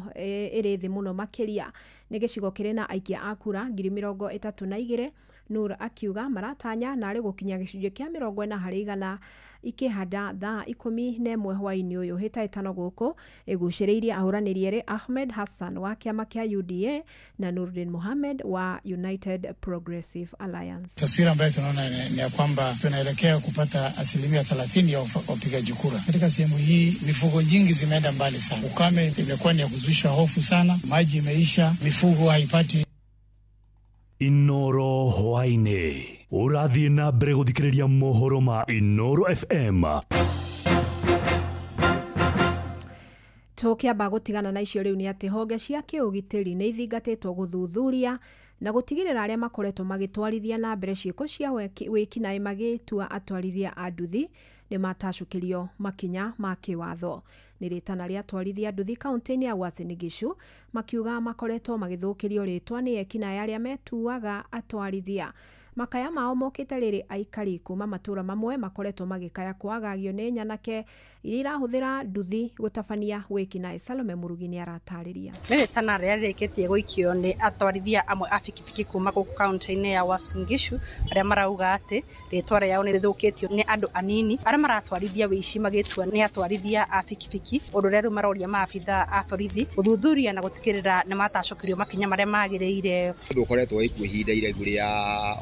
ĩrĩ thĩ mũno makĩria nĩ gĩcigo kĩrĩ na aikia a kura 32,000. Nur akiuga maratanya narĩ gũkinya gĩcunjĩ kĩa 40% ikĩhanda thaa 11 hwaĩ-inĩ ũyũ hĩtahĩtano gũkũ ĩgucĩrĩirie ahũranĩri erĩ Ahmed Hassan wa kĩama kĩa UDA na Nurdin Mohamed wa United Progressive Alliance. Taswira ambayo tunaona ni ya kwamba tunaelekea kupata 30% ya wapigaji kura. Katika sehemu hii mifugo nyingi zimeenda mbali sana. Ukame imekuwa ni ya kuzusha hofu sana, maji imeisha, mifugo haipati. Inoro hwaine urathie na mbere guthikiriria mohoro ma Inoro FM. Tũkĩamba gũtigana na icio rĩu nĩ atĩ honge cia kĩũgitĩri nĩ ithingatĩtwo gũthuthuria na gũtigĩrĩra arĩa makoretwo magĩtwarithia na mbere ciĩko cia wĩkinaĩ magĩtua atwarithia a nduthi nĩ matacũkĩrio makinya ma kĩwatho. Nĩ rĩtana rĩa atwarithia a nduthi kaunti-inĩ ya Uasin Gishu makiuga makoretwo magĩthũkĩrio rĩtwa nĩ ekinaĩ arĩa metuaga atwarithia. Makaya mao mokĩte rĩrĩ aikari kuma matũra mamwe makoretwo magĩkaya kwagagio nĩ nyanake iria irahũthĩra nduthi gũtabania wĩkinaĩ. Salome Murugi nĩ aratarĩria. Rĩtana rĩrĩa rĩrĩkĩtie gũikio nĩ atwarithia amwe a bikibiki kuma gũkũ kaunti-inĩ ya Uasin Gishu arĩa marauga atĩ rĩtwa rĩao nĩ rĩthũkĩtio nĩ andũ anini arĩa maratwarithia wĩici magĩtua nĩ atwarithia a bikibiki, ũndũ ũrĩa rĩu maroria maabitha a borithi gũthuthuria na gũtigĩrĩra nĩ matacũkĩrio makinya marĩa magĩrĩire. Ũndũ ũkoretwo ikuo ihinda iraihu rĩa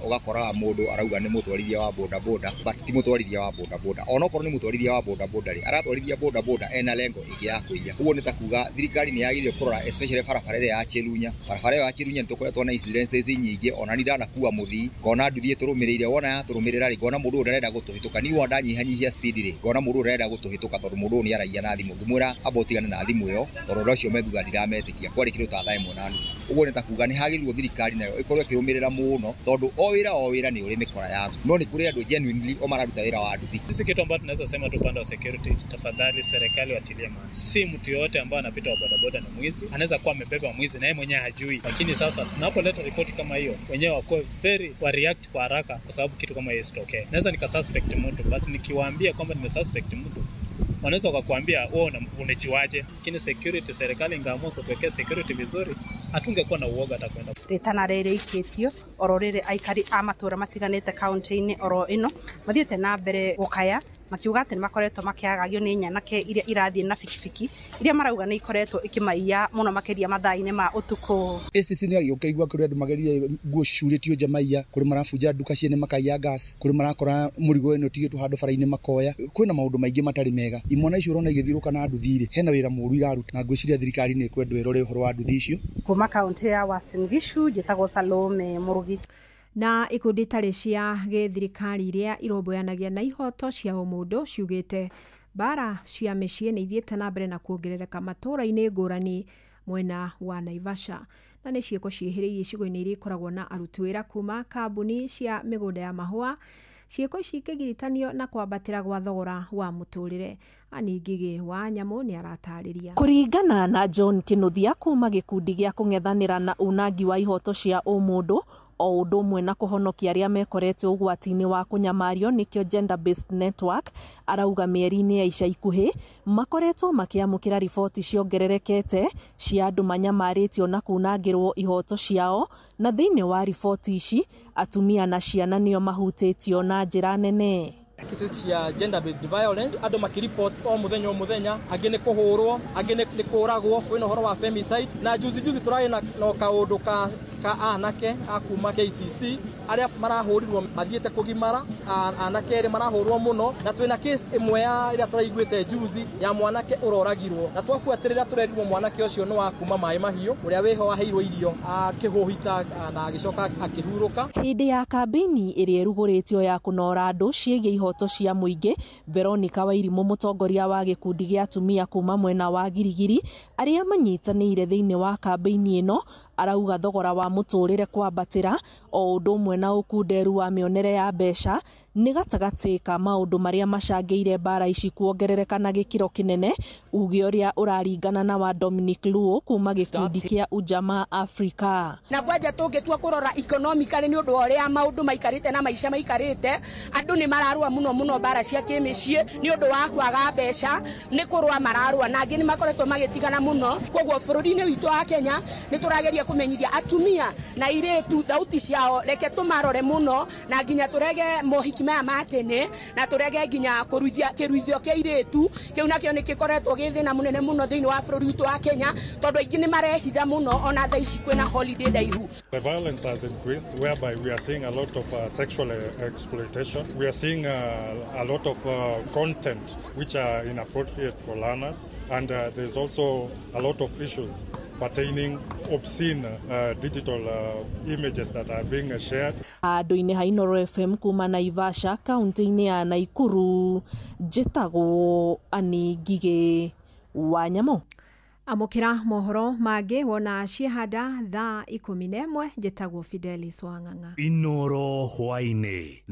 ũgakora mũndũ arauga nĩ mũtwarithia wa boda boda but ti mũtwarithia wa boda boda. Ona okorwo nĩ mũtwarithia wa boda boda rĩ aratwarithia boda boda ena lengo ĩngĩ ya kũiya. Ũguo nĩ ta kuga thirikari nĩ yagĩrĩire kũrora especially barabara ĩrĩa ya Cherunya. Barabara ĩyo ya Cherunya nĩ tũkoretwo na incidences nyingĩ, ona nĩ ndanakuua mũthii ngona nduthi ĩtũrũmĩrĩire, wona yatũrũmĩrĩra rĩ ngona mũndũ ũrenda gũtũhĩtũka, niĩ wona ndanyihanyihia speed rĩ ngona mũndũ ũrenda gũtũhĩtũka tondũ mũndũ ũyũ nĩ araia na thimũ. Ngĩmwĩra amba ũtigane na thimũ ĩyo tondũ ũndũ ũcio methuga ndirametĩkia, kwarĩ kĩndũ ta thaa 1:30. Ũguo nĩ ta kuga nĩ hagĩrĩirwo thirikari nayo ĩkorwo ĩkĩrũmĩrĩra mũno tondũ o wĩra nĩ ũrĩ mĩkora yaku, no nĩ kũrĩ andũ genuinely o mararuta wĩra wa nduthi. Sisi kitu ambacho tunaweza sema tu upande wa security, tafadhali serikali watilie maana. Si mtu yote ambaye anapita wa bodaboda na mwizi, anaweza kuwa amebeba mwizi na yeye mwenyewe hajui. Lakini sasa tunapoleta ripoti kama hiyo, wenyewe wako very wa react kwa haraka kwa sababu kitu kama hiyo isitokee. Naweza nikasuspect mtu, but nikiwaambia kwamba nimesuspect mtu wanaweza wakakuambia wewe unajuaje? Lakini security, serikali ingeamua kuwekea security vizuri, hatungekuwa na uoga hata kwenda. Rĩtana rĩrĩ ikĩtio oro rĩrĩ aikari a matũra matiganĩte kaunti-inĩ oro ĩno mathiĩte na mbere gũkaya makiuga atĩ nĩ makoretwo makĩagagio nĩ nyanake iria irathiĩ na bikibiki iria marauga nĩ ikoretwo ikĩmaiya mũno makĩria mathaa-inĩ ma ũtukũ. STC nĩ agĩũkaigua kũrĩ andũ magerie nguo cicurĩtio nja maiya, kũrĩ marabunja nduka ciene makaiya gas, kũrĩ marakora mũrigo ĩno tigĩtwo handũ bara-inĩ makoya. Kwĩna maũndũ maingĩ matarĩ mega. Imwana icio ũrona igĩthiũrũka na nduthi-rĩ hena wĩra mũru iraruta, na ngwĩciria thirikari nĩ ĩkwenda ĩrore ũhoro wa nduthi icio. Kuma kaunti ya Uasin Gishu njĩtagwo Salome Murugi. Na ikundi tarĩ cia gĩthirikari iria irũmbũyanagia na ihoto cia ũmũndũ ciugĩte bara cia mĩciĩ nĩ ithiĩte na mbere na kuongerereka matũra-inĩ ngũrani mwena wa Naivasha, na nĩ ciĩko ciĩhĩrĩirie icigo-inĩ iria ikoragwo na aruti wĩra kuma kambuni cia mĩgũnda ya mahũa. Ciĩko ici ikĩgiritanio na kwambatĩra gwa thogora wa mũtũrĩre. Ani Ngigĩ wa Nyamũ nĩ aratarĩria. Kũringana na John Kinuthia kuma gĩkundi gĩa kũng'ethanĩra na unangi wa ihoto cia ũmũndũ, o ũndũ ũmwe na kũhonokia arĩa mekoretwo ũgwati-inĩ wa kũnyamario nĩkĩo Gender Based Network arauga mĩeri-inĩ ya ica ikuhĩ makoretwo makĩamũkĩra riboti ciongererekete cia andũ manyamarĩtio na kunangĩrwo ihoto ciao, na thĩinĩ wa riboti ici atumia na ciana nĩo mahutĩtio na njĩra nene. Cases cia gender based violence andũ makiripot o muthenya angĩ nĩ kũhũrwo, angĩ nĩ kũragwo, kwĩna ũhoro wa femicide, na juzi turarĩ na kaũndũ ka anake akuma KCC arĩa marahũrirwo mathiĩte kũgimara, anake erĩ marahũrwo mũno, na twĩna case ĩmwe ya ĩrĩa tũraiguĩte juzi ya mwanake ũroragirwo, na twabuatĩrĩra tũrerirwo mwanake ũcio nĩ wa kuma Maĩ Mahiũ ũrĩa wĩho aheirwo irio akĩhũhita na agĩcoka akĩhurũka. Hĩndĩ ya kambĩini ĩrĩa ĩrugũrĩtio ya kũnora andũ ciĩgiĩ ihoto cia mũingĩ, Veronica Wairimũ, mũtongoria wa gĩkundi gĩa atumia kuma mwena wa Girigiri arĩa manyitanĩire thĩinĩ wa kambĩini ĩno, arauga thogora wa mũtũrĩre kwambatĩra o ũndũ ũmwe na ũkunderu wa mĩonere ya mbeca nĩ gatagatĩ ka maũndũ marĩa macangĩire mbara ici kuongerereka na gĩkĩro kĩnene, uge ũrĩa ũraringana na wa Dominic Luo kuma gĩkundi kĩa Ujamaa Africa. Na kwanja tũngĩtua kũrora economically nĩ ũndũ ũrĩa maũndũ maikarĩte na maica maikarĩte, andũ nĩ mararua mũno mbara cia kĩmĩciĩ nĩ ũndũ wa kwaga mbeca, nĩ kũrũa mararua na angĩ nĩ makoretwo magĩtigana mũno. Koguo bũrũri-inĩ witũ wa Kenya nĩ tũrageria kũmenyithia atumia na airĩtu thauti ciao, reke tũmarore mũno na nginya tũrege mohiki maya ma tene, na tũrege nginya kĩruithio kĩa airĩtu. Kĩu nakĩo nĩ gĩkoretwo gĩ thĩna mũnene mũno thĩinĩ wa bũrũri witũ wa Kenya, tondũ aingĩ nĩ marehitha mũno ona thaa ici kwĩna holiday ndaihu. The violence has increased, whereby we are seeing a lot of sexual exploitation. We are seeing a lot of content which are inappropriate for learners, and there's also a lot of issues pertaining obscene digital images that are being shared. Andũ-inĩ ha Inooro FM kuma Naivasha, kaunti-inĩ ya Naikuru, njĩtagwo Annie Ngigĩ Wanyamũ. Amũkĩra mohoro mangĩ wona ciehanda thaa 11, njĩtagwo Fidelis Wang'ang'a. Inooro hwainĩ.